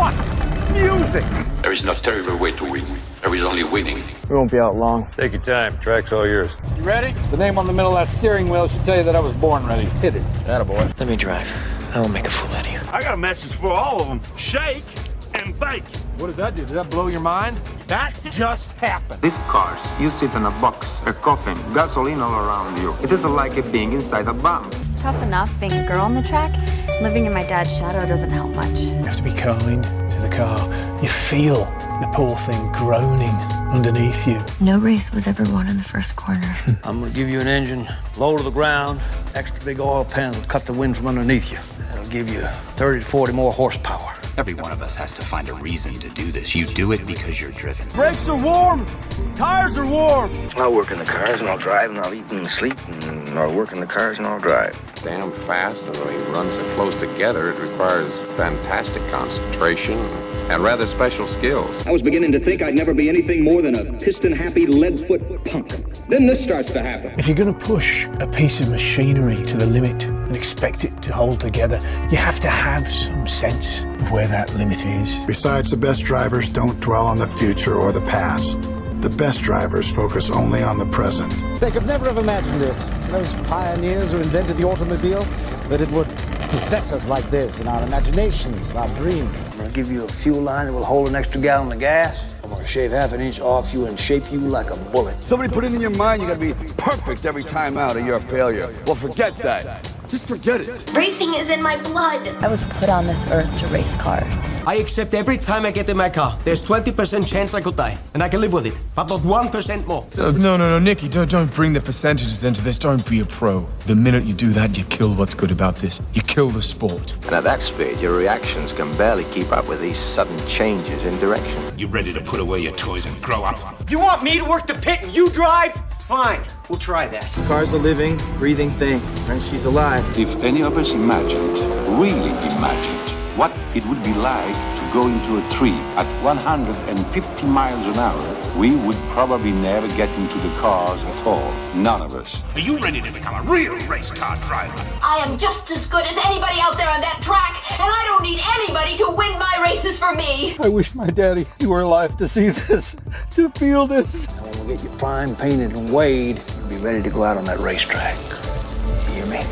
What? Music! There is no terrible way to win. There is only winning. We won't be out long. Take your time. Track's all yours. You ready? The name on the middle of that steering wheel should tell you that I was born ready. Hit it. Attaboy. Let me drive. I will make a fool out of you. I got a message for all of them. Shake and bake. What does that do? Does that blow your mind? That just happened. These cars, you sit in a box, a coffin, gasoline all around you. It is like being inside a bomb. It's tough enough being a girl on the track. Living in my dad's shadow doesn't help much. You have to be kind to the car. You feel the poor thing groaning underneath you. No race was ever won in the first corner. I'm gonna give you an engine, low to the ground, extra big oil pan will cut the wind from underneath you. That'll give you 30 to 40 more horsepower. Every one of us has to find a reason to do this. You do it because you're driven. Brakes are warm. Tires are warm. I'll work in the cars and I'll drive and I'll eat and sleep and I'll work in the cars and I'll drive. Damn fast, and when he runs so close together, it requires fantastic concentration and rather special skills. I was beginning to think I'd never be anything more than a piston-happy lead-foot punk. Then this starts to happen. If you're going to push a piece of machinery to the limit and expect it to hold together, you have to have some sense of where that limit is. Besides, the best drivers don't dwell on the future or the past. The best drivers focus only on the present. They could never have imagined it, those pioneers who invented the automobile, that it would possess us like this in our imaginations, our dreams. I'm gonna give you a fuel line that will hold an extra gallon of gas. I'm gonna shave half an inch off you and shape you like a bullet. Somebody put it in your mind you gotta be perfect every time out or you're a failure. Well, forget that. Just forget it. Racing is in my blood. I was put on this earth to race cars. I accept every time I get in my car. There's 20% chance I could die, and I can live with it, but not 1% more. No, Nicky, don't bring the percentages into this. Don't be a pro. The minute you do that, you kill what's good about this. You kill the sport. And at that speed, your reactions can barely keep up with these sudden changes in direction. You ready to put away your toys and grow up? You want me to work the pit and you drive? Fine, we'll try that. The car's a living, breathing thing, and she's alive. If any of us imagined, really imagined, what it would be like to go into a tree at 150 miles an hour, we would probably never get into the cars at all. None of us. Are you ready to become a real race car driver? I am just as good as anybody out there on that track, and I don't need anybody to win my races for me. I wish my daddy were alive to see this, to feel this. When we get you prime, painted, and weighed, you'll be ready to go out on that racetrack. You hear me?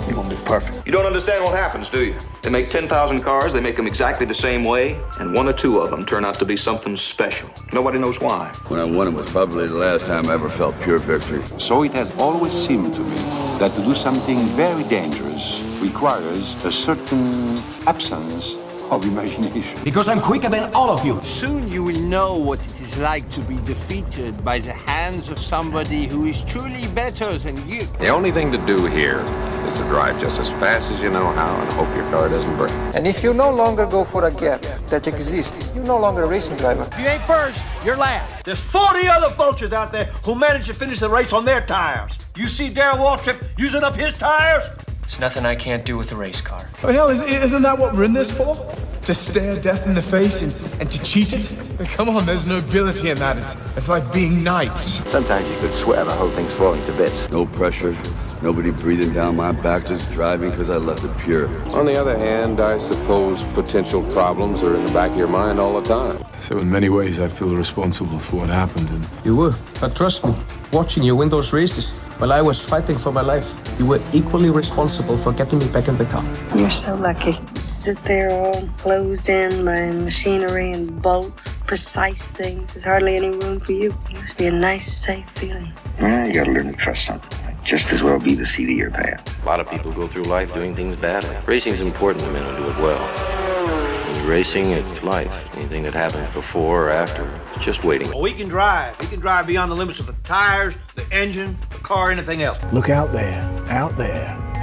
You're gonna be perfect. You don't understand what happens, do you? They make 10,000 cars, they make them exactly the same way, and one or two of them turn out to be something special. Nobody knows why. When I won it was probably the last time I ever felt pure victory. So it has always seemed to me that to do something very dangerous requires a certain absence of imagination. Because I'm quicker than all of you. Soon you will know what it is like to be defeated by the hands of somebody who is truly better than you. The only thing to do here is to drive just as fast as you know how and hope your car doesn't break. And if you no longer go for a gap that exists, you're no longer a racing driver. If you ain't first, you're last. There's 40 other vultures out there who managed to finish the race on their tires. You see Darrell Waltrip using up his tires? There's nothing I can't do with a race car. I mean, hell, isn't that what we're in this for? To stare death in the face and to cheat it? I mean, come on, there's nobility in that. It's like being knights. Sometimes you could swear the whole thing's falling to bits. No pressure, nobody breathing down my back, just driving because I left it pure. On the other hand, I suppose potential problems are in the back of your mind all the time. So in many ways, I feel responsible for what happened. And You were, but trust me, watching you win those races while I was fighting for my life, you were equally responsible for getting me back in the car. You're so lucky. Sit there all closed in by machinery and bolts, precise things. There's hardly any room for you. It must be a nice, safe feeling. You gotta learn to trust something. Might just as well be the seat of your pants. A lot of people go through life doing things badly. Racing's important to men who do it well. When you're racing, it's life. Anything that happens before or after, it's just waiting. Well, we can drive. We can drive beyond the limits of the tires, the engine, the car, anything else. Look out there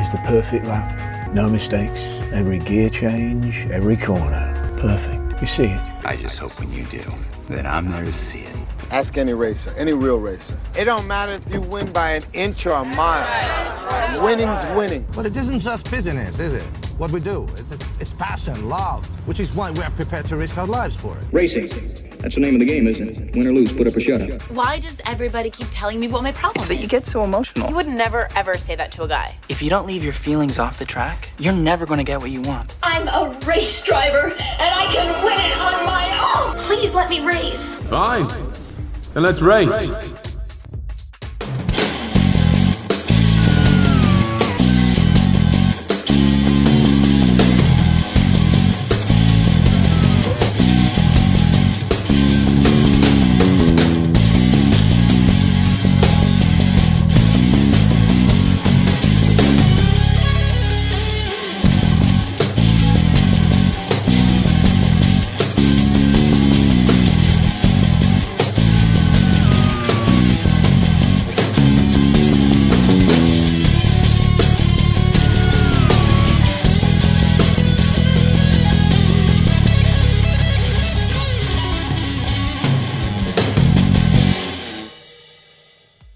is the perfect lap. No mistakes, every gear change, every corner, perfect. You see it. I just hope when you do, that I'm there to see it. Ask any racer, any real racer. It don't matter if you win by an inch or a mile. Winning's winning. But it isn't just business, is it? what we do. It's passion, love, which is why we are prepared to risk our lives for it. Racing. That's the name of the game, isn't it? Win or lose, put up or shut up. Why does everybody keep telling me what my problem is? That you get so emotional. You would never, ever say that to a guy. If you don't leave your feelings off the track, you're never going to get what you want. I'm a race driver, and I can win it on my own. Please let me race. Fine. Then let's race.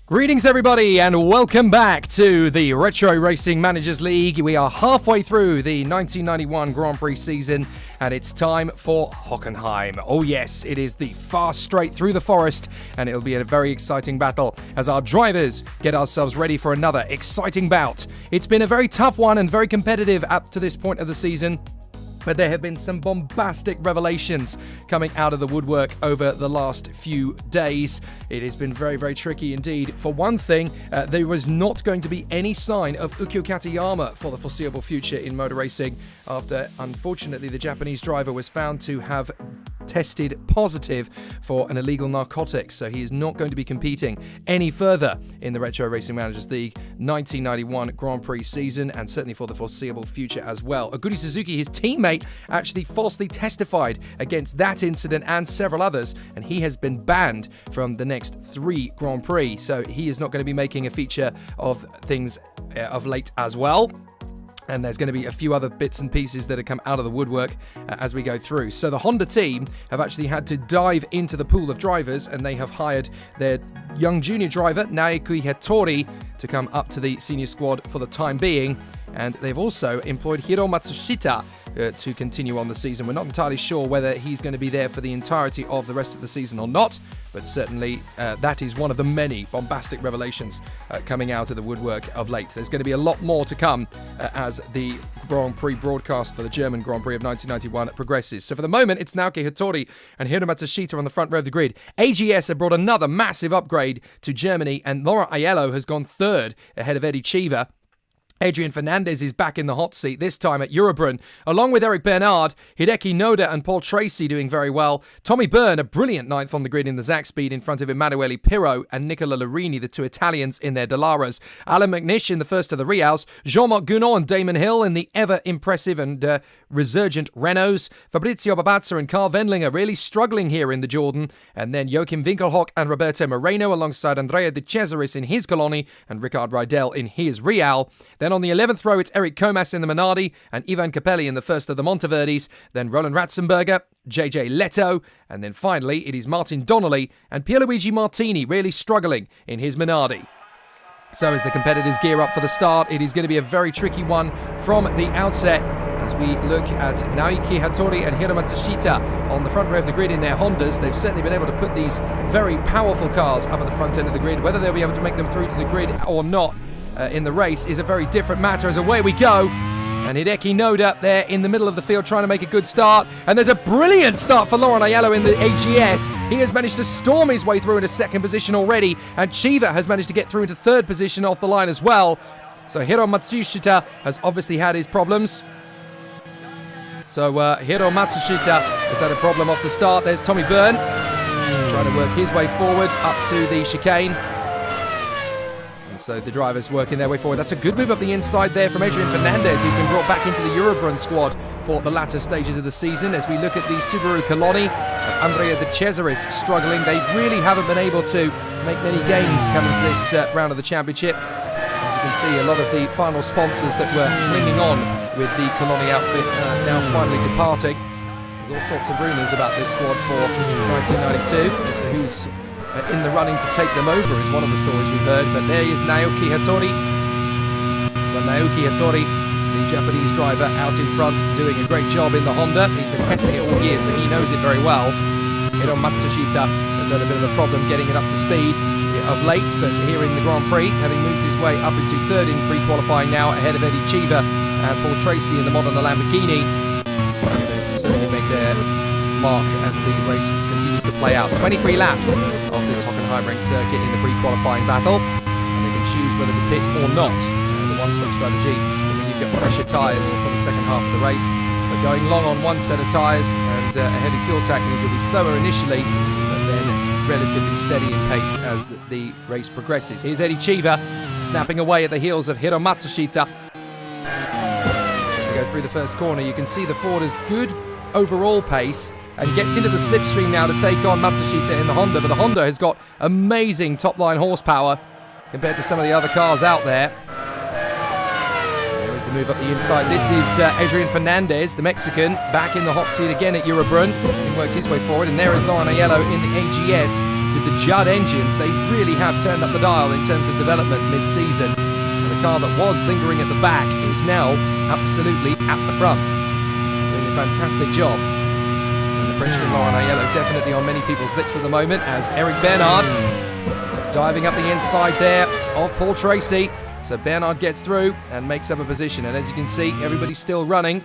Greetings everybody and welcome back to the Retro Racing Managers League. We are halfway through the 1991 Grand Prix season and it's time for Hockenheim. Oh yes, it is the fast straight through the forest and it'll be a very exciting battle as our drivers get ourselves ready for another exciting bout. It's been a very tough one and very competitive up to this point of the season. But there have been some bombastic revelations coming out of the woodwork over the last few days. It has been very, very tricky indeed. For one thing, there was not going to be any sign of Ukyo Katayama for the foreseeable future in motor racing after, unfortunately, the Japanese driver was found to have tested positive for an illegal narcotic, so he is not going to be competing any further in the Retro Racing Managers League 1991 Grand Prix season, and certainly for the foreseeable future as well. Oguri Suzuki, his teammate, actually falsely testified against that incident and several others, and he has been banned from the next 3 Grand Prix, so he is not going to be making a feature of things of late as well. And there's going to be a few other bits and pieces that have come out of the woodwork as we go through. So the Honda team have actually had to dive into the pool of drivers, and they have hired their young junior driver, Naoki Hattori, to come up to the senior squad for the time being. And they've also employed Hiro Matsushita to continue on the season. We're not entirely sure whether he's going to be there for the entirety of the rest of the season or not, but certainly that is one of the many bombastic revelations coming out of the woodwork of late. There's going to be a lot more to come as the Grand Prix broadcast for the German Grand Prix of 1991 progresses. So for the moment, it's Naoki Hattori and Hiro Matsushita on the front row of the grid. AGS have brought another massive upgrade to Germany, and Laurent Aiello has gone third ahead of Eddie Cheever. Adrian Fernandez is back in the hot seat, this time at Eurobrunn, along with Eric Bernard, Hideki Noda and Paul Tracy doing very well. Tommy Byrne, a brilliant ninth on the grid in the Zach Speed in front of Emanuele Pirro and Nicola Larini, the two Italians in their Dalaras. Alan McNish in the first of the Reals. Jean-Marc Gounod and Damon Hill in the ever-impressive and resurgent Renaults. Fabrizio Babazza and Carl Wendlinger really struggling here in the Jordan. And then Joachim Winkelhock and Roberto Moreno alongside Andrea De Cesaris in his Coloni and Ricard Rydell in his Real. Then on the 11th row, it's Eric Comas in the Minardi and Ivan Capelli in the first of the Monteverdis. Then Roland Ratzenberger, JJ Leto, and then finally it is Martin Donnelly and Pierluigi Martini really struggling in his Minardi. So as the competitors gear up for the start, it is going to be a very tricky one from the outset as we look at Naoki Hattori and Hiro Matsushita on the front row of the grid in their Hondas. They've certainly been able to put these very powerful cars up at the front end of the grid. Whether they'll be able to make them through to the grid or not in the race is a very different matter, as away we go. And Hideki Noda there in the middle of the field trying to make a good start. And there's a brilliant start for Laurent Aiello in the AGS. He has managed to storm his way through into second position already. And Cheever has managed to get through into third position off the line as well. So Hiro Matsushita has obviously had his problems. So Hiro Matsushita has had a problem off the start. There's Tommy Byrne trying to work his way forward up to the chicane. So the drivers working their way forward. That's a good move up the inside there from Adrian Fernandez, who's been brought back into the Eurobrunn squad for the latter stages of the season. As we look at the Subaru Coloni, Andrea De Cesaris struggling. They really haven't been able to make many gains coming to this round of the championship. As you can see, a lot of the final sponsors that were clinging on with the Coloni outfit now finally departing. There's all sorts of rumours about this squad for 1992 as to who's in the running to take them over is one of the stories we've heard. But there is Naoki Hattori. So Naoki Hattori the Japanese driver out in front doing a great job in the Honda. He's been testing it all year, so he knows it very well. Hiro Matsushita has had a bit of a problem getting it up to speed of late, but here in the Grand Prix, having moved his way up into third in pre-qualifying now, ahead of Eddie Cheever and Paul Tracy in the Modena Lamborghini. They'll certainly make their mark as the race continues to play out. 23 laps of this Hockenheim ring circuit in the pre-qualifying battle, and they can choose whether to pit or not. The one-stop strategy, when you've got fresher tyres for the second half of the race. But going long on one set of tyres and a heavy fuel tank means you'll be slower initially, but then relatively steady in pace as the race progresses. Here's Eddie Cheever snapping away at the heels of Hiro Matsushita. As we go through the first corner, you can see the Ford has good overall pace and gets into the slipstream now to take on Matsushita in the Honda, but the Honda has got amazing top-line horsepower compared to some of the other cars out there. There's the move up the inside. This is Adrian Fernandez, the Mexican, back in the hot seat again at Eurobrunn. He worked his way forward, and there is Lauren Aiello in the AGS with the Judd engines. They really have turned up the dial in terms of development mid-season. And the car that was lingering at the back is now absolutely at the front. Doing a fantastic job. And the Frenchman Lauren Aiello definitely on many people's lips at the moment as Eric Bernard diving up the inside there of Paul Tracy. So Bernard gets through and makes up a position. And as you can see, everybody's still running.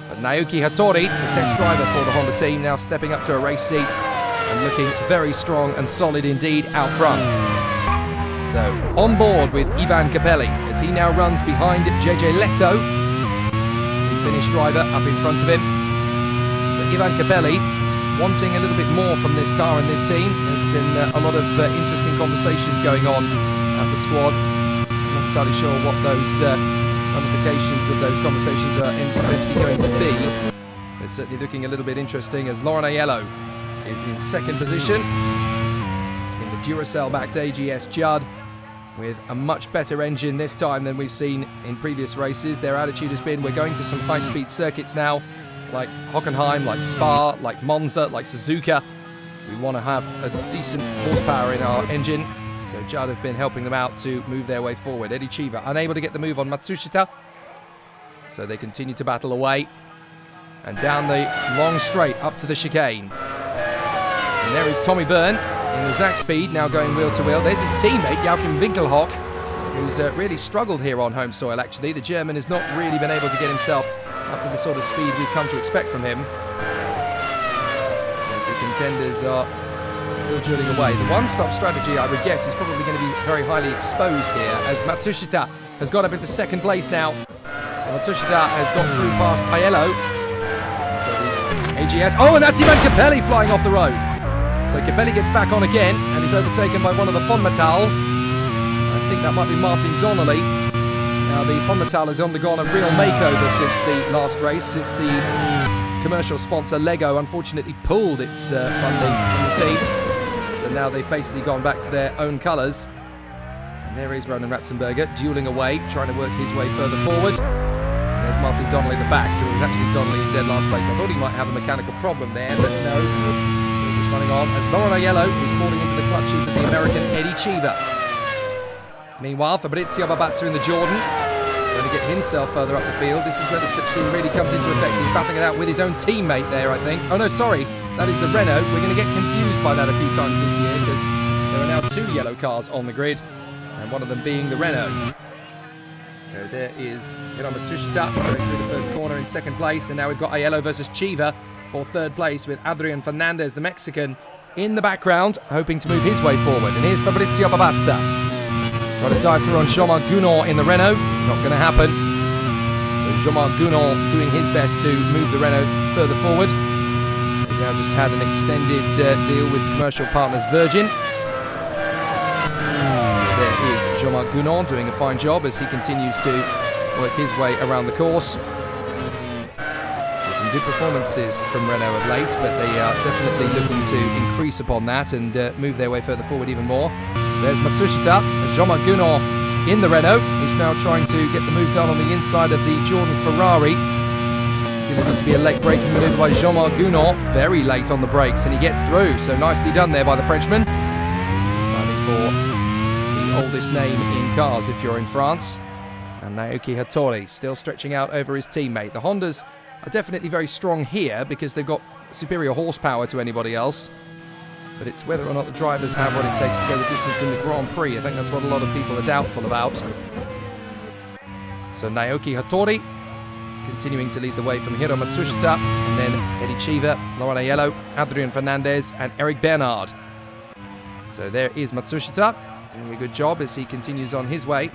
But Naoki Hattori, the test driver for the Honda team, now stepping up to a race seat and looking very strong and solid indeed out front. So on board with Ivan Capelli as he now runs behind JJ Leto, the Finnish driver up in front of him. So Ivan Capelli wanting a little bit more from this car and this team. There's been a lot of interesting conversations going on at the squad. I'm not entirely sure what those ramifications of those conversations are eventually going to be. It's certainly looking a little bit interesting as Lauren Aiello is in second position in the Duracell-backed AGS Judd with a much better engine this time than we've seen in previous races. Their attitude has been, we're going to some high-speed circuits now, like Hockenheim, like Spa, like Monza, like Suzuka. We want to have a decent horsepower in our engine. So Judd have been helping them out to move their way forward. Eddie Cheever unable to get the move on Matsushita. So they continue to battle away. And down the long straight up to the chicane. And there is Tommy Byrne in the Zach Speed, now going wheel to wheel. There's his teammate, Joachim Winkelhock, who's really struggled here on home soil, actually. The German has not really been able to get himself up to the sort of speed we've come to expect from him. As the contenders are still drilling away. The one-stop strategy, I would guess, is probably going to be very highly exposed here, as Matsushita has got up into second place now. So Matsushita has got through past Aiello. So the AGS. Oh, and that's Ivan Capelli flying off the road. So Capelli gets back on again and is overtaken by one of the Fonmetals. I think that might be Martin Donnelly. Now the Fonmetal has undergone a real makeover since the last race, since the commercial sponsor Lego unfortunately pulled its funding from the team. So now they've basically gone back to their own colours. And there is Ronan Ratzenberger dueling away, trying to work his way further forward. And there's Martin Donnelly at the back, so it was actually Donnelly in dead last place. I thought he might have a mechanical problem there, but no. Still just running on as Lauren Aiello is falling into the clutches of the American Eddie Cheever. Meanwhile, Fabrizio Babazza in the Jordan, going to get himself further up the field. This is where the slipstream really comes into effect. He's battling it out with his own teammate there, I think. Oh no, sorry, that is the Renault. We're going to get confused by that a few times this year because there are now two yellow cars on the grid, and one of them being the Renault. So there is Hiro Matsushita going through the first corner in second place, and now we've got Aiello versus Cheever for third place with Adrian Fernandez, the Mexican, in the background, hoping to move his way forward. And here's Fabrizio Babazza. Trying to dive through on Jean-Marc Gounod in the Renault. Not going to happen. So Jean-Marc Gounod doing his best to move the Renault further forward. They've now just had an extended deal with commercial partners Virgin. So there is Jean-Marc Gounod doing a fine job as he continues to work his way around the course. Some good performances from Renault of late, but they are definitely looking to increase upon that and move their way further forward even more. There's Matsushita, Jean-Marc Gounod in the Renault. He's now trying to get the move done on the inside of the Jordan Ferrari. It's going to need to be a late braking manoeuvre by Jean-Marc Gounod. Very late on the brakes, and he gets through. So nicely done there by the Frenchman. Fighting for the oldest name in cars if you're in France. And Naoki Hattori still stretching out over his teammate. The Hondas are definitely very strong here because they've got superior horsepower to anybody else. But it's whether or not the drivers have what it takes to go the distance in the Grand Prix. I think that's what a lot of people are doubtful about. So Naoki Hattori continuing to lead the way from Hiro Matsushita, and then Eddie Cheever, Laurent Aiello, Adrian Fernandez, and Eric Bernard. So there is Matsushita, doing a good job as he continues on his way.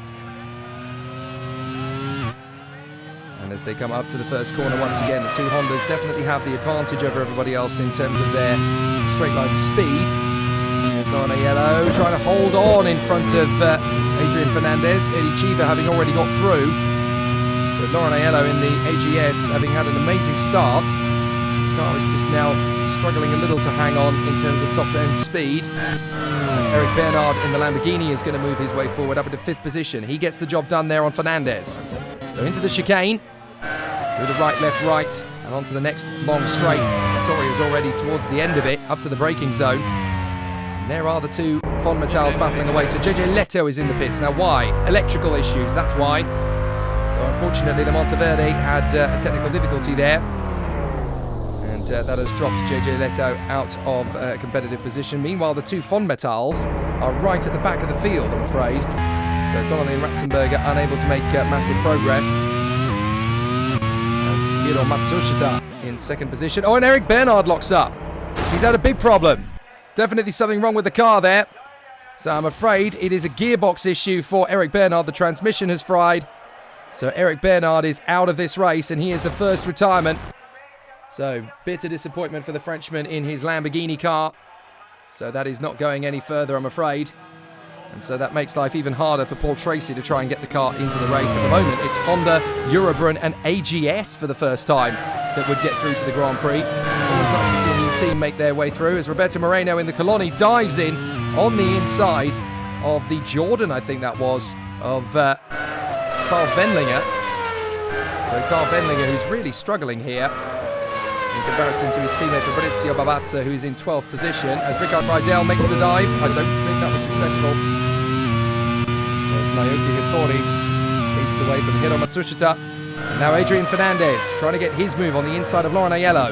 And as they come up to the first corner once again, the two Hondas definitely have the advantage over everybody else in terms of their straight line speed. There's Laurent Aiello trying to hold on in front of Adrian Fernandez, Eddie Cheever having already got through. So Laurent Aiello in the AGS having had an amazing start. The car is just now struggling a little to hang on in terms of top-end speed. As Eric Bernard in the Lamborghini is going to move his way forward up into 5th position. He gets the job done there on Fernandez. So into the chicane, through the right, and onto the next long straight. Hattori is already towards the end of it, up to the braking zone. And there are the two Fon Metals battling away. So JJ Leto is in the pits. Now why? Electrical issues, that's why. So unfortunately the Monteverde had a technical difficulty there. And that has dropped JJ Leto out of competitive position. Meanwhile, the two Fon Metals are right at the back of the field, I'm afraid. So Donnelly and Ratzenberger unable to make massive progress. As Hiro Matsushita in 2nd position. Oh, and Eric Bernard locks up. He's had a big problem. Definitely something wrong with the car there. So I'm afraid it is a gearbox issue for Eric Bernard. The transmission has fried. So Eric Bernard is out of this race, and he is the first retirement. So bitter disappointment for the Frenchman in his Lamborghini car. So that is not going any further, I'm afraid. And so that makes life even harder for Paul Tracy to try and get the car into the race. At the moment, it's Honda, Eurobrun and AGS for the first time that would get through to the Grand Prix. Always nice to see a new team make their way through as Roberto Moreno in the Coloni dives in on the inside of the Jordan, I think that was, of Carl Wendlinger. So Carl Wendlinger, who's really struggling here in comparison to his teammate Fabrizio Babazza, who's in 12th position, as Ricard Rydell makes the dive. I don't think that was successful. As Naoki Hattori leads the way from Hiro Matsushita. And now Adrian Fernandez trying to get his move on the inside of Laurent Aiello.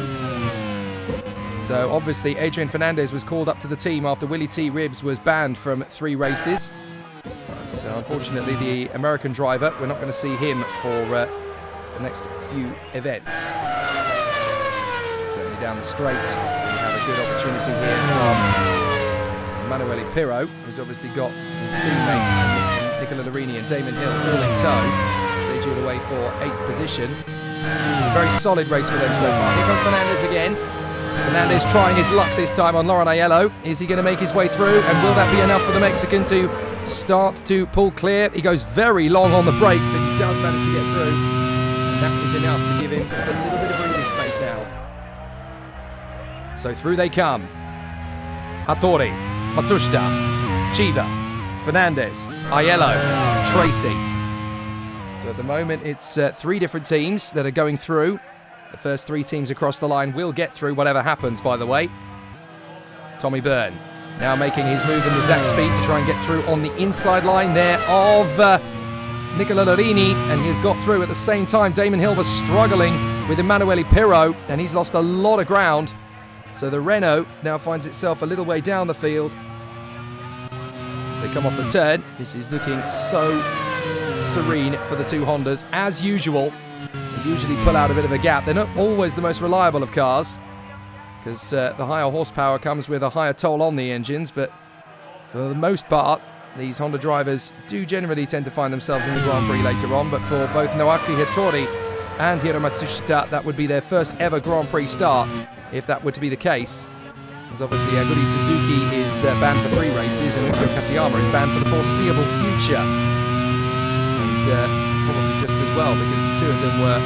So obviously Adrian Fernandez was called up to the team after Willie T. Ribbs was banned from 3 races. So unfortunately the American driver, we're not going to see him for the next few events. Certainly down the straight, we have a good opportunity here from Emanuele Pirro, who's obviously got his teammate Nicola Larini and Damon Hill all in tow as they duel away for 8th position. A very solid race for them so far. Here comes Fernandez again. Fernandez trying his luck this time on Laurent Aiello. Is he going to make his way through? And will that be enough for the Mexican to start to pull clear? He goes very long on the brakes, but he does manage to get through. And that is enough to give him just a little bit of breathing space now. So through they come. Hattori, Matsushita, Cheever, Fernandez, Aiello, Tracy. So at the moment it's 3 different teams that are going through. The first 3 teams across the line will get through whatever happens, by the way. Tommy Byrne now making his move in the Zach speed to try and get through on the inside line there of Nicola Larini, and he has got through at the same time. Damon Hill was struggling with Emanuele Pirro, and he's lost a lot of ground. So the Renault now finds itself a little way down the field. As they come off the turn, this is looking so serene for the 2 Hondas, as usual. They usually pull out a bit of a gap. They're not always the most reliable of cars, because the higher horsepower comes with a higher toll on the engines, but for the most part, these Honda drivers do generally tend to find themselves in the Grand Prix later on. But for both Naoki Hattori and Hiro Matsushita, that would be their first ever Grand Prix start, if that were to be the case. As obviously Aguri Suzuki is banned for 3 races, and Ukyo Katayama is banned for the foreseeable future. And probably just as well, because the 2 of them were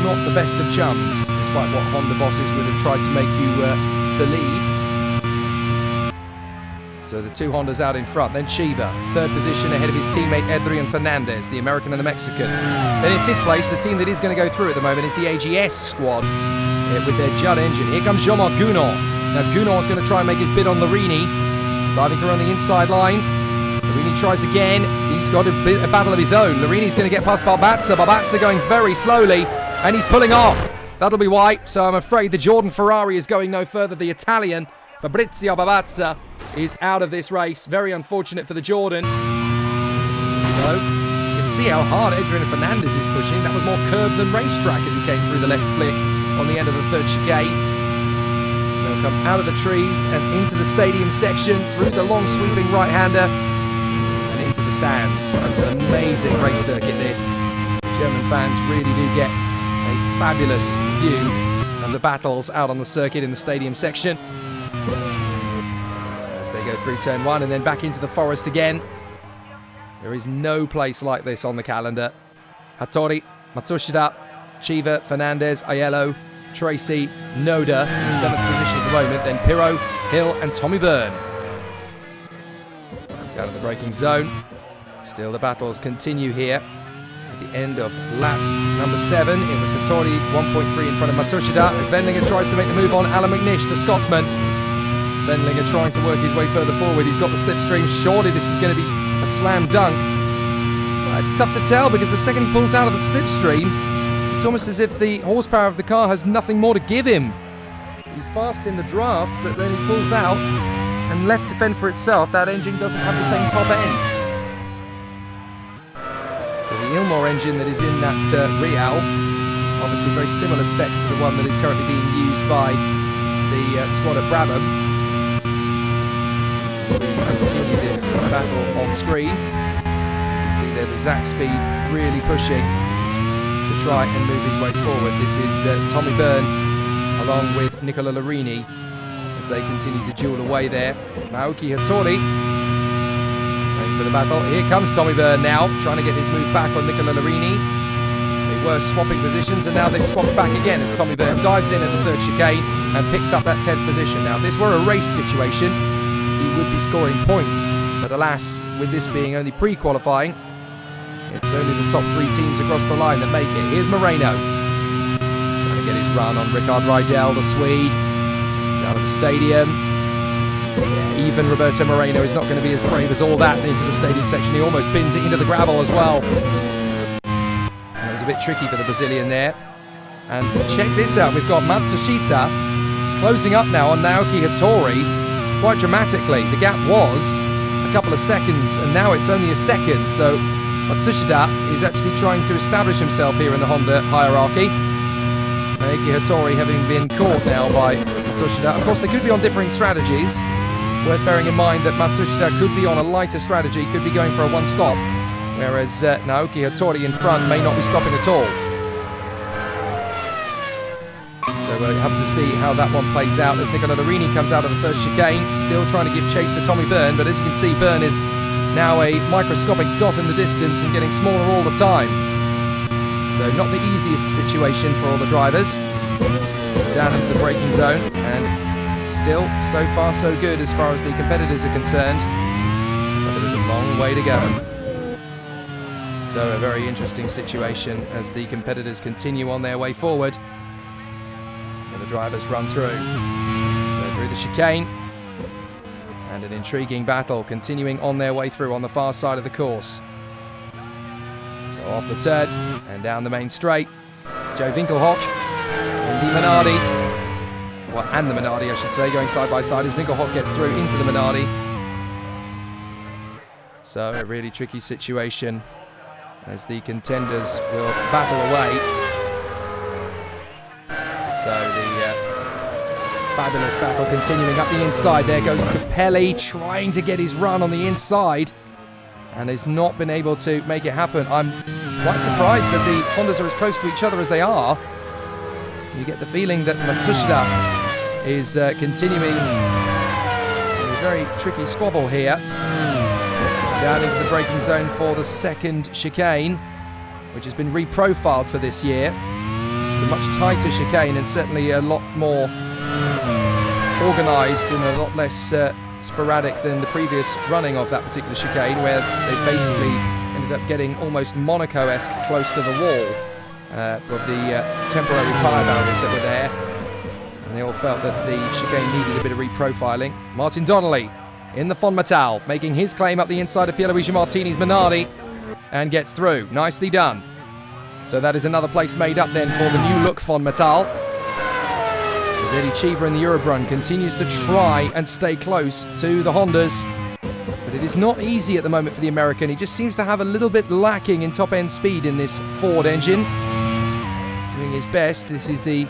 not the best of chums, despite what Honda bosses would have tried to make you believe. So the 2 Hondas out in front. Then Cheever, 3rd position ahead of his teammate Adrian Fernandez, the American and the Mexican. Then in 5th place, the team that is going to go through at the moment is the AGS squad with their Judd engine. Here comes Jean-Marc Gounod. Now Gounod is going to try and make his bid on Larini. Driving through on the inside line. Larini tries again. He's got a battle of his own. Larini's going to get past Barbazza. Barbazza going very slowly, and he's pulling off. That'll be white, so I'm afraid the Jordan Ferrari is going no further. The Italian, Fabrizio Barbazza, is out of this race. Very unfortunate for the Jordan. So, you can see how hard Adrian Fernandez is pushing. That was more curb than racetrack as he came through the left flick on the end of the third chicane. They'll come out of the trees and into the stadium section, through the long sweeping right-hander, and into the stands. An amazing race circuit, this. German fans really do get a fabulous view of the battles out on the circuit in the stadium section. As they go through turn 1 and then back into the forest again. There is no place like this on the calendar. Hattori, Matsushita, Chiva, Fernandez, Aiello, Tracy, Noda in 7th position at the moment. Then Pirro, Hill and Tommy Byrne. Down in the braking zone. Still the battles continue here. At the end of lap number 7, it was Hattori 1.3 in front of Matsushita as Wendlinger tries to make the move on Alan McNish, the Scotsman. Wendlinger trying to work his way further forward. He's got the slipstream. Surely this is going to be a slam dunk. Well, it's tough to tell because the second he pulls out of the slipstream, it's almost as if the horsepower of the car has nothing more to give him. He's fast in the draft, but then he pulls out and left to fend for itself. That engine doesn't have the same top end. So the Ilmor engine that is in that Real, obviously very similar spec to the one that is currently being used by the squad at Brabham. We continue this battle on screen. You can see there the Zach Speed really pushing to try and move his way forward. This is Tommy Byrne along with Nicola Larini as they continue to duel away there. Naoki Hattori waiting for the battle. Here comes Tommy Byrne now, trying to get his move back on Nicola Larini. They were swapping positions and now they've swapped back again as Tommy Byrne dives in at the third chicane and picks up that 10th position. Now, if this were a race situation, he would be scoring points, but alas, with this being only pre-qualifying, it's only the top 3 teams across the line that make it. Here's Moreno, trying to get his run on Rickard Rydell, the Swede, down at the stadium. Yeah, even Roberto Moreno is not going to be as brave as all that into the stadium section. He almost bins it into the gravel as well. That was a bit tricky for the Brazilian there. And check this out, we've got Matsushita closing up now on Naoki Hattori. Quite dramatically. The gap was a couple of seconds and now it's only a second, so Matsushita is actually trying to establish himself here in the Honda hierarchy. Naoki Hattori having been caught now by Matsushita. Of course they could be on differing strategies. Worth bearing in mind that Matsushita could be on a lighter strategy, could be going for a one stop, whereas Naoki Hattori in front may not be stopping at all. So we'll have to see how that one plays out as Nicola Larini comes out of the first chicane, still trying to give chase to Tommy Byrne, but as you can see, Byrne is now a microscopic dot in the distance and getting smaller all the time. So not the easiest situation for all the drivers. Down into the braking zone, and still, so far so good as far as the competitors are concerned, but there is a long way to go. So a very interesting situation as the competitors continue on their way forward. The drivers run through. So through the chicane. And an intriguing battle continuing on their way through on the far side of the course. So off the turn and down the main straight. Joe Winkelhock and the Minardi. Well, and the Minardi, I should say, going side by side as Winkelhock gets through into the Minardi. So a really tricky situation as the contenders will battle away. So the fabulous battle continuing up the inside. There goes Capelli trying to get his run on the inside and has not been able to make it happen. I'm quite surprised that the Hondas are as close to each other as they are. You get the feeling that Matsushita is continuing a very tricky squabble here. Down into the braking zone for the second chicane, which has been reprofiled for this year. It's a much tighter chicane and certainly a lot more organised and a lot less sporadic than the previous running of that particular chicane, where they basically ended up getting almost Monaco-esque close to the wall of the temporary tyre barriers that were there. And they all felt that the chicane needed a bit of reprofiling. Martin Donnelly in the Fonmetal, making his claim up the inside of Pierluigi Martini's Minardi, and gets through. Nicely done. So that is another place made up then for the new look Fonmetal. As Eddie Cheever in the Eurobrun continues to try and stay close to the Hondas. But it is not easy at the moment for the American. He just seems to have a little bit lacking in top-end speed in this Ford engine. Doing his best. This is the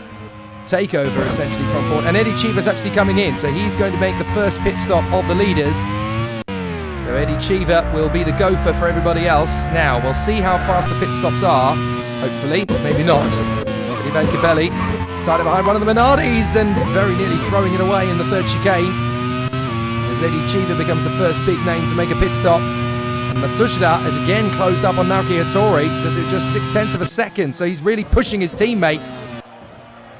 takeover, essentially, from Ford. And Eddie Cheever's actually coming in, so he's going to make the first pit stop of the leaders. So Eddie Cheever will be the gopher for everybody else. Now, we'll see how fast the pit stops are. Hopefully, maybe not. Eddie Van Capelli tied it behind one of the Minardis and very nearly throwing it away in the third chicane. As Eddie Cheever becomes the first big name to make a pit stop. And Matsushita has again closed up on Naoki Hattori to do just 0.6 of a second, so he's really pushing his teammate.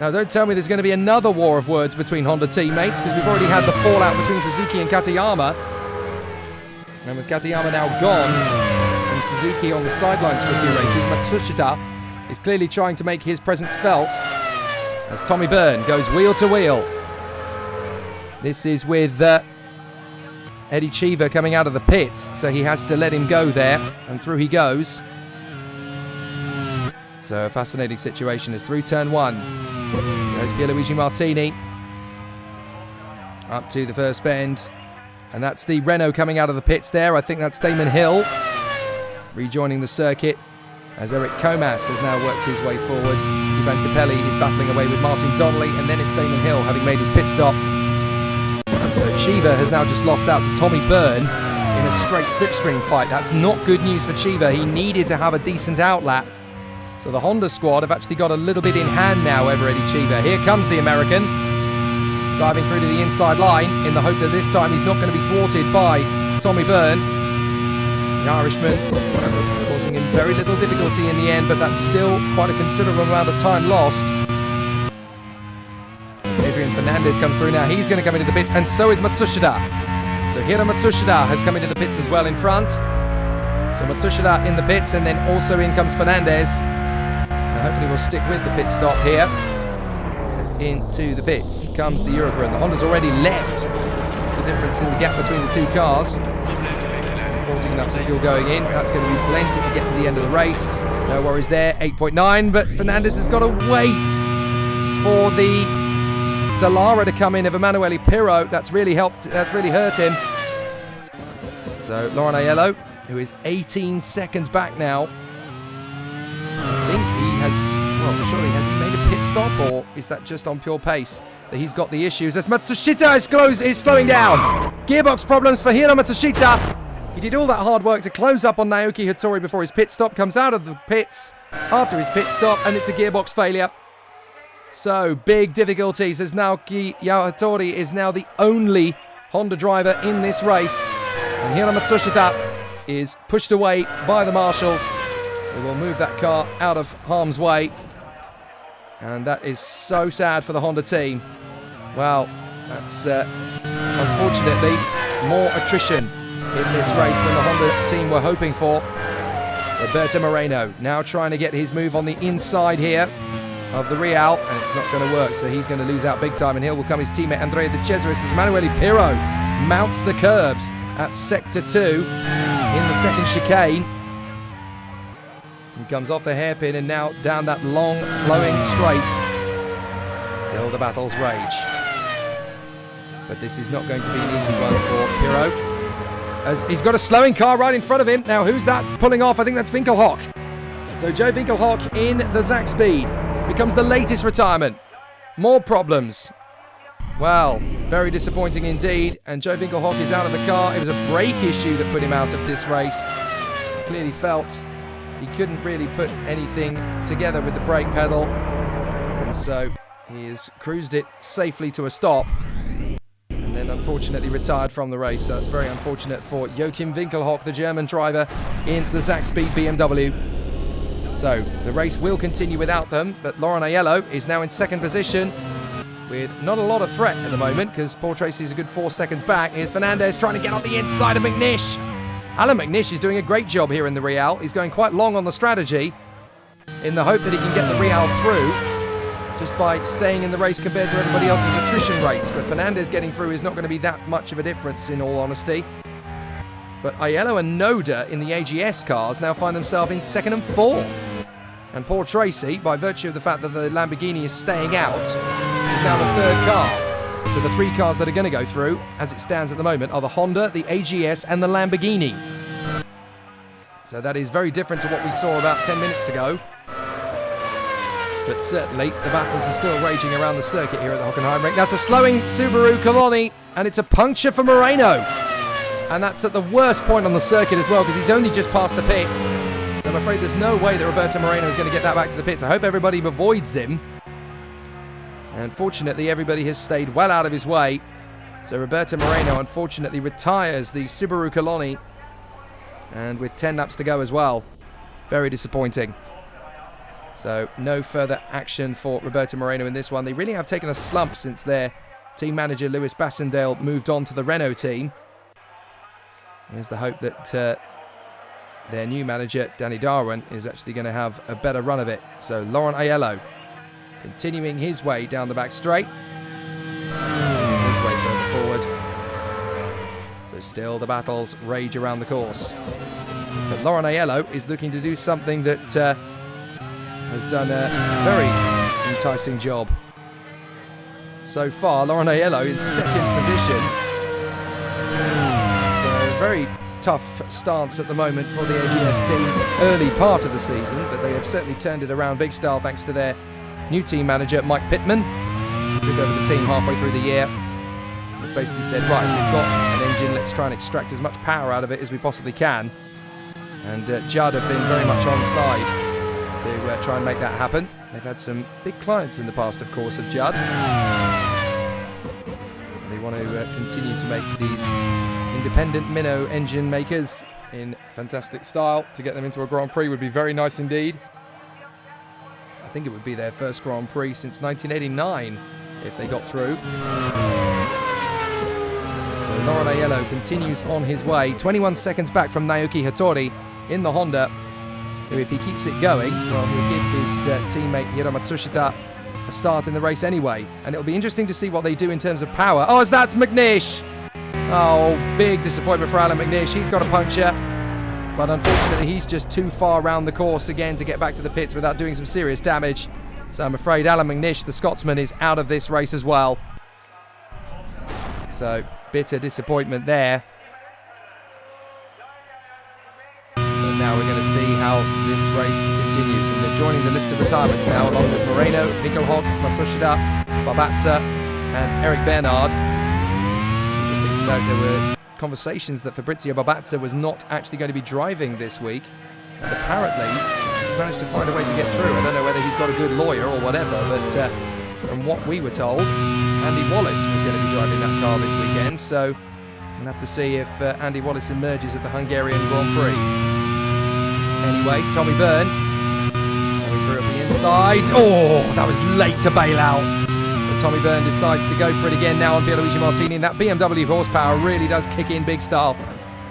Now, don't tell me there's going to be another war of words between Honda teammates, because we've already had the fallout between Suzuki and Katayama. And with Katayama now gone, and Suzuki on the sidelines for a few races, Matsushita is clearly trying to make his presence felt as Tommy Byrne goes wheel to wheel. This is with Eddie Cheever coming out of the pits, so he has to let him go there, and through he goes. So a fascinating situation as through turn one. There's Pierluigi Martini up to the first bend, and that's the Renault coming out of the pits there. I think that's Damon Hill rejoining the circuit as Eric Comas has now worked his way forward. Ivan Capelli is battling away with Martin Donnelly, and then it's Damon Hill having made his pit stop. So Cheever has now just lost out to Tommy Byrne in a straight slipstream fight. That's not good news for Cheever. He needed to have a decent outlap. So the Honda squad have actually got a little bit in hand now over Eddie Cheever. Here comes the American, diving through to the inside line in the hope that this time he's not going to be thwarted by Tommy Byrne. The Irishman causing him very little difficulty in the end, but that's still quite a considerable amount of time lost. As Adrian Fernandez comes through now, he's going to come into the pits, and so is Matsushita. So Hiro Matsushita has come into the pits as well in front. So Matsushita in the pits, and then also in comes Fernandez. Hopefully we'll stick with the pit stop here. As into the pits comes the Eurobrun. The Honda's already left. That's the difference in the gap between the two cars. 14 laps of fuel going in. That's going to be plenty to get to the end of the race. No worries there. 8.9, but Fernandez has got to wait for the Dallara to come in of Emanuele Pirro. That's really helped. That's really hurt him. So Lauren Aiello, who is 18 seconds back now. I think he has, well, surely has he made a pit stop, or is that just on pure pace that he's got the issues? As Matsushita is slowing down. Gearbox problems for Hiro Matsushita. He did all that hard work to close up on Naoki Hattori before his pit stop, comes out of the pits after his pit stop, and it's a gearbox failure. So, big difficulties as Naoki Hattori is now the only Honda driver in this race. And Hiro Matsushita is pushed away by the marshals. We will move that car out of harm's way. And that is so sad for the Honda team. Well, that's unfortunately more attrition in this race than the Honda team were hoping for. Roberto Moreno now trying to get his move on the inside here of the Real, and it's not going to work, so he's going to lose out big time, and here will come his teammate Andrea De Cesaris as Emanuele Pirro mounts the curbs at Sector 2 in the second chicane. He comes off the hairpin and now down that long flowing straight. Still the battles rage. But this is not going to be an easy one for Pirro, as he's got a slowing car right in front of him. Now who's that pulling off? I think that's Winkelhock. So Joe Winkelhock in the Zach Speed becomes the latest retirement. More problems. Well, very disappointing indeed. And Joe Winkelhock is out of the car. It was a brake issue that put him out of this race. Clearly felt he couldn't really put anything together with the brake pedal. And so he has cruised it safely to a stop. And then unfortunately retired from the race. So it's very unfortunate for Joachim Winkelhock, the German driver in the Zach Speed BMW. So the race will continue without them, but Lauren Aiello is now in second position with not a lot of threat at the moment because Paul Tracy is a good 4 seconds back. Here's Fernandez trying to get on the inside of McNish. Alan McNish is doing a great job here in the Real. He's going quite long on the strategy in the hope that he can get the Real through. just by staying in the race compared to everybody else's attrition rates. But Fernandez getting through is not going to be that much of a difference, in all honesty. But Aiello and Noda in the AGS cars now find themselves in 2nd and 4th. And poor Tracy, by virtue of the fact that the Lamborghini is staying out, is now the 3rd car. So the 3 cars that are going to go through, as it stands at the moment, are the Honda, the AGS and the Lamborghini. So that is very different to what we saw about 10 minutes ago. But certainly, the battles are still raging around the circuit here at the Hockenheim ring. That's a slowing Subaru Coloni, and it's a puncture for Moreno. And that's at the worst point on the circuit as well, because he's only just passed the pits. So I'm afraid there's no way that Roberto Moreno is going to get that back to the pits. I hope everybody avoids him. And fortunately, everybody has stayed well out of his way. So Roberto Moreno, unfortunately, retires the Subaru Coloni. And with 10 laps to go as well. Very disappointing. So no further action for Roberto Moreno in this one. They really have taken a slump since their team manager Lewis Bassendale moved on to the Renault team. Here's the hope that their new manager Danny Darwin is actually going to have a better run of it. So Laurent Aiello continuing his way down the back straight. His way further forward. So still the battles rage around the course. But Laurent Aiello is looking to do something that has done a very enticing job. So far, Laurent Aiello in 2nd position. So very tough stance at the moment for the AGS team early part of the season, but they have certainly turned it around big style thanks to their new team manager Mike Pittman, who took over the team halfway through the year. He's basically said, right, we've got an engine, let's try and extract as much power out of it as we possibly can. And Judd have been very much on side to try and make that happen. They've had some big clients in the past, of course, of Judd. So they want to continue to make these independent minnow engine makers in fantastic style. To get them into a Grand Prix would be very nice indeed. I think it would be their first Grand Prix since 1989 if they got through. So Laurent Aiello continues on his way, 21 seconds back from Naoki Hattori in the Honda, who, if he keeps it going, well, he'll give his teammate Hiro Matsushita a start in the race anyway. And it'll be interesting to see what they do in terms of power. Oh, that's McNish! Oh, big disappointment for Alan McNish. He's got a puncture, but unfortunately he's just too far round the course again to get back to the pits without doing some serious damage. So I'm afraid Alan McNish, the Scotsman, is out of this race as well. So, bitter disappointment there. Now we're going to see how this race continues, and they're joining the list of retirements now, along with Moreno, Winkelhock, Matsushita, Barbatza and Eric Bernard. Interesting to note, there were conversations that Fabrizio Barbatza was not actually going to be driving this week, and apparently he's managed to find a way to get through. I don't know whether he's got a good lawyer or whatever, but from what we were told, Andy Wallace was going to be driving that car this weekend, so we'll have to see if Andy Wallace emerges at the Hungarian Grand Prix. Anyway, Tommy Byrne going through at the inside. Oh, that was late to bail out. But Tommy Byrne decides to go for it again now on Pierluigi Martini. And that BMW horsepower really does kick in big style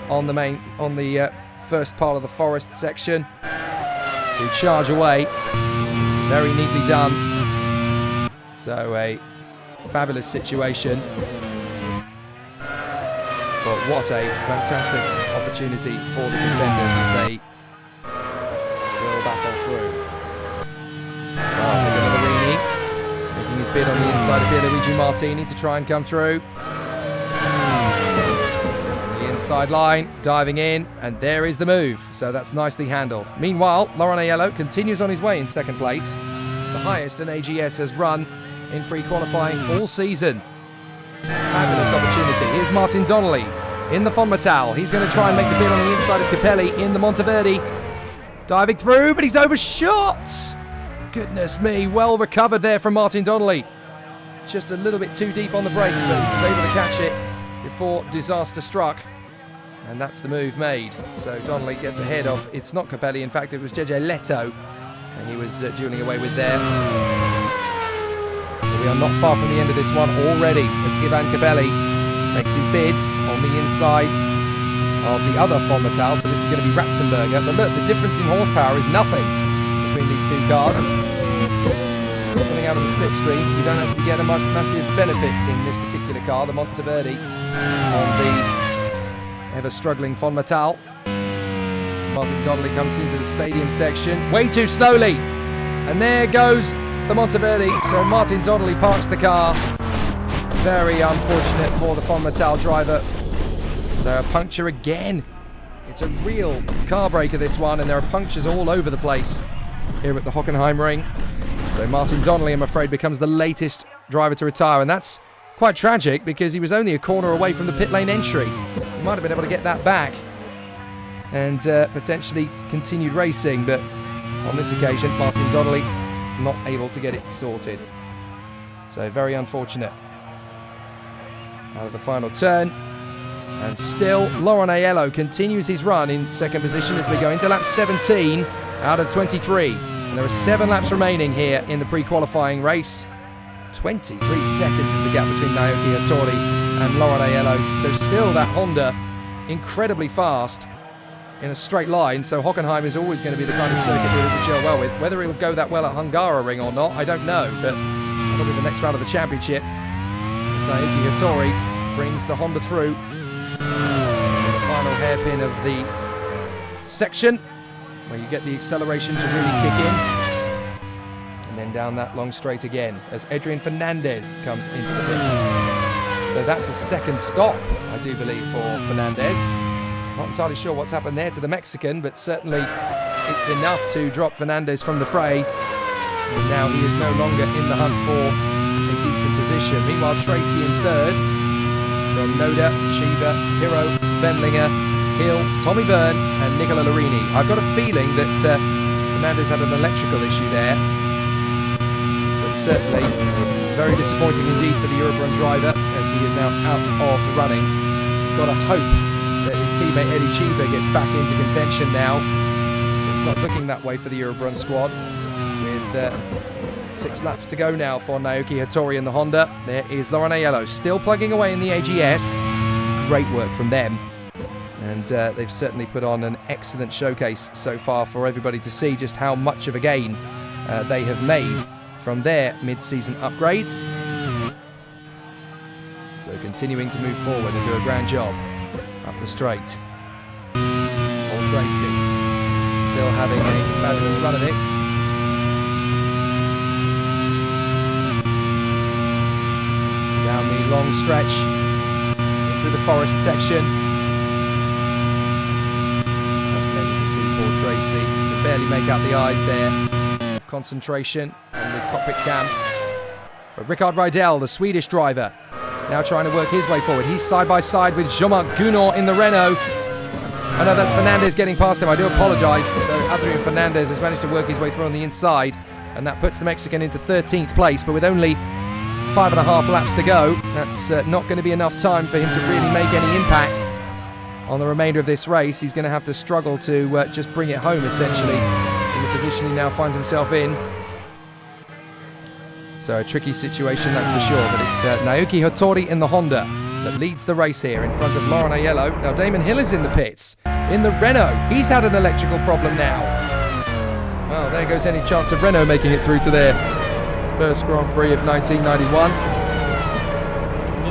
on the first part of the forest section to charge away. Very neatly done. So a fabulous situation. But what a fantastic opportunity for the contenders as they battle through. Well, making his bid on the inside of Pierluigi Martini to try and come through. The inside line, diving in, and there is the move. So that's nicely handled. Meanwhile, Laurent Aiello continues on his way in 2nd place. The highest an AGS has run in Prix qualifying all season. Fabulous opportunity. Here's Martin Donnelly in the Fonmatal. He's going to try and make the bid on the inside of Capelli in the Monteverdi. Diving through, but he's overshot! Goodness me, well recovered there from Martin Donnelly. Just a little bit too deep on the brakes, but he was able to catch it before disaster struck. And that's the move made. So Donnelly gets ahead of, it's not Capelli, in fact it was JJ Leto, and he was dueling away with there. But we are not far from the end of this one already, as Ivan Capelli makes his bid on the inside of the other Fonmatal, so this is going to be Ratzenberger. But look, the difference in horsepower is nothing between these two cars. Coming out of the slipstream, you don't actually get a massive benefit in this particular car, the Monteverde, on the ever-struggling Fonmatal. Martin Donnelly comes into the stadium section way too slowly. And there goes the Monteverde. So Martin Donnelly parks the car. Very unfortunate for the Fonmatal driver. So a puncture again. It's a real car breaker, this one, and there are punctures all over the place here at the Hockenheim ring. So Martin Donnelly, I'm afraid, becomes the latest driver to retire, and that's quite tragic because he was only a corner away from the pit lane entry. He might have been able to get that back and potentially continued racing, but on this occasion, Martin Donnelly not able to get it sorted. So very unfortunate. Out of the final turn, and still Laurent Aiello continues his run in second position as we go into lap 17 out of 23. And there are 7 laps remaining here in the pre-qualifying race. 23 seconds is the gap between Naoki Hattori and Laurent Aiello. So still that Honda incredibly fast in a straight line. So Hockenheim is always going to be the kind of circuit that it will gel well with. Whether it'll go that well at Hungaroring or not, I don't know. But that'll be the next round of the championship. As Naoki Hattori brings the Honda through. The final hairpin of the section, where you get the acceleration to really kick in. And then down that long straight again as Adrian Fernandez comes into the pits. So that's a second stop, I do believe, for Fernandez. Not entirely sure what's happened there to the Mexican, but certainly it's enough to drop Fernandez from the fray. And now he is no longer in the hunt for a decent position. Meanwhile, Tracy in third from Noda, Shiva, Hiro, Wendlinger, Hill, Tommy Byrne and Nicola Larini. I've got a feeling that Fernandez had an electrical issue there, but certainly very disappointing indeed for the Eurobron driver as he is now out of the running. He's got to hope that his teammate Eddie Cheever gets back into contention now. It's not looking that way for the Eurobron squad with 6 laps to go now for Naoki Hattori and the Honda. There is Laurent Aiello still plugging away in the AGS. This is great work from them. And they've certainly put on an excellent showcase so far for everybody to see just how much of a gain they have made from their mid-season upgrades. So continuing to move forward and do a grand job up the straight. Paul Tracy still having a fabulous run of it. Down the long stretch through the forest section. Fascinating to see Paul Tracy. You can barely make out the eyes there of concentration on the cockpit cam. But Rickard Rydell, the Swedish driver, now trying to work his way forward. He's side by side with Jean-Marc Gounod in the Renault. Oh no, that's Fernandez getting past him. I do apologise. So Adrian Fernandez has managed to work his way through on the inside, and that puts the Mexican into 13th place. But with only 5.5 laps to go, that's not going to be enough time for him to really make any impact on the remainder of this race. He's going to have to struggle to just bring it home, essentially, in the position he now finds himself in. So a tricky situation, that's for sure, but it's Naoki Hattori in the Honda that leads the race here in front of Laurent Aiello. Now Damon Hill is in the pits, in the Renault. He's had an electrical problem now. Well, there goes any chance of Renault making it through to their first Grand Prix of 1991.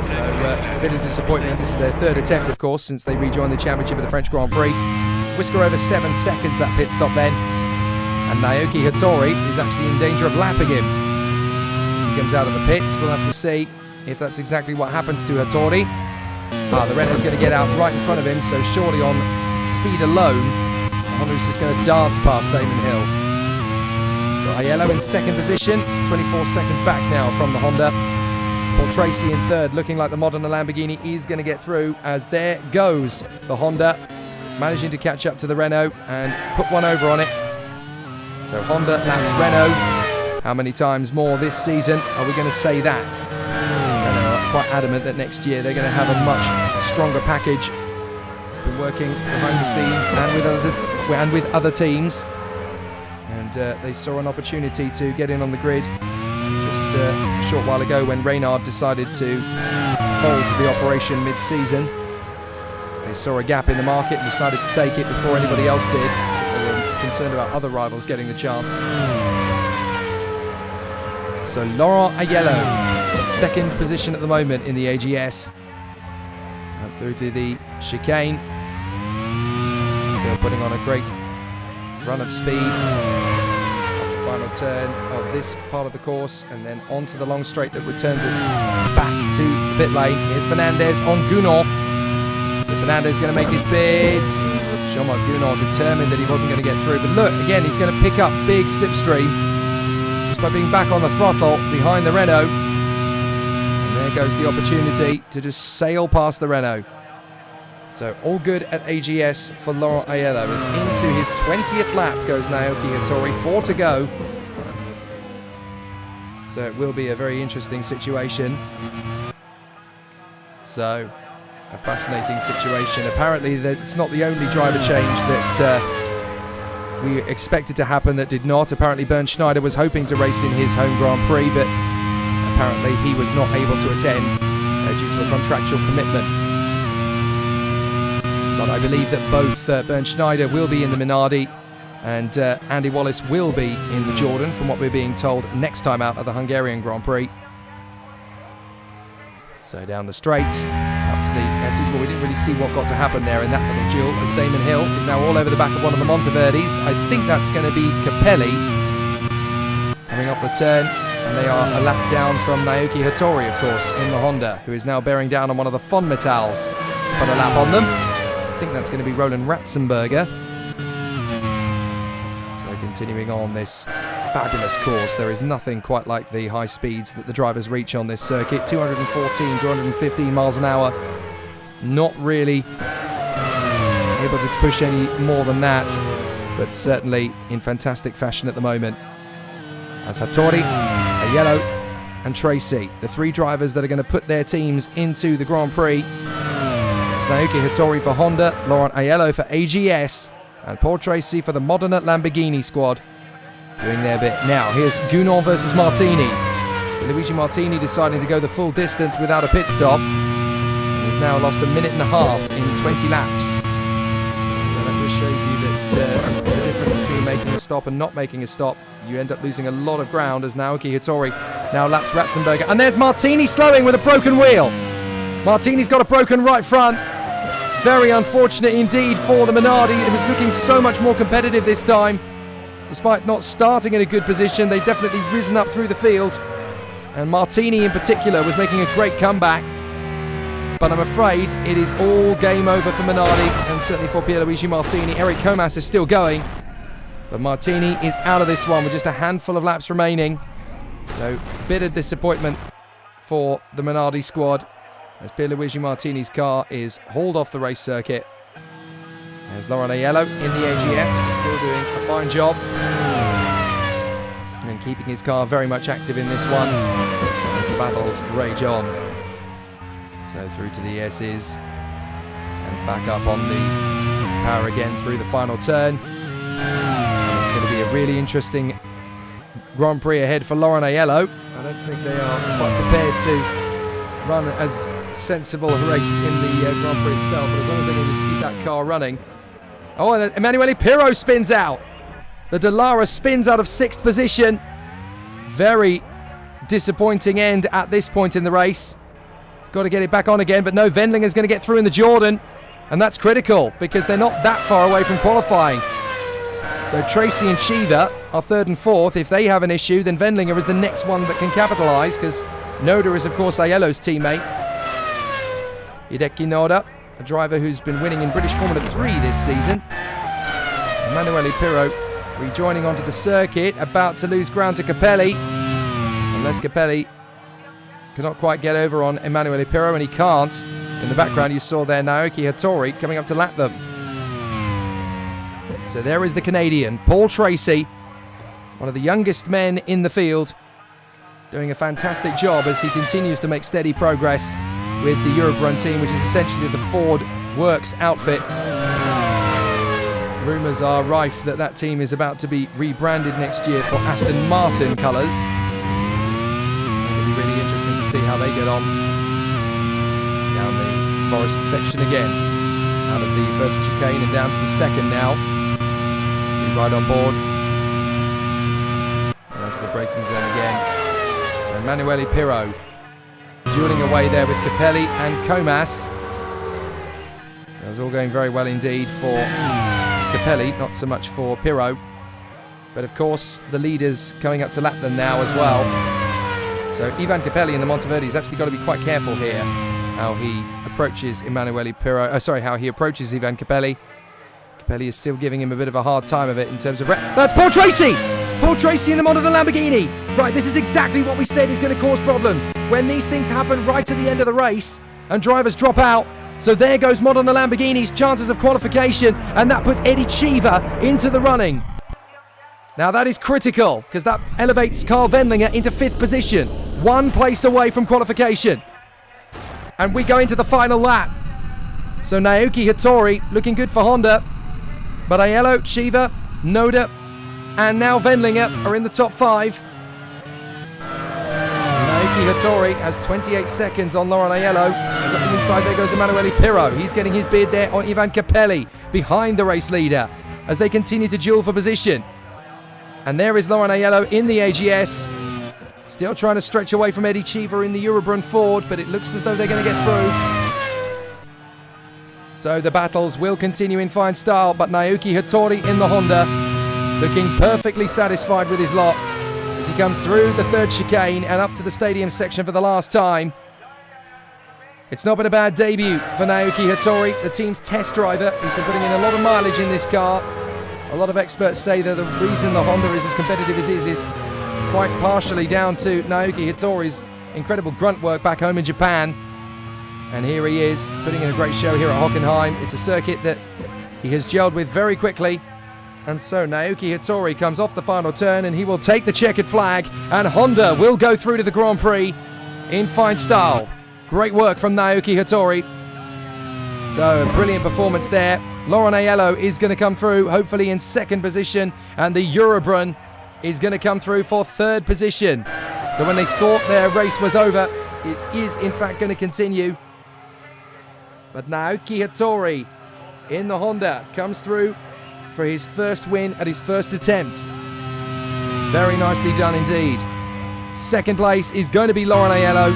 So a bit of disappointment. This is their third attempt, of course, since they rejoined the championship of the French Grand Prix. Whisker over 7 seconds, that pit stop then. And Naoki Hattori is actually in danger of lapping him as he comes out of the pits. We'll have to see if that's exactly what happens to Hattori. The Renault's going to get out right in front of him, so surely on speed alone, the Honda's just going to dance past Damon Hill. Got Aiello in second position, 24 seconds back now from the Honda. Paul Tracy in third, looking like the Modena Lamborghini is going to get through, as there goes the Honda, managing to catch up to the Renault and put one over on it. So Honda laps Renault. How many times more this season are we going to say that? Renault are quite adamant that next year they're going to have a much stronger package. Been working behind the scenes and with other teams. And they saw an opportunity to get in on the grid just a short while ago when Reynard decided to fold the operation mid-season. They saw a gap in the market and decided to take it before anybody else did. They were concerned about other rivals getting the chance. So Laurent Aiello, second position at the moment in the AGS. Up through to the chicane. Still putting on a great run of speed. The final turn of this part of the course, and then onto the long straight that returns us back to the pit lane. Here's Fernandez on Gounod. So Fernandez is going to make his bids. Jean-Marc Gounod determined that he wasn't going to get through. But look, again, he's going to pick up big slipstream just by being back on the throttle behind the Renault. And there goes the opportunity to just sail past the Renault. So all good at AGS for Laurent Aiello as into his 20th lap goes Naoki Hattori, 4 to go. So it will be a very interesting situation. So a fascinating situation. Apparently it's not the only driver change that we expected to happen that did not. Apparently Bernd Schneider was hoping to race in his home Grand Prix, but apparently he was not able to attend due to a contractual commitment. But I believe that both Bernd Schneider will be in the Minardi and Andy Wallace will be in the Jordan, from what we're being told, next time out at the Hungarian Grand Prix. So down the straight, up to the S's. Well, we didn't really see what got to happen there in that little duel, as Damon Hill is now all over the back of one of the Monteverdis. I think that's going to be Capelli coming off the turn, and they are a lap down from Naoki Hattori, of course, in the Honda, who is now bearing down on one of the Fon Metals to put a lap on them. I think that's going to be Roland Ratzenberger. So continuing on this fabulous course, there is nothing quite like the high speeds that the drivers reach on this circuit. 214, 215 miles an hour. Not really able to push any more than that, but certainly in fantastic fashion at the moment. As Hattori, Aiello and Tracy, the three drivers that are going to put their teams into the Grand Prix. Naoki Hattori for Honda, Laurent Aiello for AGS, and Paul Tracy for the Modena Lamborghini squad doing their bit. Now, here's Gounod versus Martini. Luigi Martini deciding to go the full distance without a pit stop. He's now lost a minute and a half in 20 laps. So that just shows you that the difference between making a stop and not making a stop. You end up losing a lot of ground as Naoki Hattori now laps Ratzenberger. And there's Martini slowing with a broken wheel. Martini's got a broken right front. Very unfortunate indeed for the Minardi. It was looking so much more competitive this time. Despite not starting in a good position, they've definitely risen up through the field. And Martini in particular was making a great comeback. But I'm afraid it is all game over for Minardi, and certainly for Pierluigi Martini. Eric Comas is still going, but Martini is out of this one with just a handful of laps remaining. So bitter disappointment for the Minardi squad, as Pierluigi Martini's car is hauled off the race circuit. There's Laurent Aiello in the AGS, still doing a fine job. And keeping his car very much active in this one. As the battles rage on. So through to the S's. And back up on the power again through the final turn. And it's going to be a really interesting Grand Prix ahead for Laurent Aiello. I don't think they are quite prepared to run as sensible a race in the Grand Prix itself, but as long as they can just keep that car running. Oh, and Emanuele Pirro spins out. The Dallara spins out of 6th position. Very disappointing end at this point in the race. He's got to get it back on again, but no, Wendlinger's going to get through in the Jordan, and that's critical because they're not that far away from qualifying. So Tracy and Shiva are 3rd and 4th. If they have an issue, then Wendlinger is the next one that can capitalise, because Noda is, of course, Aiello's teammate. Hideki Noda, a driver who's been winning in British Formula 3 this season. Emanuele Pirro rejoining onto the circuit, about to lose ground to Capelli. Unless Capelli cannot quite get over on Emanuele Pirro, and he can't. In the background, you saw there Naoki Hattori coming up to lap them. So there is the Canadian, Paul Tracy, one of the youngest men in the field, doing a fantastic job as he continues to make steady progress with the Europe Run team, which is essentially the Ford Works outfit. Rumours are rife that that team is about to be rebranded next year for Aston Martin colours. It'll be really interesting to see how they get on. Down the Forest section again. Out of the first chicane and down to the second now. Right on board. And onto the braking zone again. Emanuele Pirro dueling away there with Capelli and Comas. It was all going very well indeed for Capelli, not so much for Pirro. But of course, the leaders coming up to lap them now as well. So Ivan Capelli in the Monteverdi's actually got to be quite careful here how he approaches Emanuele Pirro. How he approaches Ivan Capelli. Capelli is still giving him a bit of a hard time of it in terms of... That's Paul Tracy! Paul Tracy in the Modena Lamborghini. Right, this is exactly what we said is going to cause problems. When these things happen right at the end of the race and drivers drop out. So there goes Modena Lamborghini's chances of qualification, and that puts Eddie Cheever into the running. Now that is critical, because that elevates Carl Wendlinger into 5th position. 1 place away from qualification. And we go into the final lap. So Naoki Hattori looking good for Honda. But Aiello, Cheever, Noda, and now Wendlinger are in the top 5. Naoki Hattori has 28 seconds on Laurent Aiello. As up the inside there goes Emanuele Pirro. He's getting his bid there on Ivan Capelli behind the race leader as they continue to duel for position. And there is Laurent Aiello in the AGS. Still trying to stretch away from Eddie Cheever in the Eurobrun Ford, but it looks as though they're going to get through. So the battles will continue in fine style, but Naoki Hattori in the Honda, looking perfectly satisfied with his lot as he comes through the 3rd chicane and up to the stadium section for the last time. It's not been a bad debut for Naoki Hattori, the team's test driver. He's been putting in a lot of mileage in this car. A lot of experts say that the reason the Honda is as competitive as it is quite partially down to Naoki Hattori's incredible grunt work back home in Japan. And here he is, putting in a great show here at Hockenheim. It's a circuit that he has gelled with very quickly. And so Naoki Hattori comes off the final turn and he will take the checkered flag. And Honda will go through to the Grand Prix in fine style. Great work from Naoki Hattori. So a brilliant performance there. Laurent Aiello is going to come through, hopefully in 2nd position. And the Eurobrun is going to come through for 3rd position. So when they thought their race was over, it is in fact going to continue. But Naoki Hattori in the Honda comes through for his first win at his first attempt. Very nicely done indeed. 2nd place is going to be Laurent Aiello.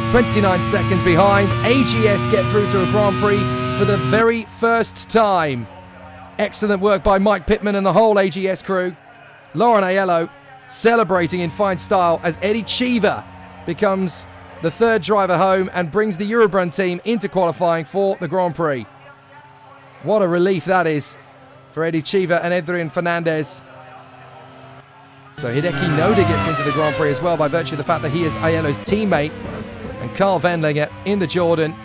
29 seconds behind. AGS get through to a Grand Prix for the very first time. Excellent work by Mike Pittman and the whole AGS crew. Laurent Aiello celebrating in fine style as Eddie Cheever becomes the 3rd driver home and brings the Eurobrun team into qualifying for the Grand Prix. What a relief that is for Eddie Cheever and Adrian Fernandez. So Hideki Noda gets into the Grand Prix as well by virtue of the fact that he is Aiello's teammate. And Carl Wendlinger in the Jordan.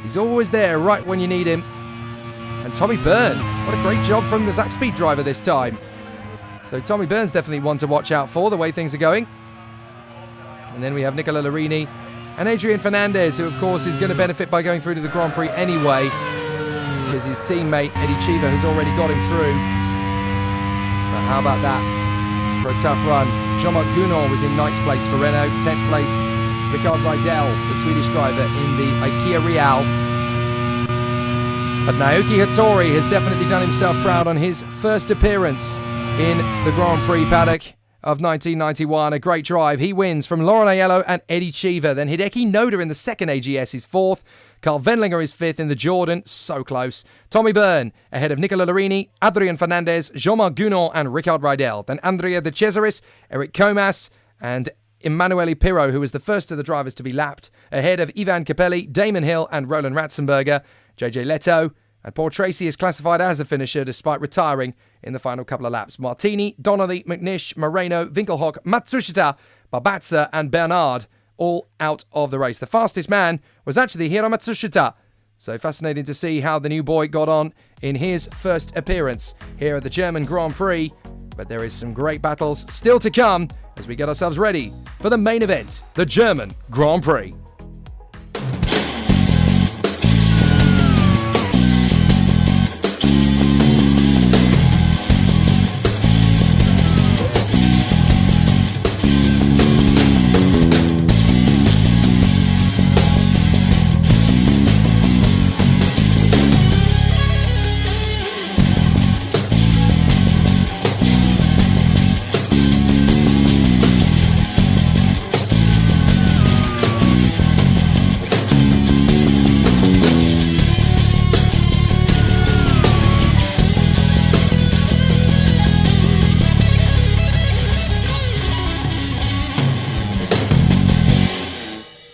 He's always there right when you need him. And Tommy Byrne, what a great job from the Zach Speed driver this time. So Tommy Byrne's definitely one to watch out for the way things are going. And then we have Nicola Larini and Adrian Fernandez, who of course is going to benefit by going through to the Grand Prix anyway, because his teammate Eddie Cheever has already got him through. But how about that for a tough run? Jean-Marc Gounod was in 9th place for Renault, 10th place Rickard Rydell, the Swedish driver in the IKEA Real. But Naoki Hattori has definitely done himself proud on his first appearance in the Grand Prix paddock of 1991. A great drive. He wins from Laurent Aiello and Eddie Cheever. Then Hideki Noda in the 2nd AGS is 4th. Carl Wendlinger is 5th in the Jordan. So close. Tommy Byrne ahead of Nicola Larini, Adrian Fernandez, Jean-Marc Gounod and Rickard Rydell. Then Andrea De Cesaris, Eric Comas and Emanuele Pirro, who was the first of the drivers to be lapped, ahead of Ivan Capelli, Damon Hill and Roland Ratzenberger. JJ Leto and Paul Tracy is classified as a finisher despite retiring in the final couple of laps. Martini, Donnelly, McNish, Moreno, Winkelhock, Matsushita, Barbatza and Bernard all out of the race. The fastest man was actually Hiro Matsushita. So fascinating to see how the new boy got on in his first appearance here at the German Grand Prix. But there is some great battles still to come as we get ourselves ready for the main event, the German Grand Prix.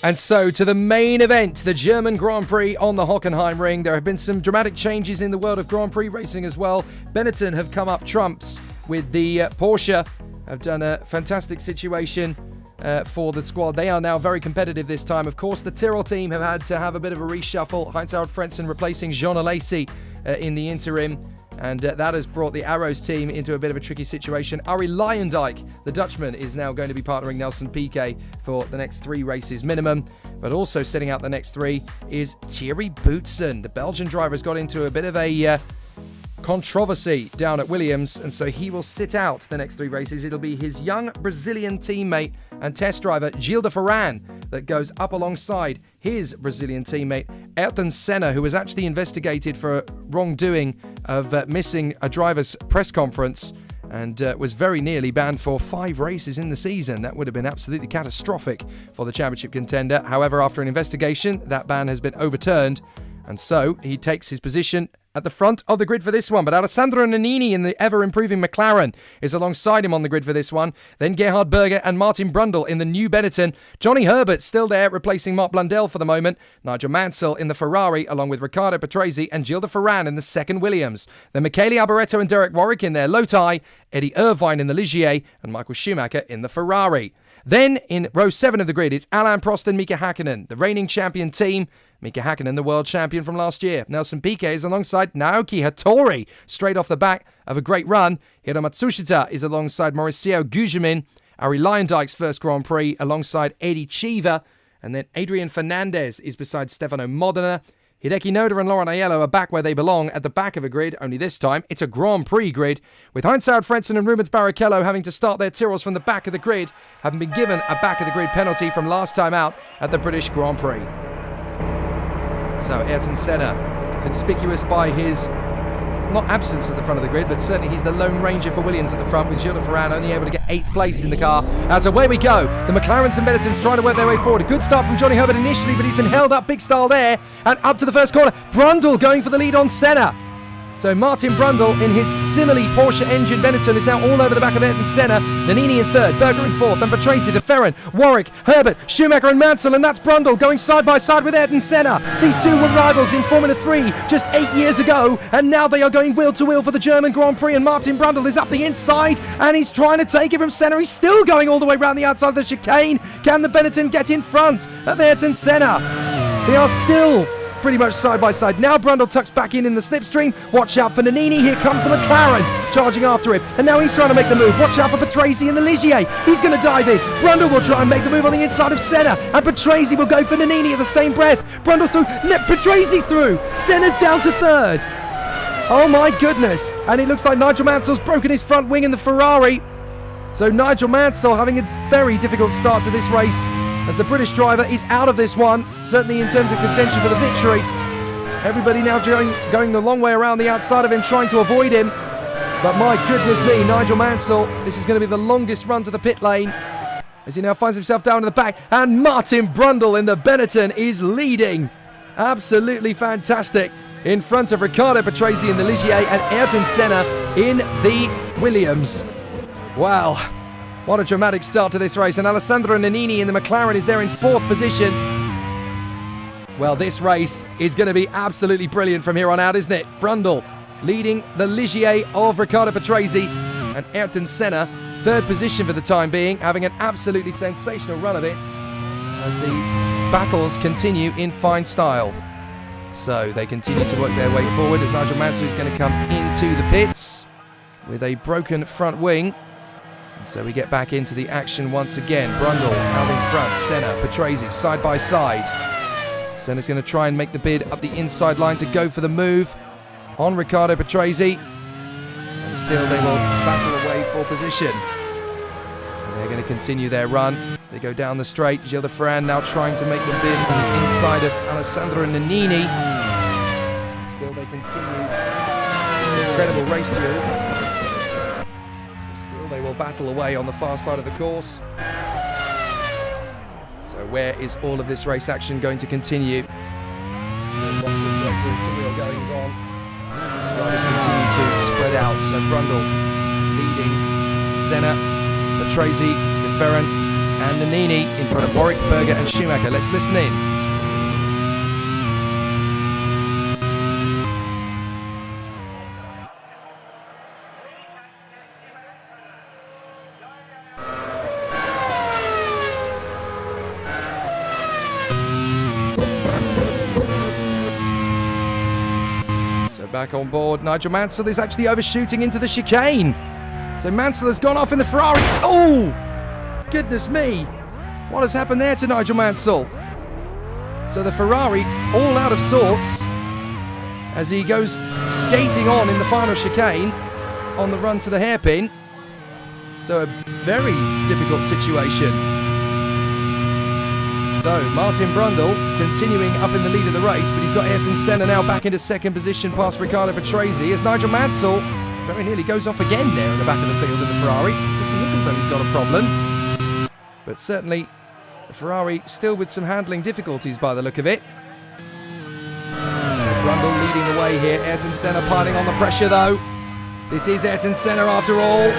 And so to the main event, the German Grand Prix on the Hockenheim ring. There have been some dramatic changes in the world of Grand Prix racing as well. Benetton have come up trumps with the Porsche, have done a fantastic situation for the squad. They are now very competitive this time. Of course, the Tyrrell team have had to have a bit of a reshuffle. Heinz-Harald Frentzen replacing Jean Alesi in the interim. And that has brought the Arrows team into a bit of a tricky situation. Arie Luyendyk, the Dutchman, is now going to be partnering Nelson Piquet for the next 3 races minimum. But also setting out the next 3 is Thierry Boutsen. The Belgian driver has got into a bit of a controversy down at Williams, and so he will sit out the next 3 races. It'll be his young Brazilian teammate and test driver, Gilles de Ferran, that goes up alongside his Brazilian teammate, Ayrton Senna, who was actually investigated for wrongdoing of missing a driver's press conference and was very nearly banned for 5 races in the season. That would have been absolutely catastrophic for the championship contender. However, after an investigation, that ban has been overturned, and so he takes his position at the front of the grid for this one. But Alessandro Nannini in the ever-improving McLaren is alongside him on the grid for this one. Then Gerhard Berger and Martin Brundle in the new Benetton. Johnny Herbert still there, replacing Marc Blundell for the moment. Nigel Mansell in the Ferrari, along with Riccardo Patrese and Gilles de Ferran in the second Williams. Then Michele Alboreto and Derek Warwick in their Lotai, Eddie Irvine in the Ligier, and Michael Schumacher in the Ferrari. Then in row 7 of the grid, it's Alain Prost and Mika Hakkinen, the reigning champion team. Mika Hakkinen, the world champion from last year. Nelson Piquet is alongside Naoki Hattori, straight off the back of a great run. Hiro Matsushita is alongside Mauricio Gugelmin. Arie Luyendyk's first Grand Prix alongside Eddie Cheever. And then Adrian Fernandez is beside Stefano Modena. Hideki Noda and Laurent Aiello are back where they belong, at the back of a grid, only this time it's a Grand Prix grid, with Heinz-Harald Frentzen and Rubens Barrichello having to start their Tyrrells from the back of the grid, having been given a back of the grid penalty from last time out at the British Grand Prix. So Ayrton Senna, conspicuous by his, not absence at the front of the grid, but certainly he's the Lone Ranger for Williams at the front, with Gilles de Ferran only able to get 8th place in the car. As away we go, the McLarens and Benettons trying to work their way forward. A good start from Johnny Herbert initially, but he's been held up big style there, and up to the first corner. Brundle going for the lead on Senna. So Martin Brundle in his Simile Porsche engine Benetton is now all over the back of Ayrton Senna. Nannini in 3rd, Berger in 4th, then Patrese, de Ferran, Warwick, Herbert, Schumacher and Mansell, and that's Brundle going side by side with Ayrton Senna. These two were rivals in Formula 3 just 8 years ago, and now they are going wheel to wheel for the German Grand Prix, and Martin Brundle is up the inside, and he's trying to take it from Senna. He's still going all the way around the outside of the chicane. Can the Benetton get in front of Ayrton Senna? They are still pretty much side by side. Now Brundle tucks back in the slipstream. Watch out for Nannini. Here comes the McLaren charging after him. And now he's trying to make the move. Watch out for Patrese in the Ligier. He's going to dive in. Brundle will try and make the move on the inside of Senna. And Patrese will go for Nannini at the same breath. Brundle's through. Patrase's through. Senna's down to 3rd. Oh my goodness. And it looks like Nigel Mansell's broken his front wing in the Ferrari. So Nigel Mansell having a very difficult start to this race, as the British driver is out of this one, certainly in terms of contention for the victory. Everybody now going the long way around the outside of him, trying to avoid him. But my goodness me, Nigel Mansell, this is going to be the longest run to the pit lane, as he now finds himself down in the back. And Martin Brundle in the Benetton is leading. Absolutely fantastic. In front of Riccardo Patrese in the Ligier and Ayrton Senna in the Williams. Wow. What a dramatic start to this race. And Alessandro Nannini in the McLaren is there in 4th position. Well, this race is going to be absolutely brilliant from here on out, isn't it? Brundle leading the Ligier of Riccardo Patrese, and Ayrton Senna 3rd position for the time being, having an absolutely sensational run of it as the battles continue in fine style. So they continue to work their way forward as Nigel Mansell is going to come into the pits with a broken front wing. So we get back into the action once again. Brundle out in front, Senna, Patrese side by side. Senna's going to try and make the bid up the inside line to go for the move on Riccardo Patrese. And still they will battle away for position. And they're going to continue their run as they go down the straight. Gilles de Ferran now trying to make the bid on the inside of Alessandro Nannini. And still they continue this incredible race duel. They will battle away on the far side of the course. So where is all of this race action going to continue? Still lots of great wheel-to-wheel goings on. So riders continue to spread out. So Brundle leading Senna, Patrese, de Ferran, and Nannini in front of Warwick, Berger and Schumacher. Let's listen in. Back on board, Nigel Mansell is actually overshooting into the chicane. So Mansell has gone off in the Ferrari. Oh, goodness me. What has happened there to Nigel Mansell? So the Ferrari all out of sorts as he goes skating on in the final chicane on the run to the hairpin. So a very difficult situation. So Martin Brundle continuing up in the lead of the race, but he's got Ayrton Senna now back into second position past Riccardo Patrese as Nigel Mansell very nearly goes off again there in the back of the field in the Ferrari. Doesn't look as though he's got a problem. But certainly the Ferrari still with some handling difficulties by the look of it. So Brundle leading the way here. Ayrton Senna piling on the pressure though. This is Ayrton Senna after all.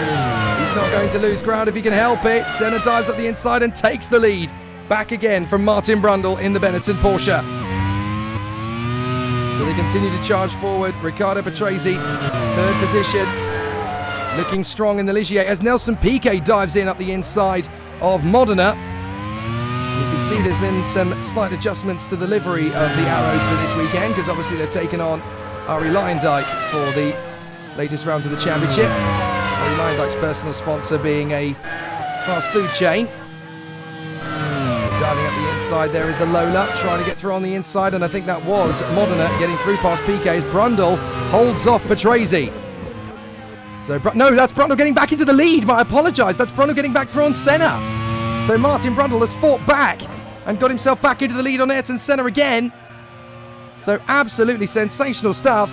He's not going to lose ground if he can help it. Senna dives up the inside and takes the lead. Back again from Martin Brundle in the Benetton Porsche. So they continue to charge forward. Riccardo Patrese, third position. Looking strong in the Ligier as Nelson Piquet dives in up the inside of Modena. You can see there's been some slight adjustments to the livery of the Arrows for this weekend because obviously they've taken on Arie Luyendyk for the latest rounds of the championship. Arie Luyendyk's personal sponsor being a fast food chain. Diving up the inside there is the Lola, trying to get through on the inside, and I think that was Modena getting through past Piquet as Brundle holds off Patrese. So, no, that's Brundle getting back into the lead, I apologise, that's Brundle getting back through on Senna. So Martin Brundle has fought back and got himself back into the lead on Ayrton Senna again. So absolutely sensational stuff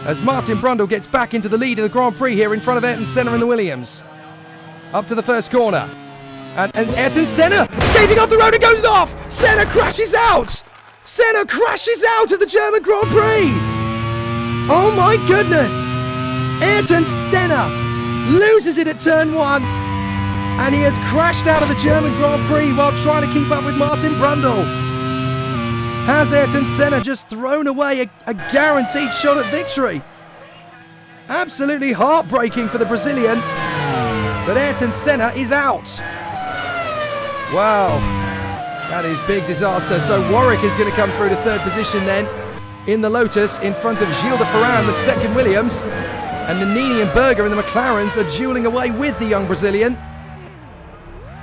as Martin Brundle gets back into the lead of the Grand Prix here in front of Ayrton Senna in the Williams. Up to the first corner. And Ayrton Senna skating off the road and goes off! Senna crashes out! Senna crashes out of the German Grand Prix! Oh my goodness! Ayrton Senna loses it at turn 1 and he has crashed out of the German Grand Prix while trying to keep up with Martin Brundle. Has Ayrton Senna just thrown away a guaranteed shot at victory? Absolutely heartbreaking for the Brazilian, but Ayrton Senna is out. Wow, that is big disaster. So Warwick is going to come through to third position then in the Lotus in front of Gilles de Ferran, the second Williams. And Nannini and Berger in the McLarens are duelling away with the young Brazilian.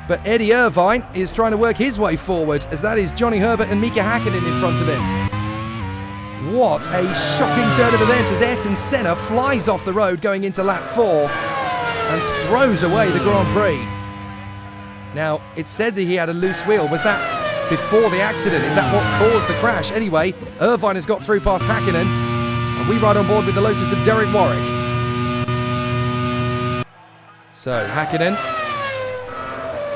But Eddie Irvine is trying to work his way forward as that is Johnny Herbert and Mika Hakkinen in front of him. What a shocking turn of events as Ayrton Senna flies off the road going into lap 4 and throws away the Grand Prix. Now, it's said that he had a loose wheel. Was that before the accident? Is that what caused the crash? Anyway, Irvine has got through past Hakkinen, and we ride on board with the Lotus of Derek Warwick. So, Hakkinen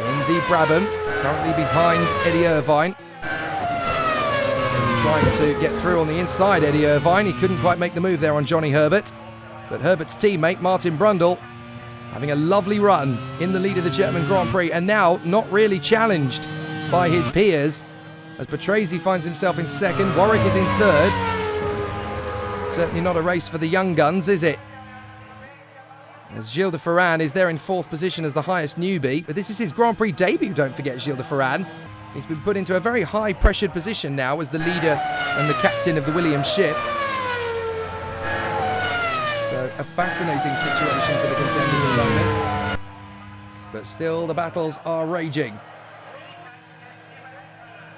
in the Brabham, currently behind Eddie Irvine. And trying to get through on the inside, Eddie Irvine. He couldn't quite make the move there on Johnny Herbert. But Herbert's teammate, Martin Brundle, having a lovely run in the lead of the German Grand Prix and now not really challenged by his peers as Patrese finds himself in second, Warwick is in third. Certainly not a race for the young guns, is it? As Gilles de Ferran is there in fourth position as the highest newbie, but this is his Grand Prix debut, don't forget, Gilles de Ferran. He's been put into a very high pressured position now as the leader and the captain of the Williams ship. So a fascinating situation for the contenders at the moment. But still, the battles are raging.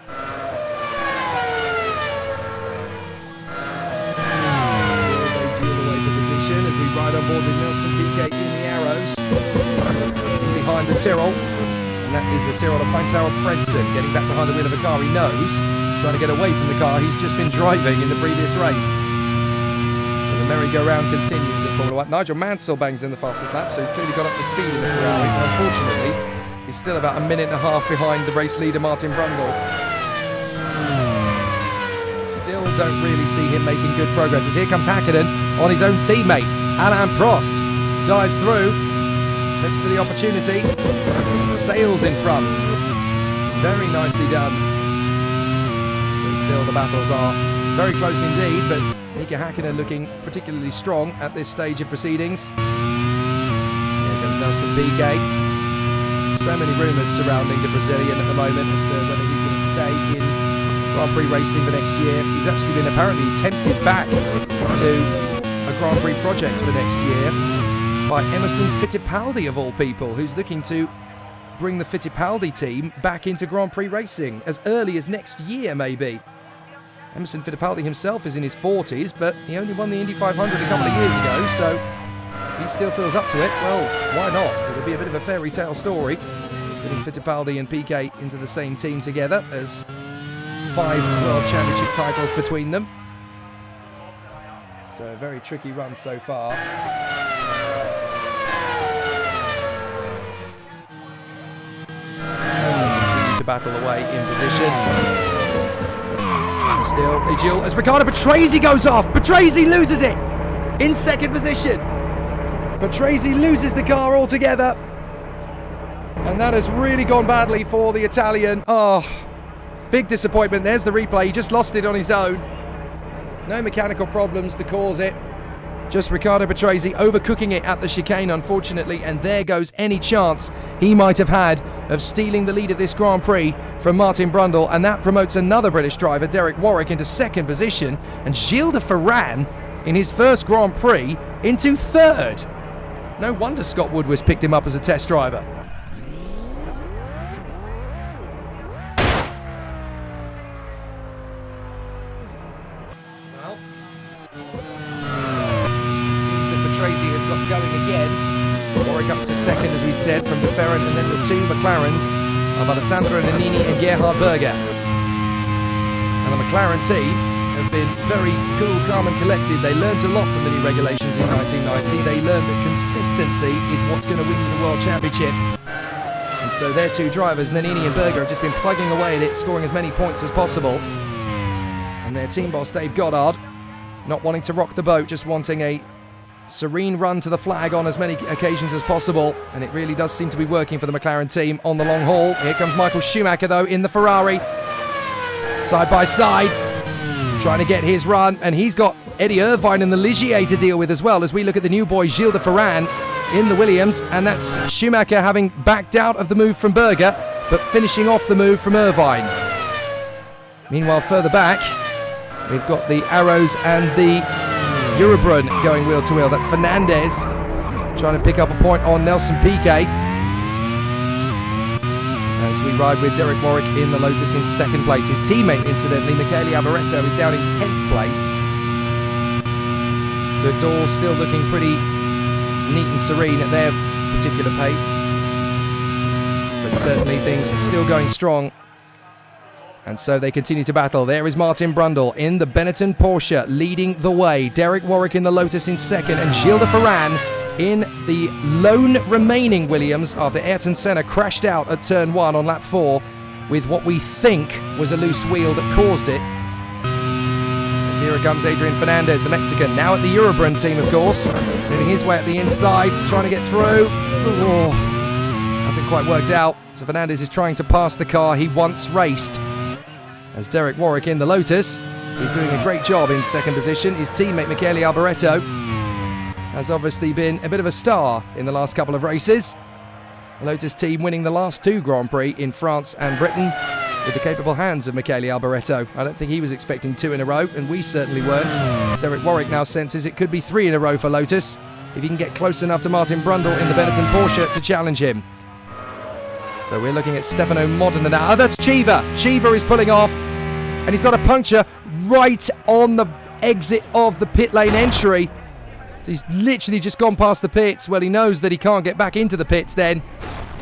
Still, they duel away for position as we ride on board with Nelson Piquet in the Arrows. Behind the Tyrrell. And that is the Tyrrell of Heinz-Harald Frentzen getting back behind the wheel of a car he knows. Trying to get away from the car he's just been driving in the previous race. The merry-go-round continues in Formula 1. Nigel Mansell bangs in the fastest lap, so he's clearly got up to speed in the Ferrari, but unfortunately, he's still about a minute and a half behind the race leader, Martin Brundle. Still don't really see him making good progress, as here comes Hakkinen on his own teammate, Alain Prost. Dives through, looks for the opportunity, sails in front. Very nicely done. So still the battles are very close indeed, but Mika Häkkinen looking particularly strong at this stage of proceedings. Here comes Nelson Piquet. So many rumours surrounding the Brazilian at the moment as to whether he's going to stay in Grand Prix racing for next year. He's actually been apparently tempted back to a Grand Prix project for next year by Emerson Fittipaldi of all people, who's looking to bring the Fittipaldi team back into Grand Prix racing as early as next year maybe. Emerson Fittipaldi himself is in his 40s, but he only won the Indy 500 a couple of years ago, so if he still feels up to it, well, why not? It'll be a bit of a fairy tale story, getting Fittipaldi and Piquet into the same team together as 5 World Championship titles between them. So a very tricky run so far. Continue to battle away in position. Still, Gilles, as Riccardo Patrese goes off. Patrese loses it in second position. Patrese loses the car altogether. And that has really gone badly for the Italian. Oh, big disappointment. There's the replay. He just lost it on his own. No mechanical problems to cause it. Just Riccardo Patrese overcooking it at the chicane, unfortunately, and there goes any chance he might have had of stealing the lead of this Grand Prix from Martin Brundle, and that promotes another British driver, Derek Warwick, into second position, and Gilles de Ferran in his first Grand Prix into third. No wonder Scott Woodward's picked him up as a test driver. Patrese has got going again. Warwick up to second, as we said, from de Ferran, and then the 2 McLarens of Alessandro Nannini and Gerhard Berger. And the McLaren team have been very cool, calm and collected. They learnt a lot from the new regulations in 1990. They learned that consistency is what's going to win you the World Championship. And so their 2 drivers, Nannini and Berger, have just been plugging away at it, scoring as many points as possible. And their team boss, Dave Goddard, not wanting to rock the boat, just wanting a serene run to the flag on as many occasions as possible, and it really does seem to be working for the McLaren team on the long haul. Here comes Michael Schumacher though in the Ferrari, side by side, trying to get his run, and he's got Eddie Irvine and the Ligier to deal with as well, as we look at the new boy Gilles de Ferran in the Williams, and that's Schumacher having backed out of the move from Berger but finishing off the move from Irvine. Meanwhile, further back we've got the Arrows and the Eurobrun going wheel to wheel. That's Fernandez trying to pick up a point on Nelson Piquet as we ride with Derek Warwick in the Lotus in second place. His teammate, incidentally, Michele Alboreto, is down in 10th place. So it's all still looking pretty neat and serene at their particular pace, but certainly things are still going strong. And so they continue to battle. There is Martin Brundle in the Benetton Porsche leading the way. Derek Warwick in the Lotus in second, and Gilles de Ferran in the lone remaining Williams after Ayrton Senna crashed out at turn 1 on lap 4 with what we think was a loose wheel that caused it. As here comes Adrian Fernandez, the Mexican, now at the Eurobrun team, of course, moving his way at the inside, trying to get through. Oh, hasn't quite worked out. So Fernandez is trying to pass the car he once raced. As Derek Warwick in the Lotus, he's doing a great job in second position. His teammate Michele Alboreto has obviously been a bit of a star in the last couple of races. The Lotus team winning the last 2 Grand Prix in France and Britain with the capable hands of Michele Alboreto. I don't think he was expecting 2 in a row, and we certainly weren't. Derek Warwick now senses it could be 3 in a row for Lotus if he can get close enough to Martin Brundle in the Benetton Porsche to challenge him. So we're looking at Stefano Modena now. Oh, that's Cheever. Cheever is pulling off, and he's got a puncture right on the exit of the pit lane entry. So he's literally just gone past the pits. Well, he knows that he can't get back into the pits then.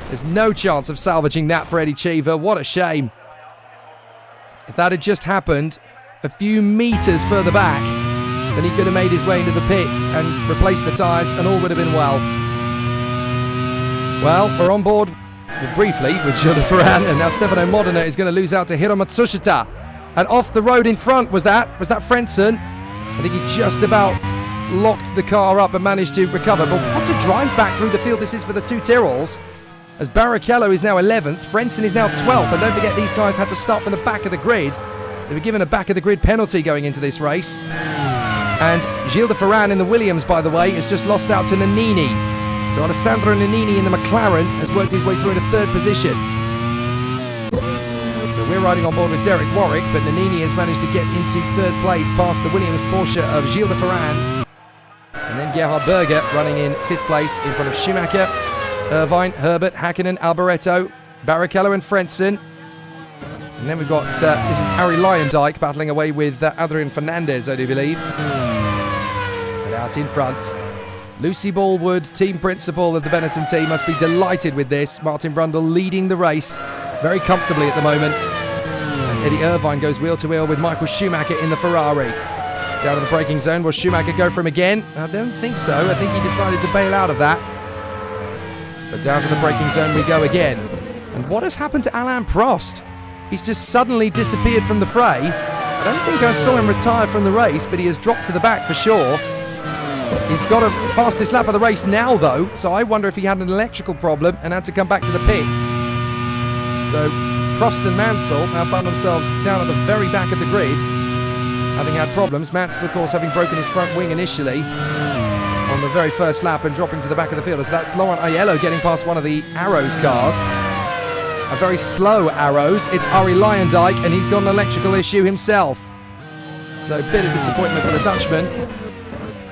There's no chance of salvaging that for Eddie Cheever. What a shame. If that had just happened a few metres further back, then he could have made his way into the pits and replaced the tyres, and all would have been well. Well, we're on board briefly with Gilles de Ferran, and now Stefano Modena is going to lose out to Hiro Matsushita. And off the road in front was that Frentzen. I think he just about locked the car up and managed to recover. But what a drive back through the field this is for the 2 Tyrrells. as Barrichello is now 11th, Frentzen is now 12th, and don't forget these guys had to start from the back of the grid. They were given a back of the grid penalty going into this race. And Gilles de Ferran in the Williams, by the way, has just lost out to Nannini. So Alessandro Nannini in the McLaren has worked his way through into 3rd position. So we're riding on board with Derek Warwick, but Nannini has managed to get into 3rd place past the Williams Porsche of Gilles de Ferran. And then Gerhard Berger running in 5th place in front of Schumacher, Irvine, Herbert, Hakkinen, Alboreto, Barrichello and Frentzen. And then we've got, this is Arie Luyendyk battling away with Adrian Fernandez, I do believe. But out in front, Lucy Ballwood, team principal of the Benetton team, must be delighted with this. Martin Brundle leading the race very comfortably at the moment, as Eddie Irvine goes wheel to wheel with Michael Schumacher in the Ferrari. Down to the braking zone, will Schumacher go for him again? I don't think so. I think he decided to bail out of that. But down to the braking zone we go again. And what has happened to Alain Prost? He's just suddenly disappeared from the fray. I don't think I saw him retire from the race, but he has dropped to the back for sure. He's got a fastest lap of the race now, though, so I wonder if he had an electrical problem and had to come back to the pits. So Prost and Mansell now found themselves down at the very back of the grid, having had problems. Mansell, of course, having broken his front wing initially on the very first lap and dropping to the back of the field. So that's Laurent Aiello getting past one of the Arrows cars. A very slow Arrows. It's Arie Luyendyk, and he's got an electrical issue himself. So a bit of disappointment for the Dutchman,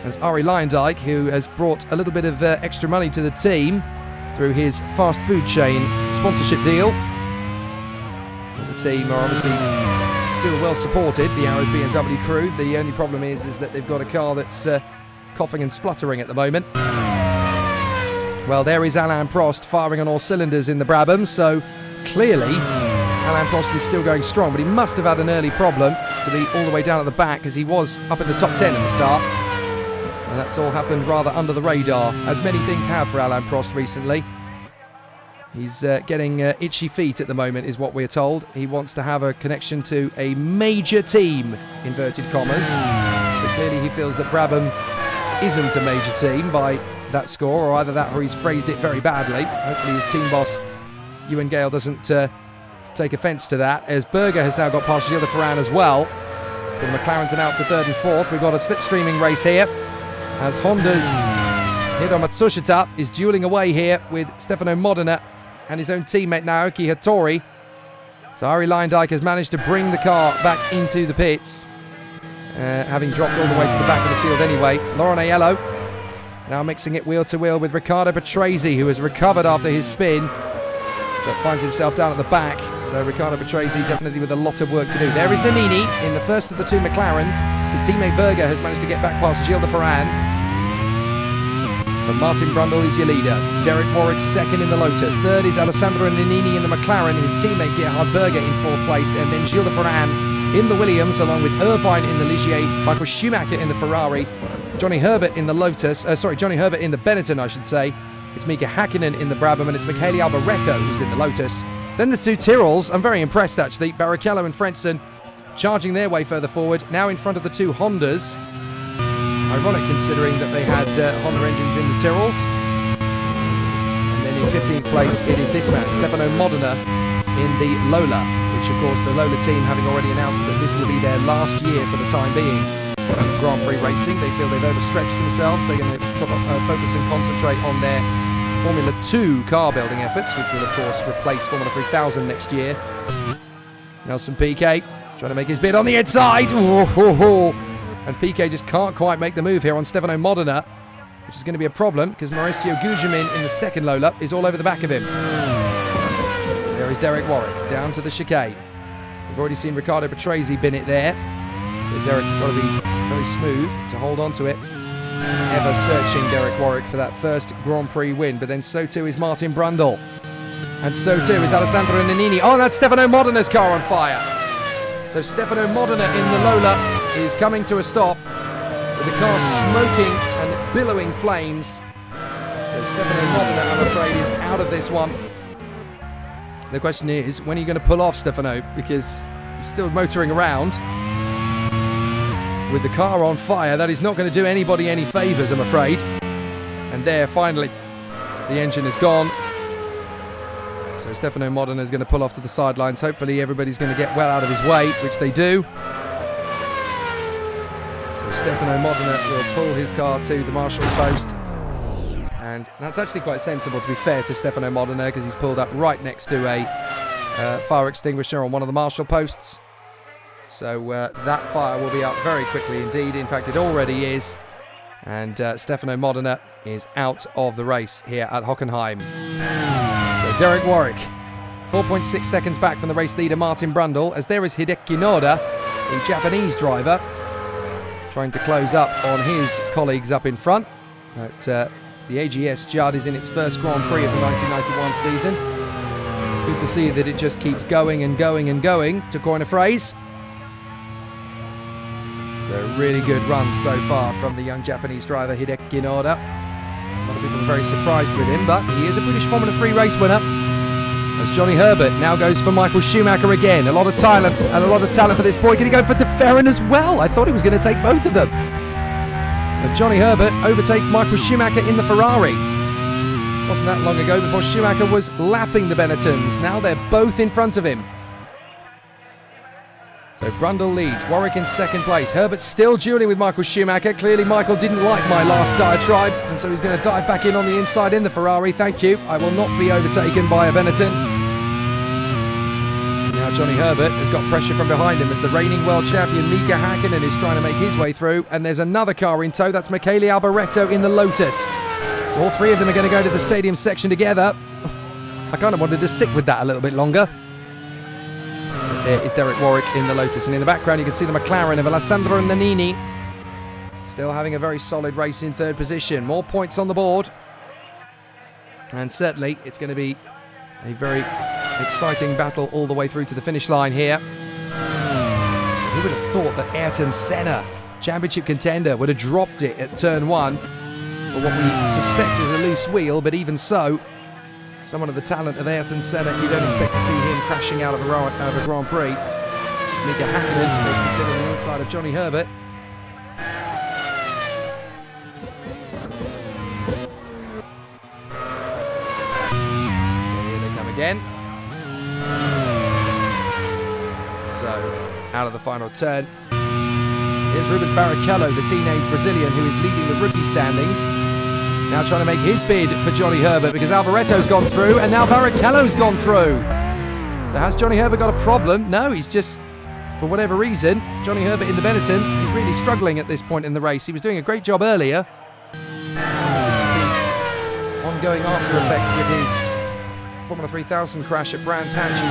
as Arie Luyendyk, who has brought a little bit of extra money to the team through his fast food chain sponsorship deal. The team are obviously still well supported, the Arrows BMW crew. The only problem is that they've got a car that's coughing and spluttering at the moment. Well, there is Alain Prost firing on all cylinders in the Brabham, so clearly Alain Prost is still going strong, but he must have had an early problem to be all the way down at the back, as he was up in the top 10 at the start. And that's all happened rather under the radar, as many things have for Alain Prost recently. He's getting itchy feet at the moment, is what we're told. He wants to have a connection to a major team, inverted commas. But clearly he feels that Brabham isn't a major team by that score, or either that or he's phrased it very badly. Hopefully his team boss, Ewan Gale, doesn't take offence to that, as Berger has now got past Gilles de Ferran as well. So the McLarens are now up to 3rd and 4th. We've got a slipstreaming race here, as Honda's Hiro Matsushita is duelling away here with Stefano Modena and his own teammate Naoki Hattori. So Arie Luyendyk has managed to bring the car back into the pits, having dropped all the way to the back of the field anyway. Laurent Aiello now mixing it wheel to wheel with Riccardo Patrese, who has recovered after his spin, but finds himself down at the back. So Riccardo Patrese definitely with a lot of work to do. There is Nannini in the first of the 2 McLarens. His teammate Berger has managed to get back past Gilles de Ferran. But Martin Brundle is your leader. Derek Warwick 2nd in the Lotus. 3rd is Alessandro Nannini in the McLaren. His teammate Gerhard Berger in 4th place. And then Gilles de Ferran in the Williams, along with Irvine in the Ligier, Michael Schumacher in the Ferrari, Johnny Herbert in the Johnny Herbert in the Benetton, I should say. It's Mika Hakkinen in the Brabham, and it's Michele Alboreto who's in the Lotus. Then the 2 Tyrrells. I'm very impressed, actually. Barrichello and Frentzen charging their way further forward, now in front of the 2 Hondas. Ironic considering that they had Honda engines in the Tyrrells. And then in 15th place, it is this man, Stefano Modena, in the Lola, which of course the Lola team having already announced that this will be their last year for the time being. Grand Prix racing. They feel they've overstretched themselves. They're going to focus and concentrate on their Formula 2 car building efforts, which will of course replace Formula 3000 next year. Nelson Piquet trying to make his bid on the inside. And Piquet just can't quite make the move here on Stefano Modena, which is going to be a problem because Mauricio Gugelmin in the 2nd Lola is all over the back of him. So there is Derek Warwick down to the chicane. We've already seen Riccardo Patrese bin it there. So Derek's got to be very smooth to hold on to it. Ever searching Derek Warwick for that first Grand Prix win, but then so too is Martin Brundle. And so too is Alessandro Nannini. Oh, that's Stefano Modena's car on fire. So Stefano Modena in the Lola is coming to a stop with the car smoking and billowing flames. So Stefano Modena, I'm afraid, is out of this one. The question is, when are you going to pull off Stefano? Because he's still motoring around with the car on fire. That is not going to do anybody any favours, I'm afraid. And there, finally, the engine is gone. So Stefano Modena is going to pull off to the sidelines. Hopefully everybody's going to get well out of his way, which they do. So Stefano Modena will pull his car to the marshal's post. And that's actually quite sensible, to be fair to Stefano Modena, because he's pulled up right next to a fire extinguisher on one of the marshal posts. So that fire will be out very quickly indeed. In fact, it already is. And Stefano Modena is out of the race here at Hockenheim. So Derek Warwick, 4.6 seconds back from the race leader Martin Brundle, as there is Hideki Noda, the Japanese driver, trying to close up on his colleagues up in front. But the AGS Judd is in its first Grand Prix of the 1991 season. Good to see that it just keeps going and going and going, to coin a phrase. So really good run so far from the young Japanese driver Hideki Noda. A lot of people are very surprised with him, but he is a British Formula 3 race winner. As Johnny Herbert now goes for Michael Schumacher again. A lot of talent and a lot of talent for this boy. Can he go for De Ferran as well? I thought he was going to take both of them. But Johnny Herbert overtakes Michael Schumacher in the Ferrari. Wasn't that long ago before Schumacher was lapping the Benettons. Now they're both in front of him. So Brundle leads, Warwick in second place. Herbert still dueling with Michael Schumacher. Clearly Michael didn't like my last diatribe, and so he's going to dive back in on the inside in the Ferrari. Thank you. I will not be overtaken by a Benetton. Now Johnny Herbert has got pressure from behind him as the reigning world champion Mika Hakkinen is trying to make his way through, and there's another car in tow. That's Michele Alboreto in the Lotus. So all three of them are going to go to the stadium section together. I kind of wanted to stick with that a little bit longer. There is Derek Warwick in the Lotus, and in the background you can see the McLaren of Alessandro Nannini. Still having a very solid race in third position. More points on the board. And certainly it's going to be a very exciting battle all the way through to the finish line here. Who would have thought that Ayrton Senna, championship contender, would have dropped it at turn 1 for what we suspect is a loose wheel, but even so, someone of the talent of Ayrton Senna, you don't expect to see him crashing out of a Grand Prix. Mika Hakkinen makes his bid on the inside of Johnny Herbert. Here they come again. So, out of the final turn. Here's Rubens Barrichello, the teenage Brazilian who is leading the rookie standings. Now trying to make his bid for Johnny Herbert, because Alboreto's gone through and now Barrichello's gone through. So has Johnny Herbert got a problem? No, he's just, for whatever reason, Johnny Herbert in the Benetton is really struggling at this point in the race. He was doing a great job earlier. This is the ongoing after effects of his Formula 3000 crash at Brands Hatch in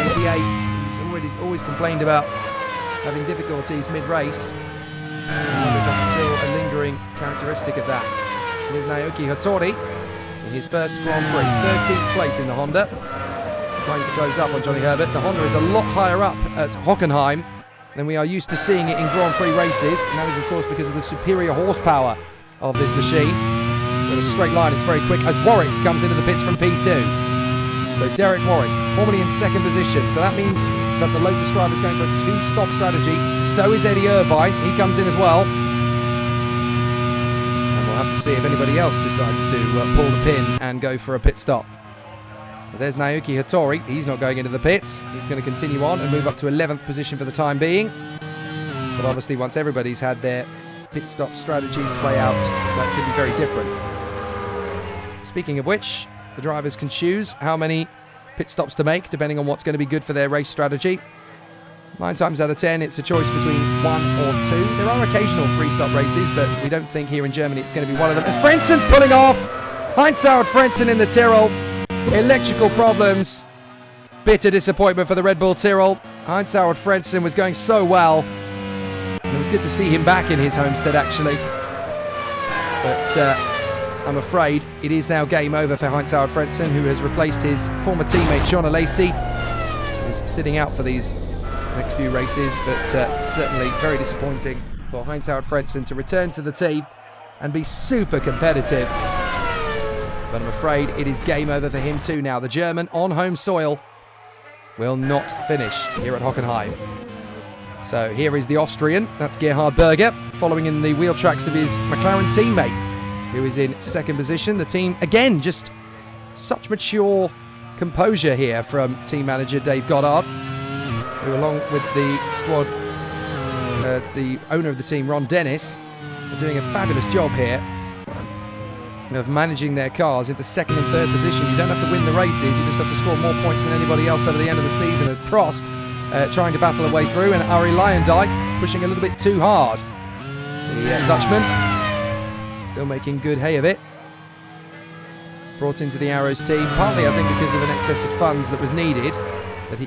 1988. He's always complained about having difficulties mid-race. I wonder if that's still a lingering characteristic of that. Here's Naoki Hattori in his first Grand Prix, 13th place in the Honda, trying to close up on Johnny Herbert. The Honda is a lot higher up at Hockenheim than we are used to seeing it in Grand Prix races, and that is of course because of the superior horsepower of this machine. So in a straight line, it's very quick as Warwick comes into the pits from P2. So Derek Warwick, formerly in second position, so that means that the Lotus driver is going for a 2-stop strategy. So is Eddie Irvine, he comes in as well. We'll have to see if anybody else decides to pull the pin and go for a pit stop. But there's Naoki Hattori. He's not going into the pits. He's going to continue on and move up to 11th position for the time being. But obviously once everybody's had their pit stop strategies play out, that could be very different. Speaking of which, the drivers can choose how many pit stops to make depending on what's going to be good for their race strategy. 9 times out of 10, it's a choice between 1 or 2. There are occasional 3-stop races, but we don't think here in Germany it's going to be one of them. As Frenzen's pulling off! Heinz-Harald Frentzen in the Tyrrell. Electrical problems. Bitter disappointment for the Red Bull Tyrrell. Heinz-Harald Frentzen was going so well. And it was good to see him back in his homestead, actually. But I'm afraid it is now game over for Heinz-Harald Frentzen, who has replaced his former teammate, Sean Alesi, who's sitting out for these next few races, but certainly very disappointing for Heinz-Harald Frentzen to return to the team and be super competitive. But I'm afraid it is game over for him too now. The German on home soil will not finish here at Hockenheim. So here is the Austrian, that's Gerhard Berger, following in the wheel tracks of his McLaren teammate, who is in second position. The team, again, just such mature composure here from team manager Dave Goddard, who along with the squad, the owner of the team, Ron Dennis, are doing a fabulous job here of managing their cars into second and third position. You don't have to win the races, you just have to score more points than anybody else over the end of the season. As Prost trying to battle a way through, and Arie Luyendyk pushing a little bit too hard. The Dutchman still making good hay of it. Brought into the Arrows team, partly I think because of an excess of funds that was needed,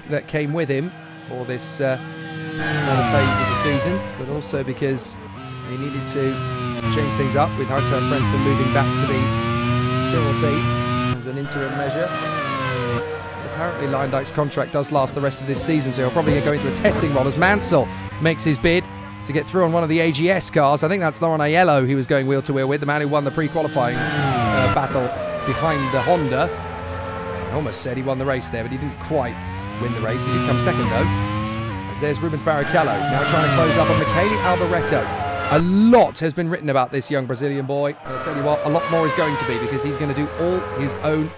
that came with him for this another phase of the season, but also because he needed to change things up with Hockenheim Frentzen moving back to the Tyrrell team as an interim measure. Apparently Luyendyk's contract does last the rest of this season, so he'll probably go into a testing role as Mansell makes his bid to get through on one of the AGS cars. I think that's Laurent Aiello he was going wheel to wheel with, the man who won the pre-qualifying battle behind the Honda. I almost said he won the race there, but he didn't quite win the race. He did come second though. As there's Rubens Barrichello now trying to close up on Michele Alboreto. A lot has been written about this young Brazilian boy. And I'll tell you what, a lot more is going to be, because he's going to do all his own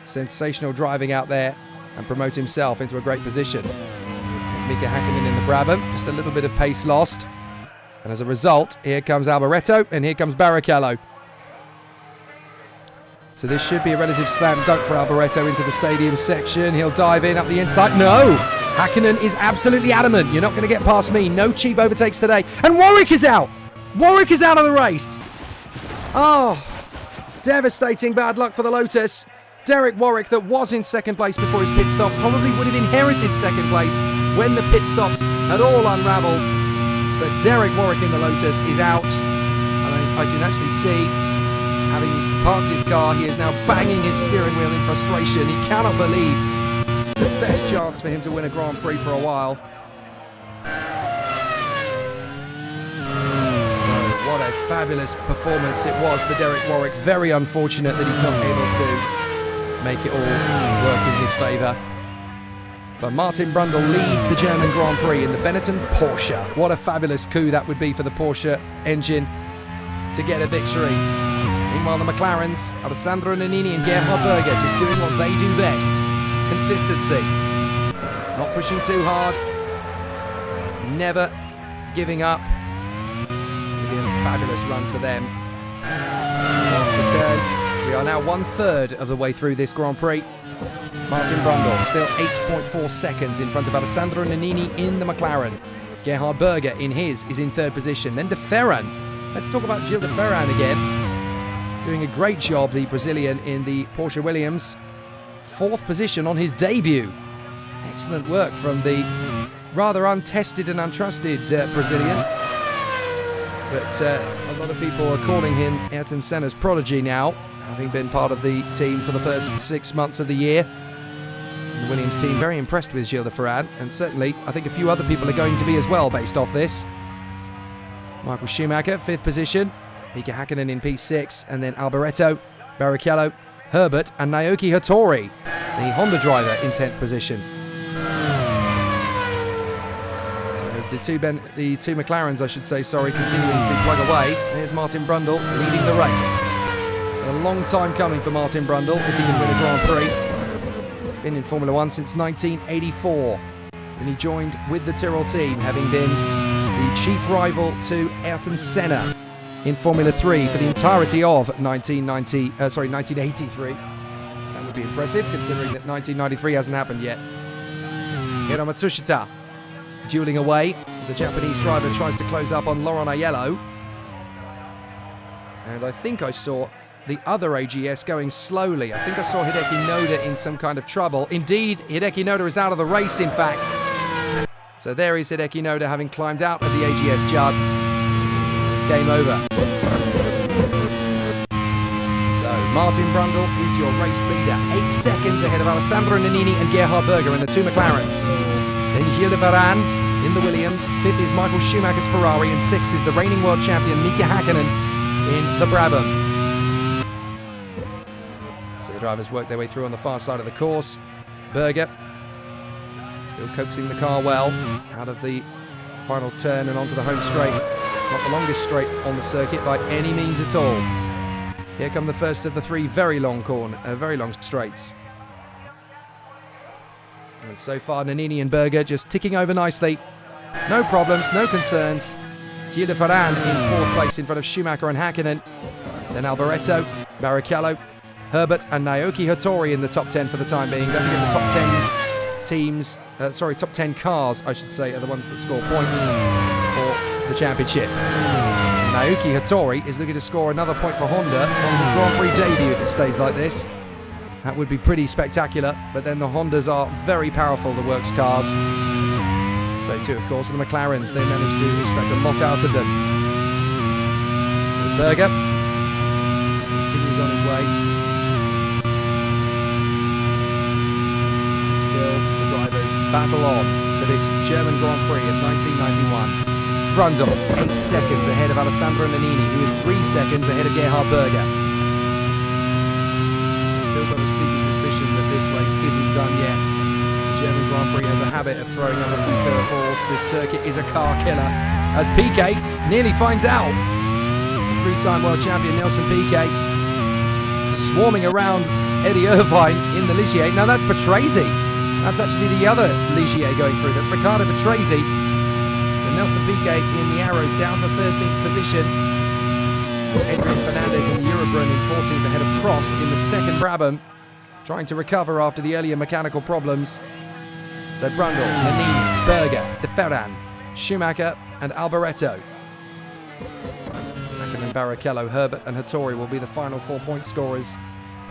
sensational driving out there and promote himself into a great position. There's Mika Hakkinen in the Brabham, just a little bit of pace lost. And as a result, here comes Alboreto and here comes Barrichello. So this should be a relative slam dunk for Alboreto into the stadium section. He'll dive in up the inside. No! Hakkinen is absolutely adamant. You're not going to get past me. No cheap overtakes today. And Warwick is out! Warwick is out of the race! Oh, devastating bad luck for the Lotus. Derek Warwick, that was in second place before his pit stop, probably would have inherited second place when the pit stops had all unravelled. But Derek Warwick in the Lotus is out. And I can actually see, having parked his car, he is now banging his steering wheel in frustration. He cannot believe the best chance for him to win a Grand Prix for a while. So what a fabulous performance it was for Derek Warwick. Very unfortunate that he's not able to make it all work in his favour. But Martin Brundle leads the German Grand Prix in the Benetton Porsche. What a fabulous coup that would be for the Porsche engine to get a victory. Meanwhile, the McLarens, Alessandro Nannini and Gerhard Berger, just doing what they do best. Consistency. Not pushing too hard. Never giving up. It'll be a fabulous run for them. Off the turn. We are now 1/3 of the way through this Grand Prix. Martin Brundle still 8.4 seconds in front of Alessandro Nannini in the McLaren. Gerhard Berger in his is in third position. Then de Ferran. Let's talk about Gilles de Ferran again. Doing a great job, the Brazilian, in the Porsche Williams. 4th position on his debut. Excellent work from the rather untested and untrusted Brazilian. But a lot of people are calling him Ayrton Senna's prodigy now, having been part of the team for the first 6 months of the year. The Williams team very impressed with Gilles de Ferran, and certainly I think a few other people are going to be as well based off this. Michael Schumacher, 5th position. Mika Hakkinen in P6, and then Alboreto, Barrichello, Herbert and Naoki Hattori, the Honda driver, in 10th position. So there's the two McLarens, I should say, continuing to plug away. Here's Martin Brundle leading the race. A long time coming for Martin Brundle if he can win a Grand Prix. He's been in Formula One since 1984, when he joined with the Tyrrell team, having been the chief rival to Ayrton Senna in Formula 3 for the entirety of 1983. That would be impressive, considering that 1993 hasn't happened yet. Hiro Matsushita dueling away as the Japanese driver tries to close up on Laurent Aiello. And I think I saw the other AGS going slowly. I think I saw Hideki Noda in some kind of trouble. Indeed, Hideki Noda is out of the race, in fact. So there is Hideki Noda, having climbed out of the AGS Judd. It's game over. So Martin Brundle is your race leader, 8 seconds ahead of Alessandro Nannini and Gerhard Berger in the two McLarens. Then Gilles de Ferran in the Williams. 5th is Michael Schumacher's Ferrari, and 6th is the reigning world champion Mika Hakkinen in the Brabham. So the drivers work their way through on the far side of the course. Berger still coaxing the car well out of the final turn and onto the home straight. Not the longest straight on the circuit by any means at all. Here come the first of the 3 very long straights. And so far, Nannini and Berger just ticking over nicely. No problems, no concerns. Gilles de Ferran in fourth place in front of Schumacher and Hakkinen. Then Alboreto, Barrichello, Herbert and Naoki Hattori in the top 10 for the time being. Don't forget the top 10 teams, top 10 cars, I should say, are the ones that score points for the championship. Naoki Hattori is looking to score another point for Honda on his Grand Prix debut if it stays like this. That would be pretty spectacular, but then the Hondas are very powerful, the works cars. So too, of course, the McLarens. They managed to extract a lot out of them. So Berger continues on his way. Still, the drivers battle on for this German Grand Prix of 1991. Brundle, 8 seconds ahead of Alessandro Nannini, who is 3 seconds ahead of Gerhard Berger. Still got a sneaky suspicion that this race isn't done yet. The German Grand Prix has a habit of throwing out a few curveballs. This circuit is a car killer, as Piquet nearly finds out. Three-time world champion Nelson Piquet swarming around Eddie Irvine in the Ligier. Now that's Patrese. That's actually the other Ligier going through. That's Riccardo Patrese. Nelson Piquet in the arrows down to 13th position. Adrian Fernandez in the Eurobrunn in 14th ahead of Prost in the second Brabham, trying to recover after the earlier mechanical problems. So Brundle, Nannini, Berger, de Ferran, Schumacher and Alboreto. Hakkinen, Barrichello, Herbert and Hattori will be the final 4-point scorers.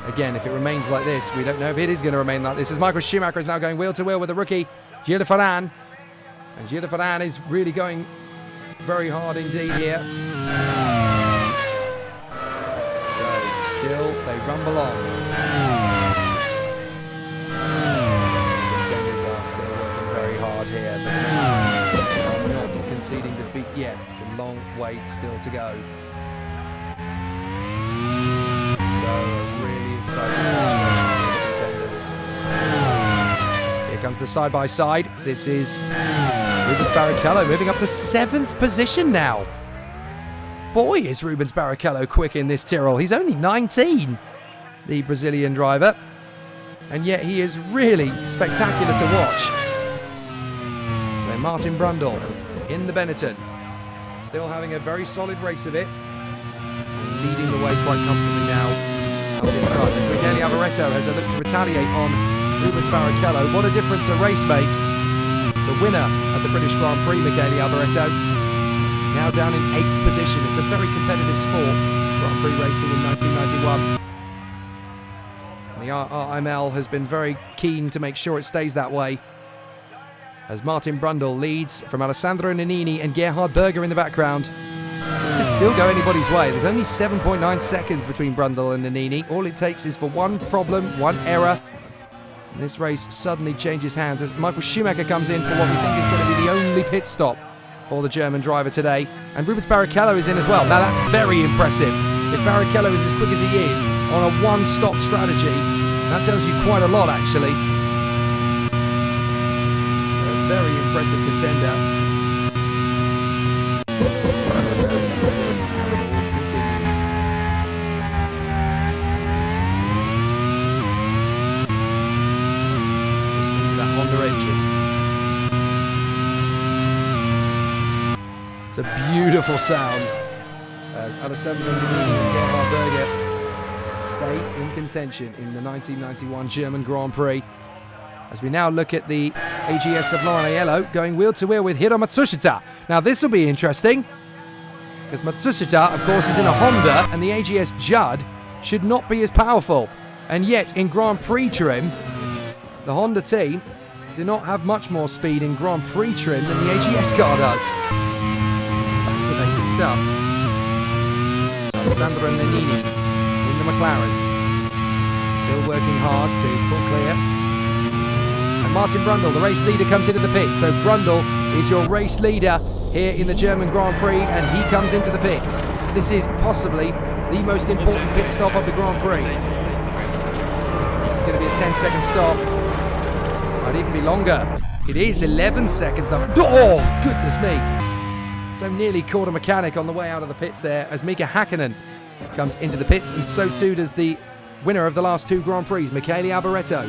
Again, if it remains like this, we don't know if it is going to remain like this, as Michael Schumacher is now going wheel to wheel with the rookie Gilles de Ferran. And Gilles de Ferran is really going very hard indeed here. So, still, they rumble on. Contenders are still working very hard here, but the are not conceding defeat yet. It's a long way still to go. So, really exciting situation for the contenders. Here comes the side-by-side. This is Rubens Barrichello moving up to 7th position now. Boy, is Rubens Barrichello quick in this Tyrrell. He's only 19, the Brazilian driver. And yet he is really spectacular to watch. So Martin Brundle in the Benetton. Still having a very solid race of it. Leading the way quite comfortably now out in front. As Michele Alboreto has a look to retaliate on Rubens Barrichello. What a difference a race makes. The winner of the British Grand Prix, Michele Alboreto, now down in 8th position. It's a very competitive sport, Grand Prix racing in 1991. And the RRML has been very keen to make sure it stays that way, as Martin Brundle leads from Alessandro Nannini and Gerhard Berger in the background. This could still go anybody's way. There's only 7.9 seconds between Brundle and Nannini. All it takes is for one problem, one error, and this race suddenly changes hands as Michael Schumacher comes in for what we think is going to be the only pit stop for the German driver today. And Rubens Barrichello is in as well. Now that's very impressive. If Barrichello is as quick as he is on a one-stop strategy, that tells you quite a lot actually. A very impressive contender. It's a beautiful sound as Alessandro Nannini and Gerhard Berger stay in contention in the 1991 German Grand Prix. As we now look at the AGS of Lauren Aiello going wheel to wheel with Hiro Matsushita. Now this will be interesting because Matsushita, of course, is in a Honda and the AGS Judd should not be as powerful. And yet in Grand Prix trim, the Honda team do not have much more speed in Grand Prix trim than the AGS car does. Fascinating stuff. So Alessandro Nannini in the McLaren, still working hard to pull clear. And Martin Brundle, the race leader, comes into the pit. So Brundle is your race leader here in the German Grand Prix, and he comes into the pits. This is possibly the most important pit stop of the Grand Prix. This is going to be a 10-second stop. Might even be longer. It is 11 seconds though. Oh, goodness me. So nearly caught a mechanic on the way out of the pits there as Mika Hakkinen comes into the pits, and so too does the winner of the last two Grand Prix, Michele Alboreto.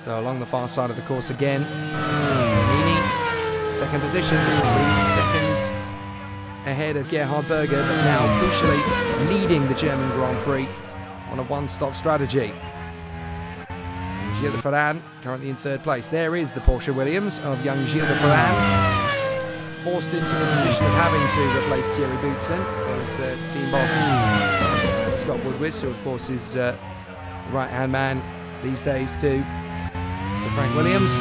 So along the far side of the course again. Nannini, second position, just 3 seconds ahead of Gerhard Berger, but now crucially leading the German Grand Prix on a one-stop strategy. Gilles de Ferran currently in third place. There is the Porsche Williams of young Gilles de Ferran, forced into the position of having to replace Thierry Boutsen as team boss Scott Woodwis, who of course is the right-hand man these days too. So Frank Williams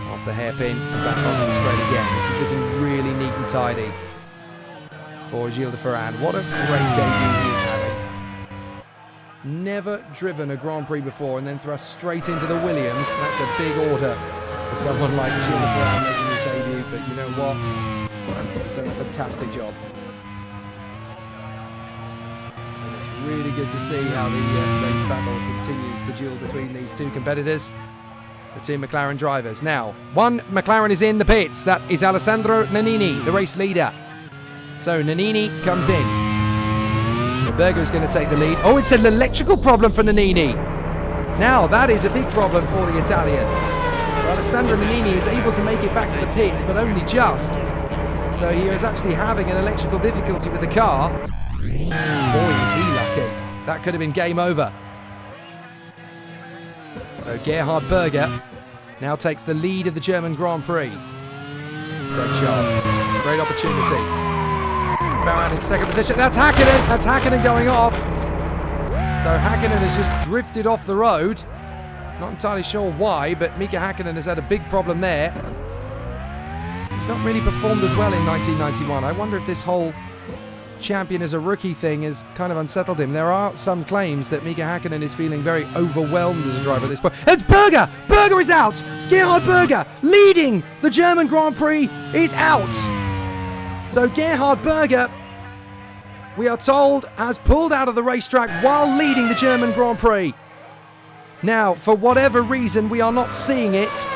off the hairpin and back on the straight again. This is looking really neat and tidy for Gilles de Ferran. What a great debut he is having. Never driven a Grand Prix before and then thrust straight into the Williams. That's a big order for someone like Gilles de Ferran making his debut, but you know what? He's done a fantastic job. And it's really good to see how the race battle continues, the duel between these two competitors, the two McLaren drivers. Now, one McLaren is in the pits. That is Alessandro Nannini, the race leader. So Nannini comes in. Berger is going to take the lead. Oh, it's an electrical problem for Nannini. Now, that is a big problem for the Italian. So Alessandro Nannini is able to make it back to the pits, but only just. So he is actually having an electrical difficulty with the car. Boy, is he lucky. That could have been game over. So Gerhard Berger now takes the lead of the German Grand Prix. Great chance. Great opportunity. Ferran in second position. That's Hakkinen. That's Hakkinen going off. So Hakkinen has just drifted off the road. Not entirely sure why, but Mika Hakkinen has had a big problem there. He's not really performed as well in 1991. I wonder if this whole champion as a rookie thing has kind of unsettled him. There are some claims that Mika Hakkinen is feeling very overwhelmed as a driver at this point. It's Berger! Berger is out! Gerhard Berger leading the German Grand Prix is out! So Gerhard Berger, we are told, has pulled out of the racetrack while leading the German Grand Prix. Now, for whatever reason, we are not seeing it,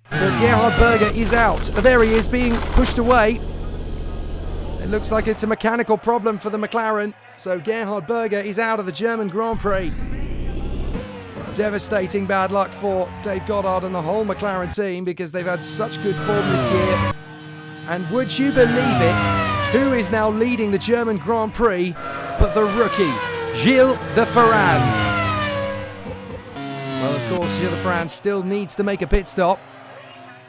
but Gerhard Berger is out. There he is, being pushed away. It looks like it's a mechanical problem for the McLaren. So Gerhard Berger is out of the German Grand Prix. Devastating bad luck for Dave Goddard and the whole McLaren team, because they've had such good form this year. And would you believe it, who is now leading the German Grand Prix but the rookie, Gilles de Ferran? Well, of course, Gilles de Ferran still needs to make a pit stop.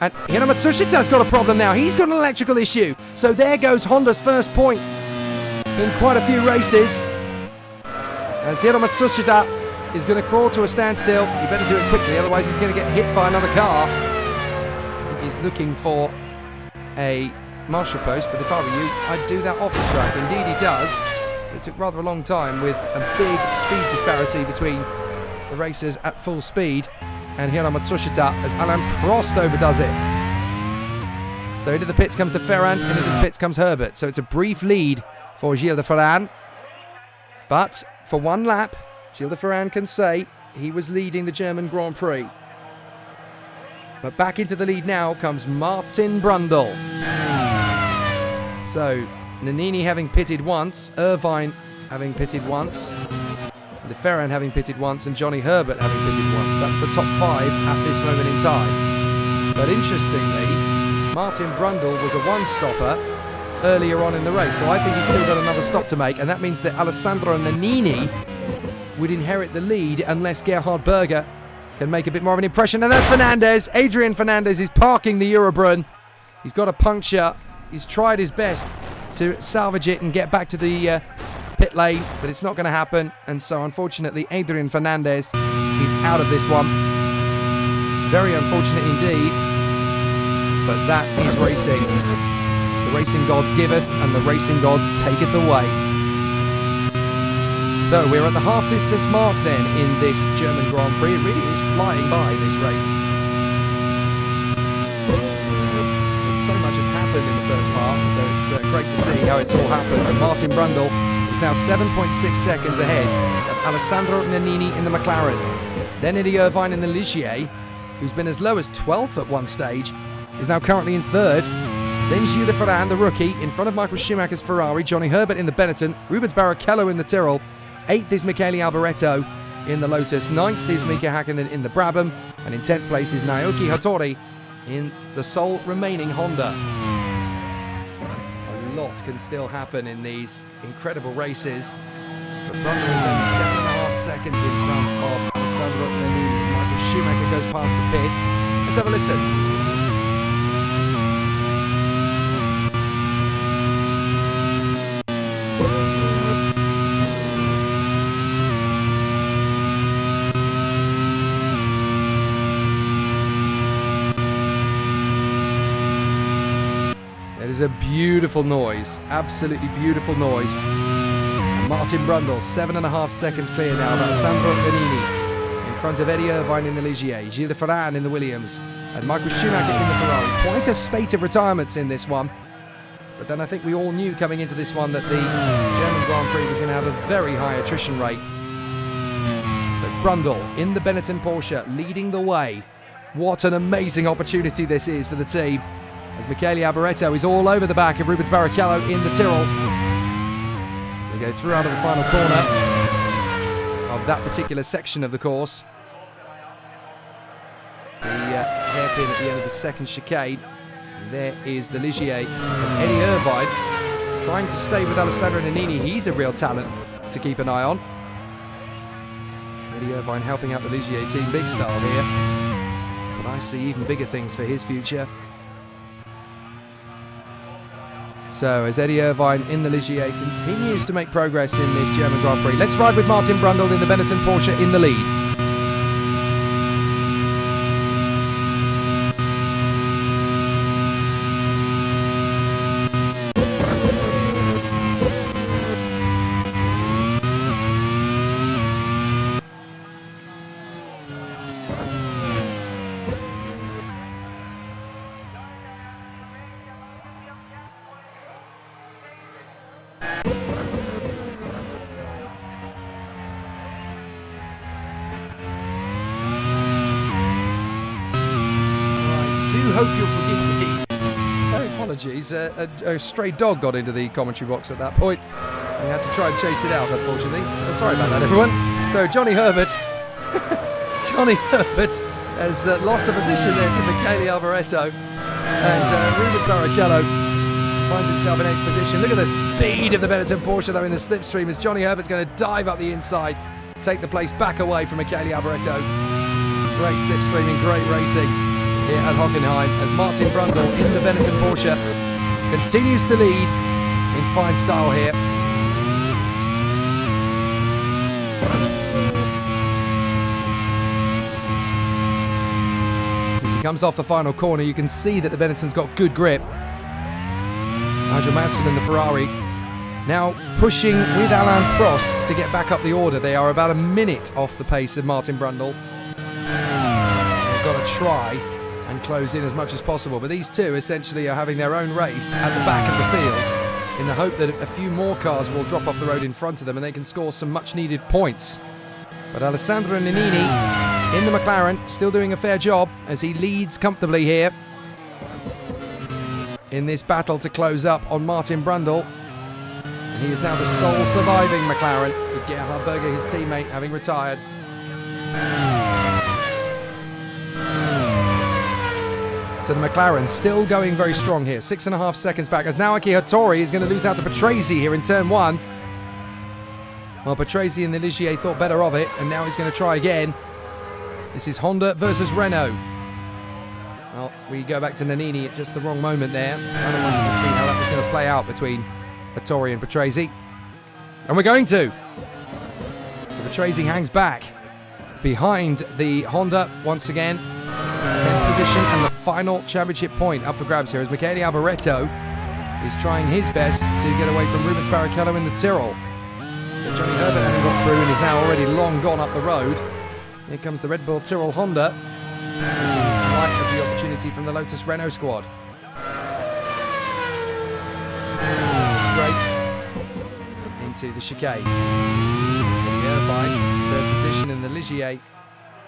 And Hiro Matsushita's got a problem now. He's got an electrical issue. So there goes Honda's first point in quite a few races. As Hiro Matsushita is going to crawl to a standstill. He better do it quickly, otherwise he's going to get hit by another car. I think he's looking for a marshal post, but if I were you, I'd do that off the track. Indeed he does. It took rather a long time with a big speed disparity between the racers at full speed and Hiro Matsushita as Alain Prost overdoes it. So into the pits comes de Ferran, into the pits comes Herbert. So it's a brief lead for Gilles de Ferran. But for one lap, Gilles de Ferran can say he was leading the German Grand Prix. But back into the lead now comes Martin Brundle. So, Nannini having pitted once, Irvine having pitted once, de Ferran having pitted once, and Johnny Herbert having pitted once. That's the top 5 at this moment in time. But interestingly, Martin Brundle was a one-stopper earlier on in the race, so I think he's still got another stop to make, and that means that Alessandro Nannini would inherit the lead unless Gerhard Berger can make a bit more of an impression. And that's Fernandez. Adrian Fernandez is parking the Eurobrunn. He's got a puncture. He's tried his best to salvage it and get back to the pit lane, but it's not going to happen. And so, unfortunately, Adrian Fernandez is out of this one. Very unfortunate indeed. But that is racing. The racing gods giveth, and the racing gods taketh away. So we're at the half-distance mark then in this German Grand Prix. It really is flying by, this race. So much has happened in the first part, so it's great to see how it's all happened. And Martin Brundle is now 7.6 seconds ahead of Alessandro Nannini in the McLaren. Then Eddie Irvine in the Ligier, who's been as low as 12th at one stage, is now currently in 3rd. Then Gilles de Ferran, the rookie, in front of Michael Schumacher's Ferrari, Johnny Herbert in the Benetton, Rubens Barrichello in the Tyrrell. 8th is Michele Alboreto, in the Lotus. 9th is Mika Hakkinen in the Brabham. And in 10th place is Naoki Hattori in the sole remaining Honda. A lot can still happen in these incredible races. But Brundle is only 7.5 seconds in front of Alessandro Nannini as Michael Schumacher goes past the pits. Let's have a listen. It is a beautiful noise, absolutely beautiful noise. And Martin Brundle, 7.5 seconds clear now of Alessandro Nannini in front of Eddie Irvine in the Ligier, Gilles de Ferran in the Williams, and Michael Schumacher in the Ferrari. Quite a spate of retirements in this one. But then I think we all knew coming into this one that the German Grand Prix was going to have a very high attrition rate. So Brundle in the Benetton Porsche leading the way. What an amazing opportunity this is for the team, as Michele Alboreto is all over the back of Rubens Barrichello in the Tyrrell. They go through out of the final corner of that particular section of the course. It's the hairpin at the end of the second chicane. And there is the Ligier and Eddie Irvine trying to stay with Alessandro Nannini. He's a real talent to keep an eye on. Eddie Irvine helping out the Ligier team big style here. But I see even bigger things for his future. So as Eddie Irvine in the Ligier continues to make progress in this German Grand Prix, let's ride with Martin Brundle in the Benetton Porsche in the lead. Hope you'll forgive me. No apologies. A stray dog got into the commentary box at that point. We had to try and chase it out, unfortunately. So, sorry about that, everyone. So Johnny Herbert has lost the position there to Michele Alboreto, and Rubens Barrichello finds himself in 8th position. Look at the speed of the Benetton Porsche though in the slipstream, as Johnny Herbert's going to dive up the inside, take the place back away from Michele Alboreto. Great slipstreaming, great racing here at Hockenheim, as Martin Brundle in the Benetton Porsche continues to lead in fine style here. As he comes off the final corner, you can see that the Benetton's got good grip. Nigel Mansell in the Ferrari now pushing with Alain Prost to get back up the order. They are about a minute off the pace of Martin Brundle. They've got to try and close in as much as possible, but these two essentially are having their own race at the back of the field in the hope that a few more cars will drop off the road in front of them and they can score some much needed points. But Alessandro Nannini in the McLaren still doing a fair job as he leads comfortably here in this battle to close up on Martin Brundle. And he is now the sole surviving McLaren, with Gerhard Berger, his teammate, having retired. So the McLaren still going very strong here, 6.5 seconds back, as Naoki Hattori is going to lose out to Patrese here in turn 1. Well, Patrese in the Ligier thought better of it, and now he's going to try again. This is Honda versus Renault. Well, we go back to Nannini at just the wrong moment there. I don't wanted to see how that was going to play out between Hattori and Patrese. And we're going to. So Patrese hangs back behind the Honda once again. 10th position and the final championship point up for grabs here as Michele Alboreto is trying his best to get away from Rubens Barrichello in the Tyrrell. So Johnny Herbert having got through and is now already long gone up the road. Here comes the Red Bull Tyrrell Honda, light of the opportunity from the Lotus Renault squad. Straight into the chicane. Irvine, 3rd position in the Ligier,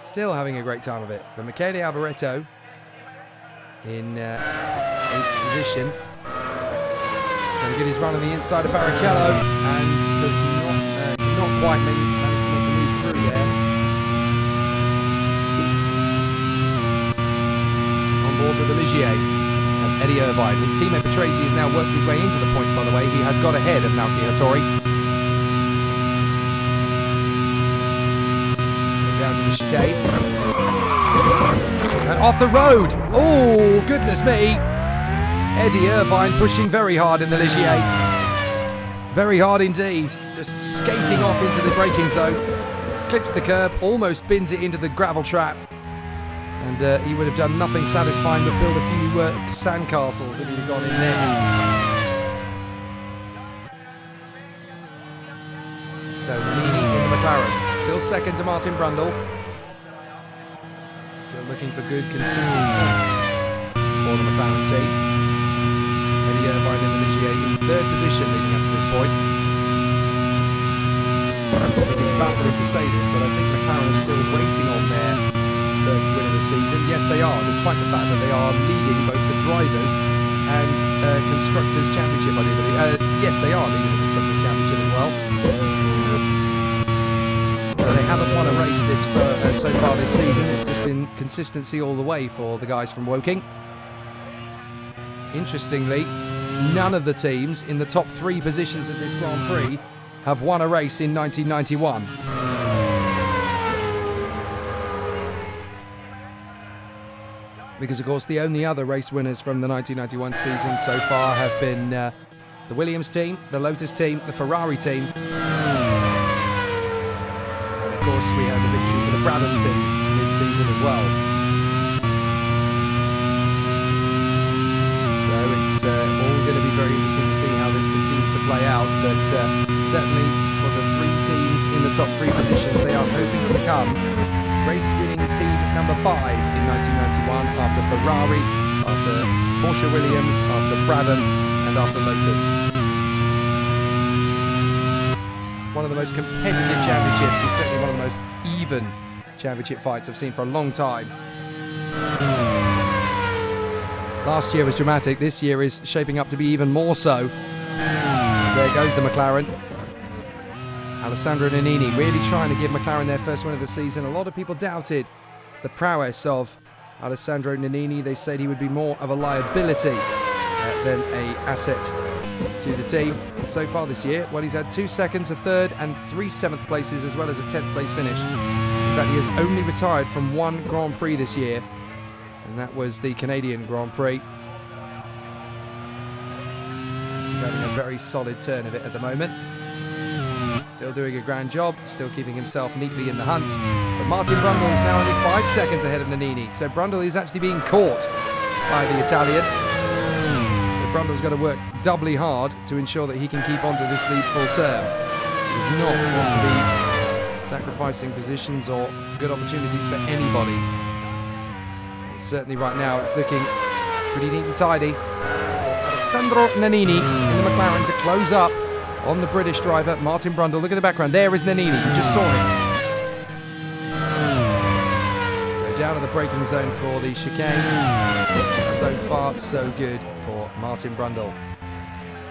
still having a great time of it. But Michele Alboreto in 8th position, trying to get his run on the inside of Barrichello, and does not quite manage to make the move through there. with the Ligier and Eddie Irvine. His teammate Patrese has now worked his way into the points, by the way. He has got ahead of Naoki Hattori. Down to the chicane. And off the road. Oh, goodness me. Eddie Irvine pushing very hard in the Ligier. Very hard indeed. Just skating off into the braking zone. Clips the curb, almost bins it into the gravel trap. And he would have done nothing satisfying but build a few sandcastles if he'd have gone in there. So Nannini in the McLaren. Still second to Martin Brundle. Still looking for good, consistent points for the McLaren team. Eddie Irvine in the Ligier in third position leading up to this point. I think it's baffling to say this, but I think McLaren are still waiting on their first win of the season. Yes, they are, despite the fact that they are leading both the drivers and Constructors' Championship, I do believe. Yes, they are leading the Constructors' Championship as well. But they haven't won a race so far this season. It's just been consistency all the way for the guys from Woking. Interestingly, none of the teams in the top 3 positions of this Grand Prix have won a race in 1991. Because, of course, the only other race winners from the 1991 season so far have been the Williams team, the Lotus team, the Ferrari team. And, of course, we had the victory for the Brabham team mid-season as well. So it's all going to be very interesting to see how this continues to play out. But certainly for the 3 teams in the top 3 positions, they are hoping to become race-winning team number 5 in 1991 after Ferrari, after Porsche Williams, after Brabham and after Lotus. One of the most competitive championships and certainly one of the most even championship fights I've seen for a long time. Last year was dramatic, this year is shaping up to be even more so. There goes the McLaren. Alessandro Nannini really trying to give McLaren their first win of the season. A lot of people doubted the prowess of Alessandro Nannini. They said he would be more of a liability than an asset to the team. And so far this year, well, he's had 2 seconds, a third and 3 7th places as well as a 10th place finish. In fact, he has only retired from 1 Grand Prix this year, and that was the Canadian Grand Prix. He's having a very solid turn of it at the moment. Still doing a grand job, still keeping himself neatly in the hunt. But Martin Brundle is now only 5 seconds ahead of Nannini. So Brundle is actually being caught by the Italian. So Brundle's got to work doubly hard to ensure that he can keep on to this lead full term. He does not want to be sacrificing positions or good opportunities for anybody. Certainly right now it's looking pretty neat and tidy. Alessandro Nannini in the McLaren to close up on the British driver, Martin Brundle. Look at the background. There is Nannini. You just saw him. So down to the braking zone for the chicane. So far, so good for Martin Brundle.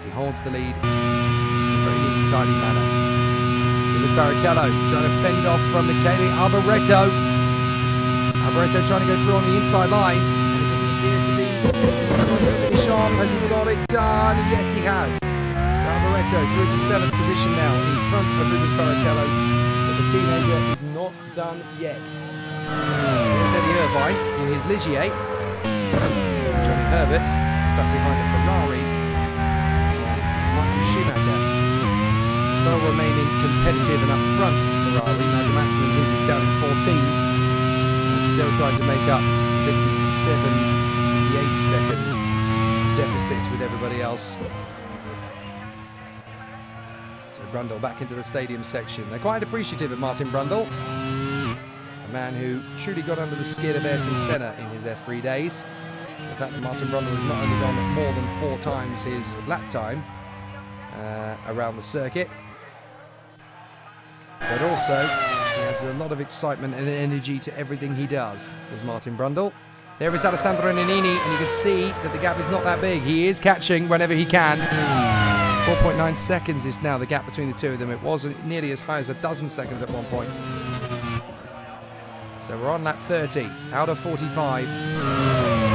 He holds the lead in a very neat and tidy manner. It was Barrichello trying to fend off from Michele Alboreto. Alboreto trying to go through on the inside line. And it doesn't appear to be. Is he going to finish off? Has he got it done? Yes, he has. Alboreto through to 7th position now in front of Rubens Barrichello, but the teenager is not done yet. There's Eddie Irvine in his Ligier. Johnny Herbert stuck behind a Ferrari. Michael Schumacher still remaining competitive and up front Ferrari. Nigel Mansell in his is down in 14th and still trying to make up 58 seconds deficit with everybody else. Brundle back into the stadium section. They're quite appreciative of Martin Brundle, a man who truly got under the skin of Ayrton Senna in his F3 days. The fact that Martin Brundle has not only gone more than 4 times his lap time around the circuit, but also he adds a lot of excitement and energy to everything he does, as Martin Brundle. There is Alessandro Nannini, and you can see that the gap is not that big. He is catching whenever he can. 4.9 seconds is now the gap between the two of them. It wasn't nearly as high as a dozen seconds at one point. So we're on lap 30 out of 45.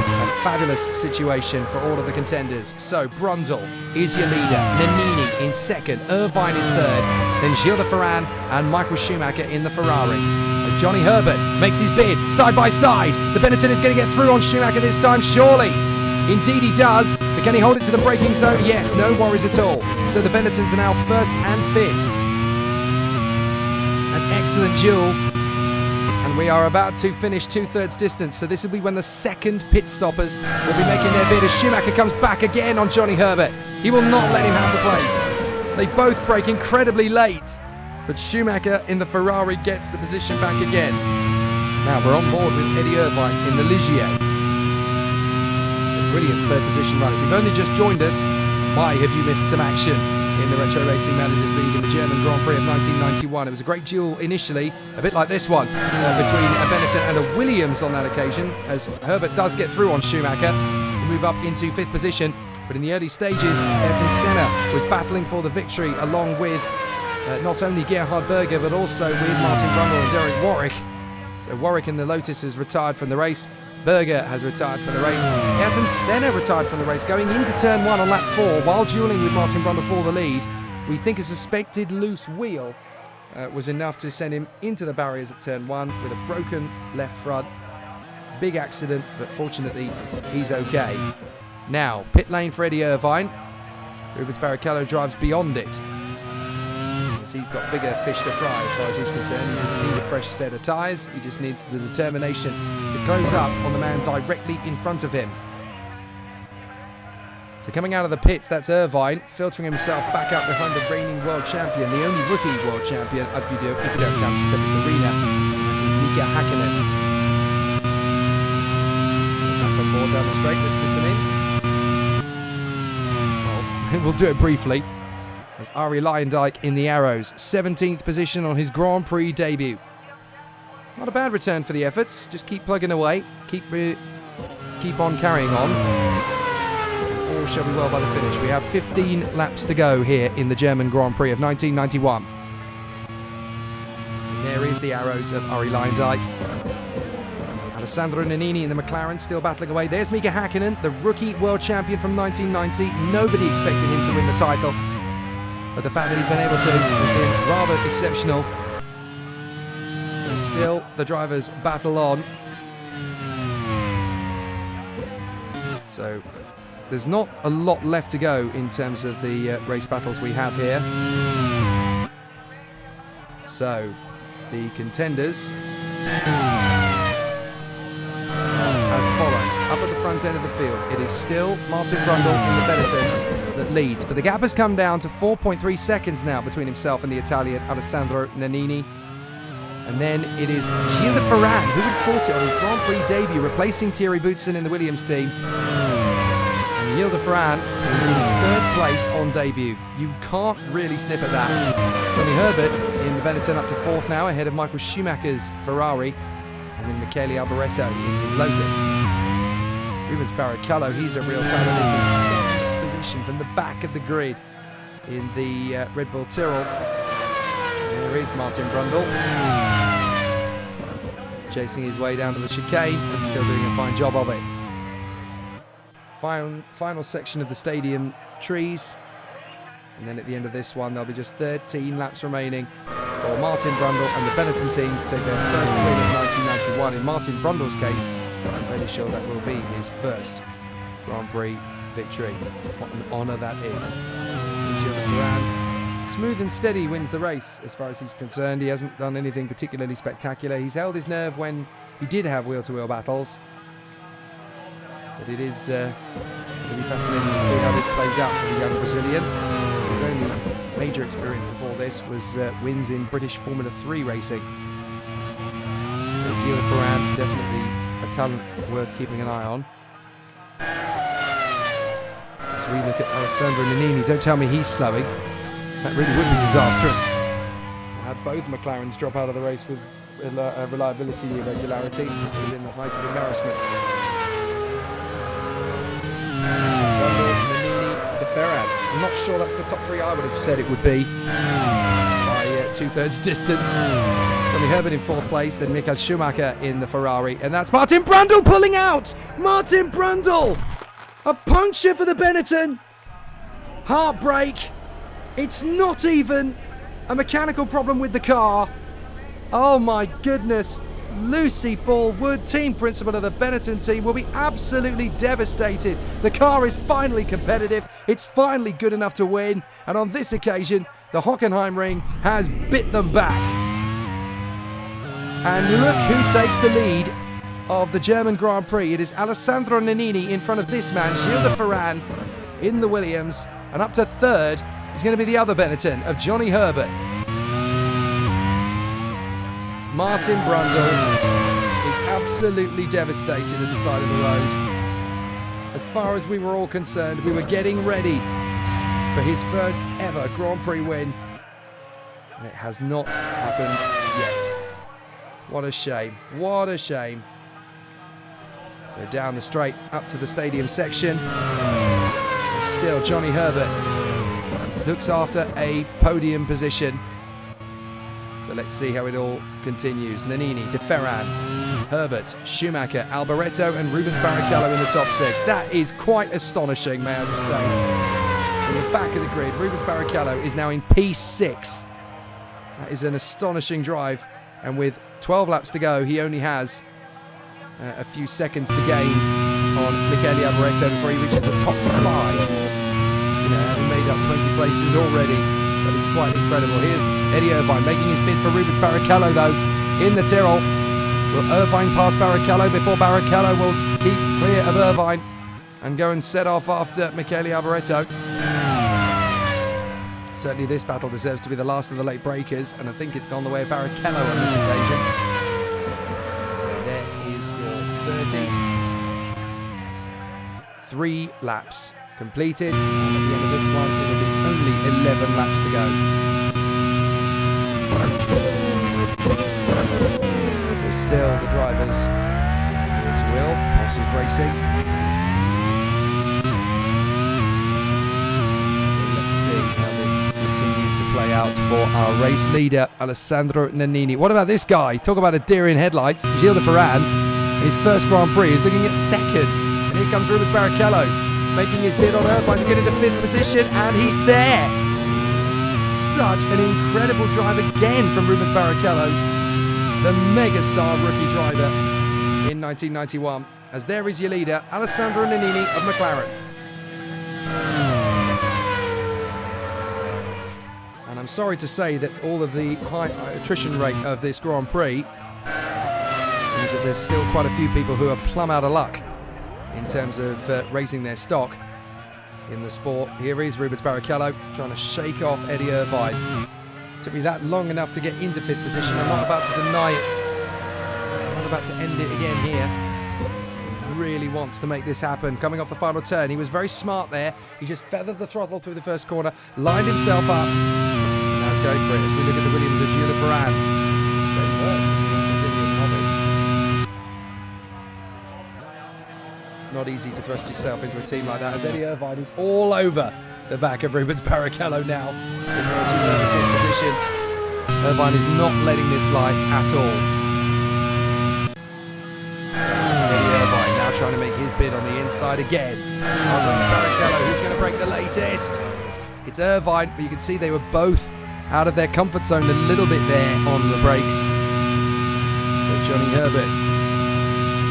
A fabulous situation for all of the contenders. So Brundle is your leader, Nannini in second, Irvine is third, then Gilles de Ferran and Michael Schumacher in the Ferrari. As Johnny Herbert makes his bid, side by side, the Benetton is going to get through on Schumacher this time, surely. Indeed he does, but can he hold it to the braking zone? Yes, no worries at all. So the Benettons are now first and fifth. An excellent duel. And we are about to finish 2/3 distance, so this will be when the second pit stoppers will be making their bid as Schumacher comes back again on Johnny Herbert. He will not let him have the place. They both break incredibly late, but Schumacher in the Ferrari gets the position back again. Now we're on board with Eddie Irvine in the Ligier. A brilliant third position run. If you've only just joined us, why have you missed some action in the Retro Racing Managers League in the German Grand Prix of 1991? It was a great duel initially, a bit like this one, between a Benetton and a Williams on that occasion, as Herbert does get through on Schumacher to move up into fifth position. But in the early stages, Ayrton Senna was battling for the victory along with not only Gerhard Berger, but also with Martin Brundle and Derek Warwick. So Warwick in the Lotus has retired from the race. Berger has retired from the race. Ayrton Senna retired from the race, going into turn 1 on lap 4 while dueling with Martin Brundle for the lead. We think a suspected loose wheel was enough to send him into the barriers at turn 1 with a broken left front. Big accident, but fortunately he's okay. Now, pit lane for Eddie Irvine. Rubens Barrichello drives beyond it. He's got bigger fish to fry as far as he's concerned. He doesn't need a fresh set of tyres. He just needs the determination to close up on the man directly in front of him. So coming out of the pits, that's Irvine, filtering himself back up behind the reigning world champion, the only rookie world champion, if you don't count Giuseppe Farina, is Mika Hakkinen. Back on board down the straight, let's listen in. Well, we'll do it briefly. As Arie Luyendyk in the Arrows, 17th position on his Grand Prix debut. Not a bad return for the efforts. Just keep plugging away, keep on carrying on. All shall be well by the finish. We have 15 laps to go here in the German Grand Prix of 1991. And there is the Arrows of Arie Luyendyk. Alessandro Nannini in the McLaren still battling away. There's Mika Hakkinen, the rookie world champion from 1990. Nobody expected him to win the title, but the fact that he's been able to has been rather exceptional. So still the drivers battle on. So there's not a lot left to go in terms of the race battles we have here. So the contenders as follows. Up at the front end of the field, it is still Martin Brundle in the Benetton that leads, but the gap has come down to 4.3 seconds now between himself and the Italian Alessandro Nannini. And then it is Gilles de Ferran, who had fought it on his Grand Prix debut, replacing Thierry Boutsen in the Williams team. And Gilles de Ferran is in third place on debut. You can't really sniff at that. Johnny Herbert in the Benetton up to fourth now, ahead of Michael Schumacher's Ferrari. And then Michele Alboreto in his Lotus. Rubens Barrichello, he's a real talent. He's in seventh position from the back of the grid in the Red Bull Tyrrell. There is Martin Brundle, chasing his way down to the chicane and still doing a fine job of it. Final section of the stadium trees. And then at the end of this one, there'll be just 13 laps remaining for Martin Brundle and the Benetton team to take their first win of 1991. In Martin Brundle's case, I'm fairly sure that will be his first Grand Prix victory. What an honour that is. Gilles Ferran, smooth and steady, wins the race as far as he's concerned. He hasn't done anything particularly spectacular. He's held his nerve when he did have wheel-to-wheel battles. But it is really fascinating to see how this plays out for the young Brazilian. His only major experience before this was wins in British Formula 3 racing. Gilles Ferran, definitely a talent worth keeping an eye on. As we look at Alessandro Nannini, don't tell me he's slowing. That really would be disastrous. Had both McLarens drop out of the race with reliability irregularity. It would have been the height of embarrassment. Ferran. I'm not sure that's the top three I would have said it would be by 2/3 distance. Johnny Herbert in 4th place, then Michael Schumacher in the Ferrari, and that's Martin Brundle pulling out! Martin Brundle! A puncture for the Benetton. Heartbreak. It's not even a mechanical problem with the car. Oh my goodness. Lucy Ball-Wood, team principal of the Benetton team, will be absolutely devastated. The car is finally competitive. It's finally good enough to win. And on this occasion, the Hockenheim ring has bit them back. And look who takes the lead of the German Grand Prix. It is Alessandro Nannini in front of this man, Gilles de Ferran, in the Williams. And up to 3rd is going to be the other Benetton of Johnny Herbert. Martin Brundle is absolutely devastated at the side of the road. As far as we were all concerned, we were getting ready for his first ever Grand Prix win. And it has not happened yet. What a shame. What a shame. So down the straight, up to the stadium section. And still, Johnny Herbert looks after a podium position. So let's see how it all continues. Nannini, De Ferran, Herbert, Schumacher, Alboreto and Rubens Barrichello in the top 6. That is quite astonishing, may I just say. In the back of the grid, Rubens Barrichello is now in P6. That is an astonishing drive. And with 12 laps to go, he only has a few seconds to gain on Michele Alboreto before he reaches the top 5. You know, having made up 20 places already. That is quite incredible. Here's Eddie Irvine making his bid for Rubens Barrichello, though, in the Tyrrell. Will Irvine pass Barrichello before Barrichello will keep clear of Irvine and go and set off after Michele Alboreto? Certainly this battle deserves to be the last of the late breakers, and I think it's gone the way of Barrichello on this occasion. So there is your 30. 3 laps completed, and at the end of this one, it'll be only 11 laps to go. So still the drivers, it's Will, Poss's Racing. So let's see how this continues to play out for our race leader, Alessandro Nannini. What about this guy? Talk about a deer in headlights. Gilles de Ferran, his first Grand Prix, is looking at 2nd. And here comes Rubens Barrichello, making his bid on Irvine to get into 5th position, and he's there. Such an incredible drive again from Rubens Barrichello, the megastar rookie driver in 1991. As there is your leader, Alessandro Nannini of McLaren. And I'm sorry to say that all of the high attrition rate of this Grand Prix means that there's still quite a few people who are plumb out of luck in terms of raising their stock in the sport. Here is Rubens Barrichello trying to shake off Eddie Irvine. Took me that long enough to get into 5th position. I'm not about to deny it. I'm not about to end it again here. He really wants to make this happen. Coming off the final turn, he was very smart there. He just feathered the throttle through the first corner, lined himself up. And now he's going for it as we look at the Williams of Gilles de Ferran. Great work from the Brazilian novice. Not easy to thrust yourself into a team like that, as Eddie Irvine is all over the back of Rubens Barrichello now in the 5th position. Irvine is not letting this slide at all. So Eddie Irvine now trying to make his bid on the inside again. Rubens Barrichello, who's going to break the latest? It's Irvine, but you can see they were both out of their comfort zone a little bit there on the brakes. So Johnny Herbert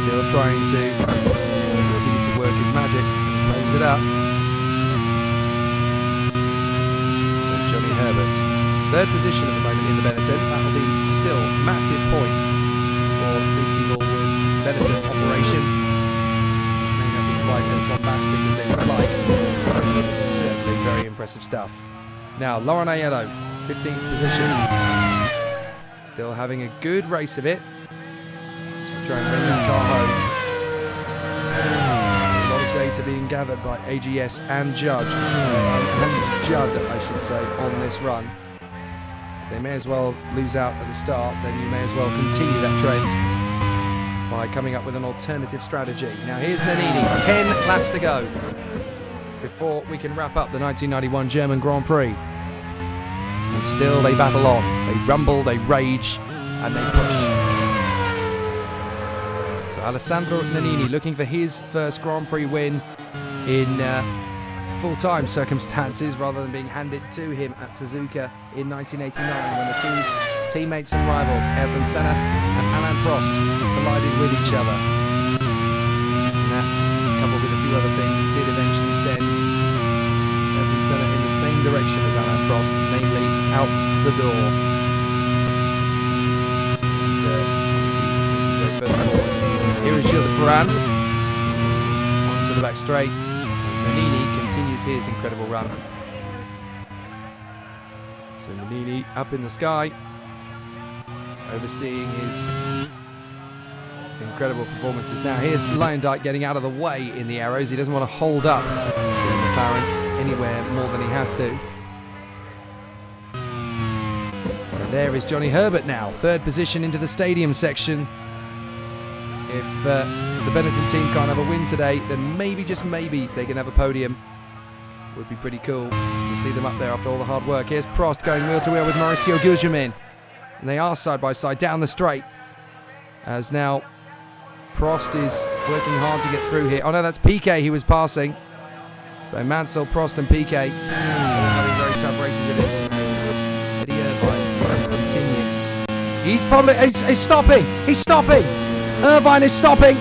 still trying to continue to work his magic and close it up. And Johnny Herbert, 3rd position at the moment in the Benetton. That'll be still massive points for Lucy Ball-Wood's Benetton operation. May not be quite as bombastic as they would have liked, but it's certainly very impressive stuff. Now, Lauren Aiello, 15th position. Still having a good race of it. Just to try and bring that car home. A lot of data being gathered by AGS and Judd, I should say, on this run. They may as well lose out at the start, then you may as well continue that trend by coming up with an alternative strategy. Now here's Nannini, 10 laps to go before we can wrap up the 1991 German Grand Prix. And still they battle on, they rumble, they rage, and they push. So Alessandro Nannini looking for his first Grand Prix win in full-time circumstances rather than being handed to him at Suzuka in 1989 when the two teammates and rivals, Ayrton Senna and Alain Prost, collided with each other. And that, coupled with a few other things, did eventually send Ayrton Senna in the same direction as Alain Prost, namely out the door. So, obviously, way further forward. Here is Gilles de Ferran onto the back straight as Nannini continues his incredible run. So Nannini up in the sky, overseeing his incredible performances. Now here's Luyendyk getting out of the way in the arrows. He doesn't want to hold up the McLaren anywhere more than he has to. So there is Johnny Herbert now, third position into the stadium section. If the Benetton team can't have a win today, then maybe, just maybe, they can have a podium. Would be pretty cool to see them up there after all the hard work. Here's Prost going wheel to wheel with Mauricio Gugelmin. And they are side by side down the straight. As now Prost is working hard to get through here. Oh no, that's Piquet he was passing. So Mansell, Prost and Piquet having very tough races in it. Eddie Irvine continues. He's stopping! He's stopping! Irvine is stopping!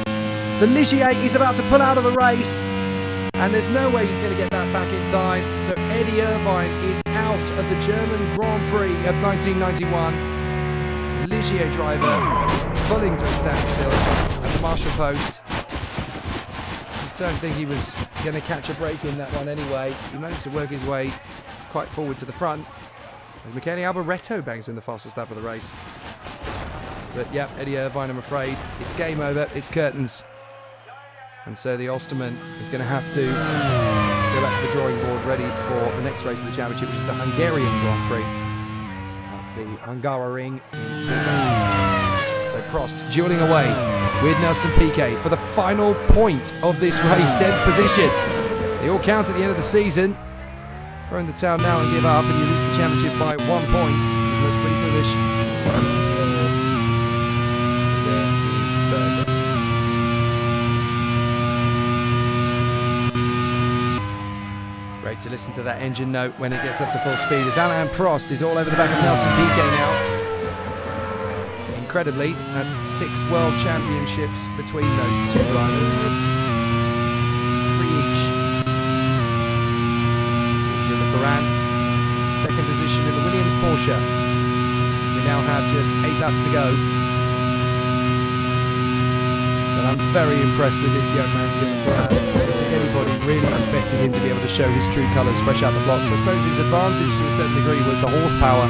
The Ligier is about to pull out of the race. And there's no way he's going to get that back in time. So Eddie Irvine is out of the German Grand Prix of 1991. Ligier driver pulling to a standstill at the marshal post. Just don't think he was going to catch a break in that one anyway. He managed to work his way quite forward to the front as Michele Alboreto bangs in the fastest lap of the race. But yeah, Eddie Irvine, I'm afraid, it's game over, it's curtains. And so the Ulsterman is going to have to go back to the drawing board ready for the next race of the championship, which is the Hungarian Grand Prix. The Hungaroring in Budapest. So Prost dueling away with Nelson Piquet for the final point of this race, 10th position. They all count at the end of the season. Throw in the towel now and give up, and you lose the championship by 1 point. You look pretty foolish. Great to listen to that engine note when it gets up to full speed as Alain Prost is all over the back of Nelson Piquet now. Incredibly, that's 6 world championships between those two drivers. 3 each. Gilles de Ferran, second position in the Williams Porsche. We now have just 8 laps to go. But I'm very impressed with this young man, Gilles de Ferran. Anybody really expected him to be able to show his true colours fresh out the blocks. I suppose his advantage to a certain degree was the horsepower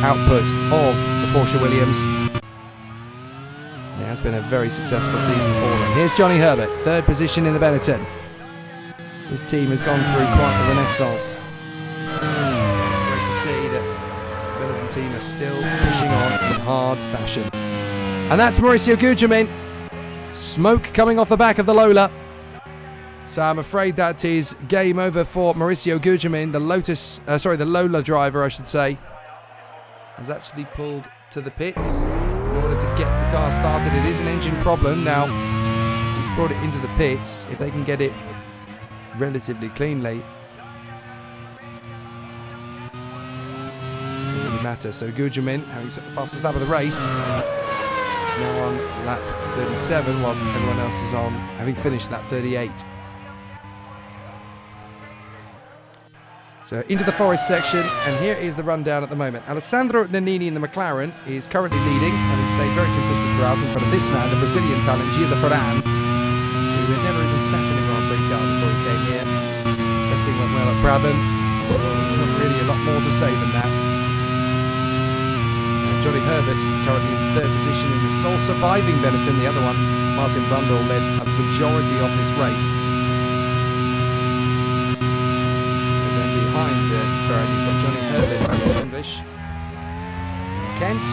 output of the Porsche Williams. It has been a very successful season for them. Here's Johnny Herbert, third position in the Benetton. His team has gone through quite the renaissance. It's great to see that the Benetton team are still pushing on in hard fashion. And that's Mauricio Gugelmin. Smoke coming off the back of the Lola. So I'm afraid that is game over for Mauricio Gugelmin. The Lola driver, I should say, has actually pulled to the pits in order to get the car started. It is an engine problem. Now, he's brought it into the pits. If they can get it relatively cleanly, it doesn't really matter. So Gugelmin, having set the fastest lap of the race, now on lap 37, whilst everyone else is on having finished lap 38. So into the forest section, and here is the rundown at the moment. Alessandro Nannini in the McLaren is currently leading, having stayed very consistent throughout in front of this man, the Brazilian talent Gilles de Ferran, who had never even sat in a Grand Prix car before he came here. Testing went well at Brabham. There's not really a lot more to say than that. Johnny Herbert currently in third position in the sole surviving Benetton. The other one, Martin Brundle, led a majority of this race. Behind Ferrari, you've got Johnny Herbert in English. Kent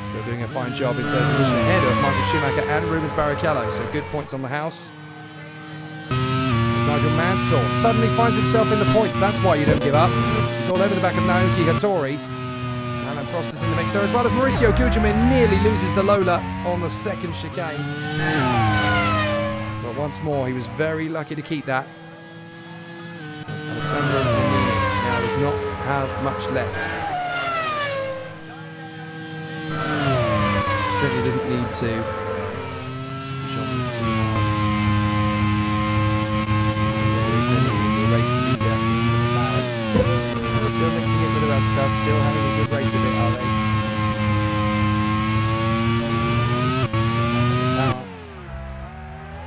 still doing a fine job in third position ahead of Michael Schumacher and Rubens Barrichello, so good points on the house. Nigel Mansell suddenly finds himself in the points. That's why you don't give up. He's all over the back of Naoki Hattori. Alain Prost is in the mix there, as well as Mauricio Gugelmin nearly loses the Lola on the second chicane. But once more, he was very lucky to keep that. As Alessandro Nannini now does not have much left. Certainly doesn't need to. Race leader. Still mixing it with the road stuff, still having a good race of it, are they?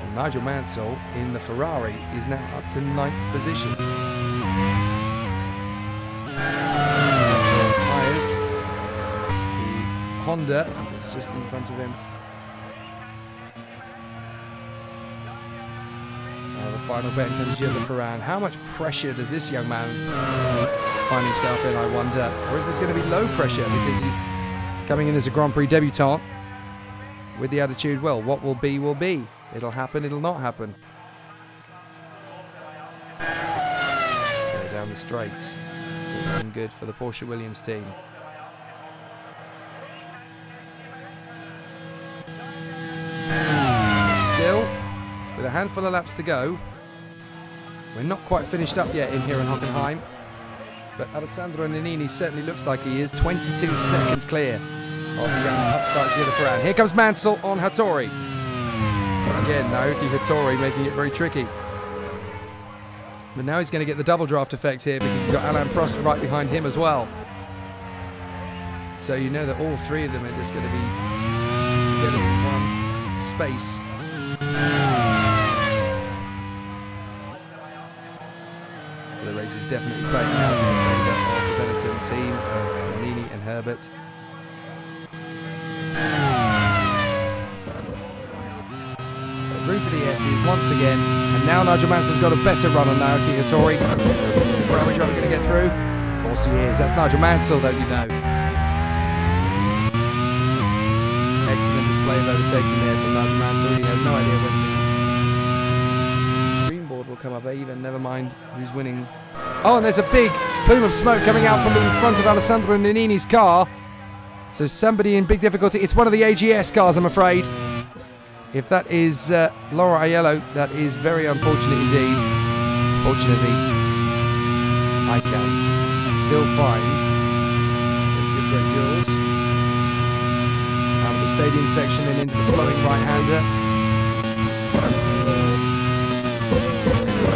And Nigel Mansell in the Ferrari is now up to 9th position. Mansell hires the Honda that's just in front of him. The final bet comes Gilles Ferran. How much pressure does this young man find himself in, I wonder? Or is this going to be low pressure because he's coming in as a Grand Prix debutant with the attitude, well, what will be, will be. It'll happen, it'll not happen. So down the straights. Still looking good for the Porsche Williams team. Still, with a handful of laps to go, we're not quite finished up yet in here in Hockenheim, but Alessandro Nannini certainly looks like he is 22 seconds clear of the young upstart Gilles Ferran. Here comes Mansell on Hattori. Again, Naoki Hattori making it very tricky. But now he's going to get the double draft effect here because he's got Alain Prost right behind him as well. So you know that all three of them are just going to be together in one space. The race is definitely playing out in the favour of the Benetton team of Nannini and Herbert. Through to the S's once again, and now Nigel Mansell's got a better run on Naoki Hattori. Is the Ferrari driver going to get through? Of course he is. That's Nigel Mansell, don't you know? Excellent display of overtaking there from Nigel Mansell. He has no idea when the green board will come up even, never mind who's winning. Oh, and there's a big plume of smoke coming out from in front of Alessandro Nannini's car. So somebody in big difficulty. It's one of the AGS cars, I'm afraid. If that is Laura Aiello, that is very unfortunate indeed. Fortunately, I can still find those great jewels out of the stadium section and into the flowing right-hander.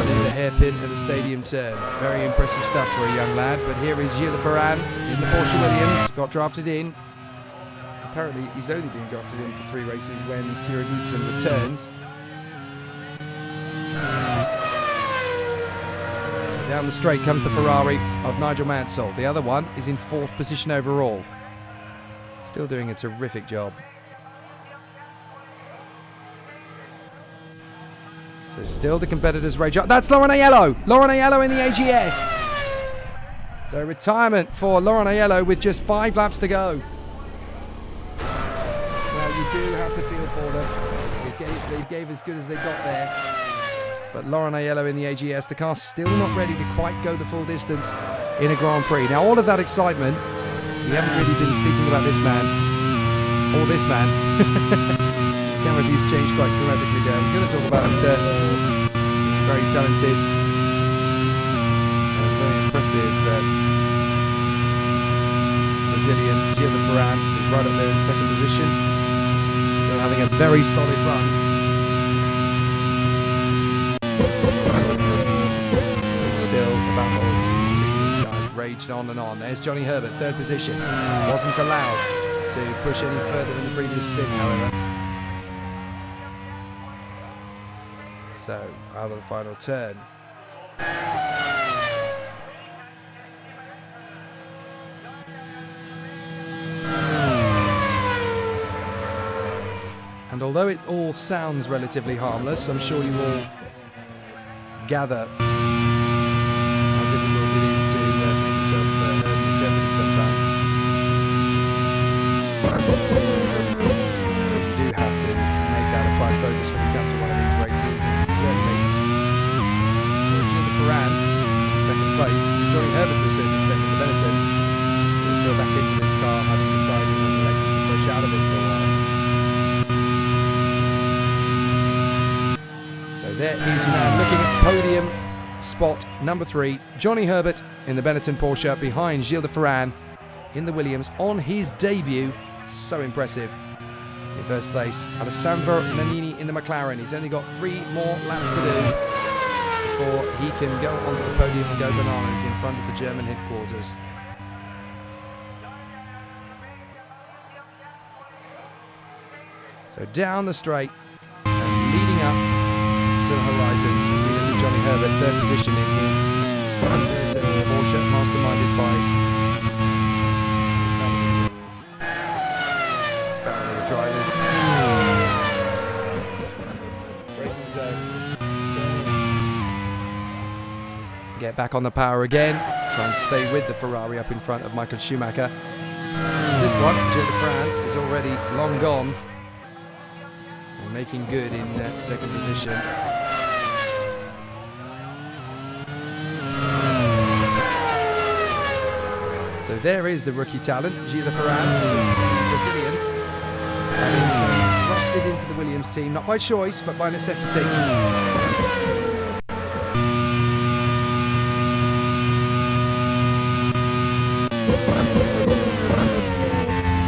To the hairpin of the stadium turn. Very impressive stuff for a young lad. But here is Gilles Ferran in the Porsche Williams. Got drafted in. Apparently he's only been drafted in for 3 races when Thierry Boutsen returns. Down the straight comes the Ferrari of Nigel Mansell. The other one is in 4th position overall. Still doing a terrific job. So still the competitors rage up. That's Laurent Aiello! Laurent Aiello in the AGS! So retirement for Laurent Aiello with just 5 laps to go. You do have to feel for them. They gave as good as they got there. But Laurent Aiello in the AGS, the car's still not ready to quite go the full distance in a Grand Prix. Now, all of that excitement, we haven't really been speaking about this man, or this man. Camera views changed quite dramatically there. I was going to talk about very talented, very impressive Brazilian Gilles Ferran is right up there in 2nd position. Still having a very solid run. But still, the battles between these guys raged on and on. There's Johnny Herbert, 3rd position. Wasn't allowed to push any further in the previous stint, however. So, out of the final turn. And although it all sounds relatively harmless, I'm sure you all gather how difficult it is to make yourself heard and interpreted sometimes. You do have to make that a prime focus when you come to one of these races. And certainly, Gilles Ferran in 2nd place, Johnny Herbert to a certain extent in the Benetton, will still back into this car is man looking at podium spot number 3, Johnny Herbert in the Benetton Porsche behind Gilles de Ferran in the Williams on his debut. So impressive. In first place, Alessandro Nannini in the McLaren. He's only got 3 more laps to do before he can go onto the podium and go bananas in front of the German headquarters. So down the straight and leading up to the horizon as we look at Johnny Herbert, 3rd position in his Porsche, masterminded by the drivers. Braking zone. Get back on the power again. Try and stay with the Ferrari up in front of Michael Schumacher. This one, Gilles de Ferran, is already long gone. And making good in that 2nd position. So there is the rookie talent, Gilles de Ferran, who is the Brazilian, having thrusted into the Williams team, not by choice, but by necessity.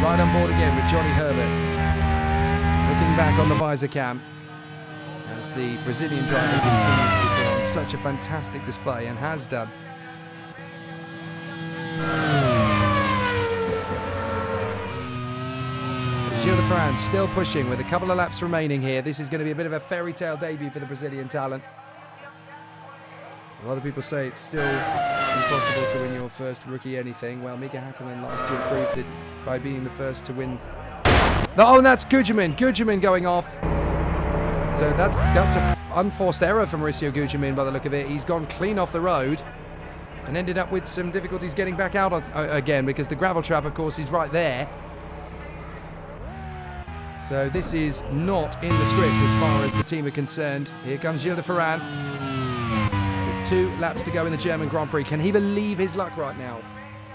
Right on board again with Johnny Herbert. Looking back on the visor cam as the Brazilian driver continues to put on such a fantastic display and has done. Gilles de Ferran still pushing with a couple of laps remaining here. This is going to be a bit of a fairy tale debut for the Brazilian talent. A lot of people say it's still impossible to win your first rookie anything. Well, Mika Häkkinen last year proved it by being the first to win. Oh, and that's Gugelmin. Gugelmin going off. So that's an unforced error from Mauricio Gugelmin by the look of it. He's gone clean off the road and ended up with some difficulties getting back out again because the gravel trap, of course, is right there. So this is not in the script as far as the team are concerned. Here comes Gilles de Ferran with 2 laps to go in the German Grand Prix. Can he believe his luck right now?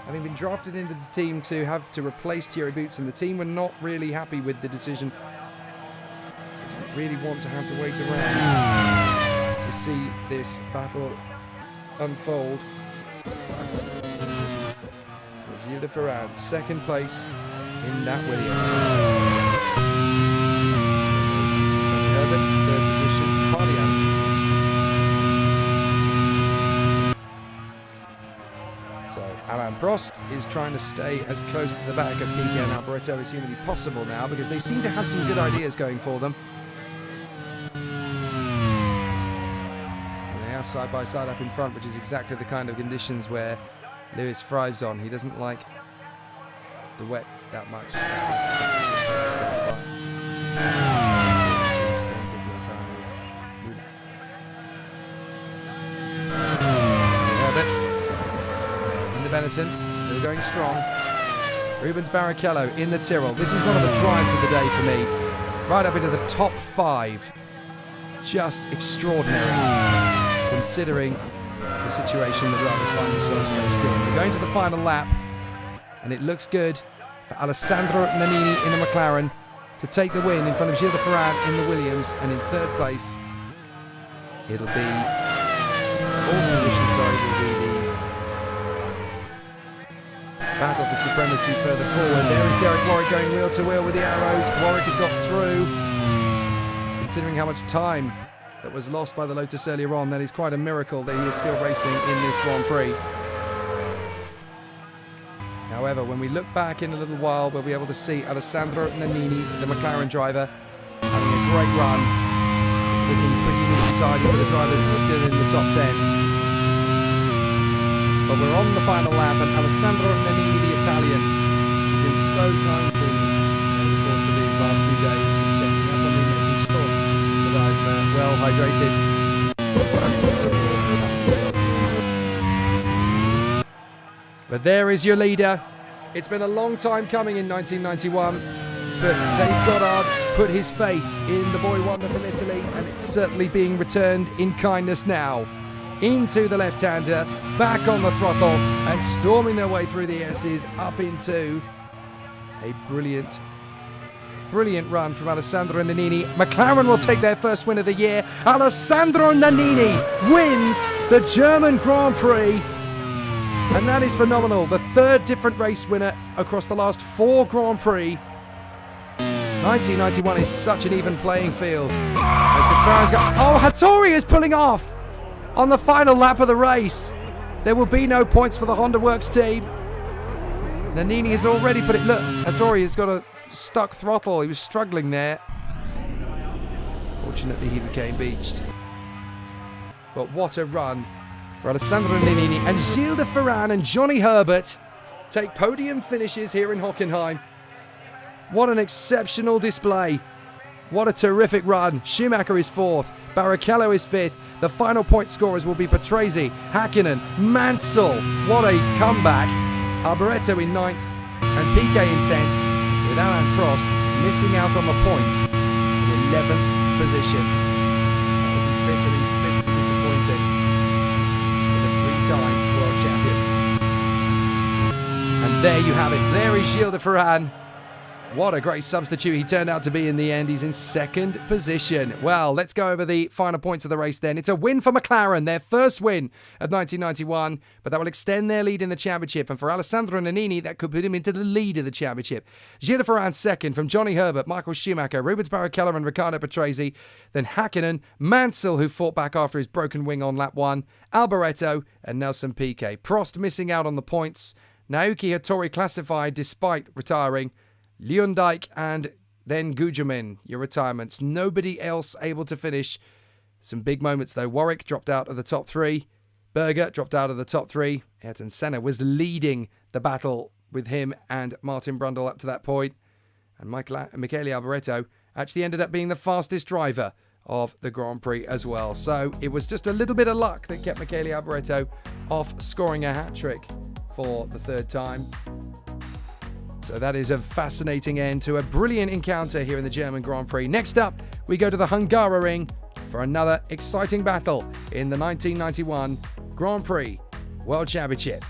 Having been drafted into the team to have to replace Thierry Boutsen, the team were not really happy with the decision. They didn't really want to have to wait around to see this battle unfold. Gilles de Ferran, 2nd place in that Williams. Johnny Herbert, 3rd position, Parlian. So Alain Prost is trying to stay as close to the back of Michele Alboreto as humanly possible now because they seem to have some good ideas going for them. And they are side by side up in front, which is exactly the kind of conditions where Lewis thrives on. He doesn't like the wet that much. Herbert in the Benetton, still going strong. Rubens Barrichello in the Tyrrell. This is one of the drives of the day for me. Right up into the top 5. Just extraordinary, considering the situation the drivers find themselves faced in. We're going to the final lap, and it looks good for Alessandro Nannini in the McLaren to take the win in front of Gilles de Ferran in the Williams, and in 3rd place it'll be 4th position, will be the battle for supremacy further forward. There is Derek Warwick going wheel to wheel with the arrows. Warwick has got through. Considering how much time that was lost by the Lotus earlier on, that is quite a miracle that he is still racing in this Grand Prix. However, when we look back in a little while, we'll be able to see Alessandro Nannini, the McLaren driver, having a great run. It's looking pretty neat and tidy for the drivers still in the top 10. But we're on the final lap, and Alessandro Nannini, the Italian, has been so kind to me over the course of these last few days, just checking up on me, making sure that I'm well hydrated. But there is your leader. It's been a long time coming in 1991, but Dave Goddard put his faith in the boy wonder from Italy, and it's certainly being returned in kindness now. Into the left-hander, back on the throttle, and storming their way through the S's up into a brilliant Brilliant run from Alessandro Nannini. McLaren will take their first win of the year. Alessandro Nannini wins the German Grand Prix. And that is phenomenal. The third different race winner across the last 4 Grand Prix. 1991 is such an even playing field. Oh, Hattori is pulling off on the final lap of the race. There will be no points for the Honda Works team. Nannini has already put it. Look, Hattori has got a stuck throttle. He was struggling there. Fortunately, he became beached. But what a run for Alessandro Nannini. And Gilles de Ferran and Johnny Herbert take podium finishes here in Hockenheim. What an exceptional display. What a terrific run. Schumacher is 4th. Barrichello is 5th. The final point scorers will be Patrese, Hakkinen, Mansell. What a comeback. Alboreto in 9th and Piquet in 10th, with Alain Prost missing out on the points in 11th position. That will be bitterly, bitterly disappointing for the 3-time world champion. And there you have it. There is Gilles de Ferran. What a great substitute he turned out to be in the end. He's in 2nd position. Well, let's go over the final points of the race then. It's a win for McLaren, their first win of 1991, but that will extend their lead in the championship. And for Alessandro Nannini, that could put him into the lead of the championship. Gilles de Ferran 2nd, from Johnny Herbert, Michael Schumacher, Rubens Barrichello and Riccardo Patrese. Then Hakkinen, Mansell, who fought back after his broken wing on lap 1, Alboreto and Nelson Piquet. Prost missing out on the points. Naoki Hattori classified despite retiring. Leondijk and then Gugelmin, your retirements. Nobody else able to finish. Some big moments though. Warwick dropped out of the top 3. Berger dropped out of the top 3. Ayrton Senna was leading the battle with him and Martin Brundle up to that point. And Michele Alboreto actually ended up being the fastest driver of the Grand Prix as well. So it was just a little bit of luck that kept Michele Alboreto off scoring a hat-trick for the 3rd time. So that is a fascinating end to a brilliant encounter here in the German Grand Prix. Next up, we go to the Hungaroring for another exciting battle in the 1991 Grand Prix World Championship.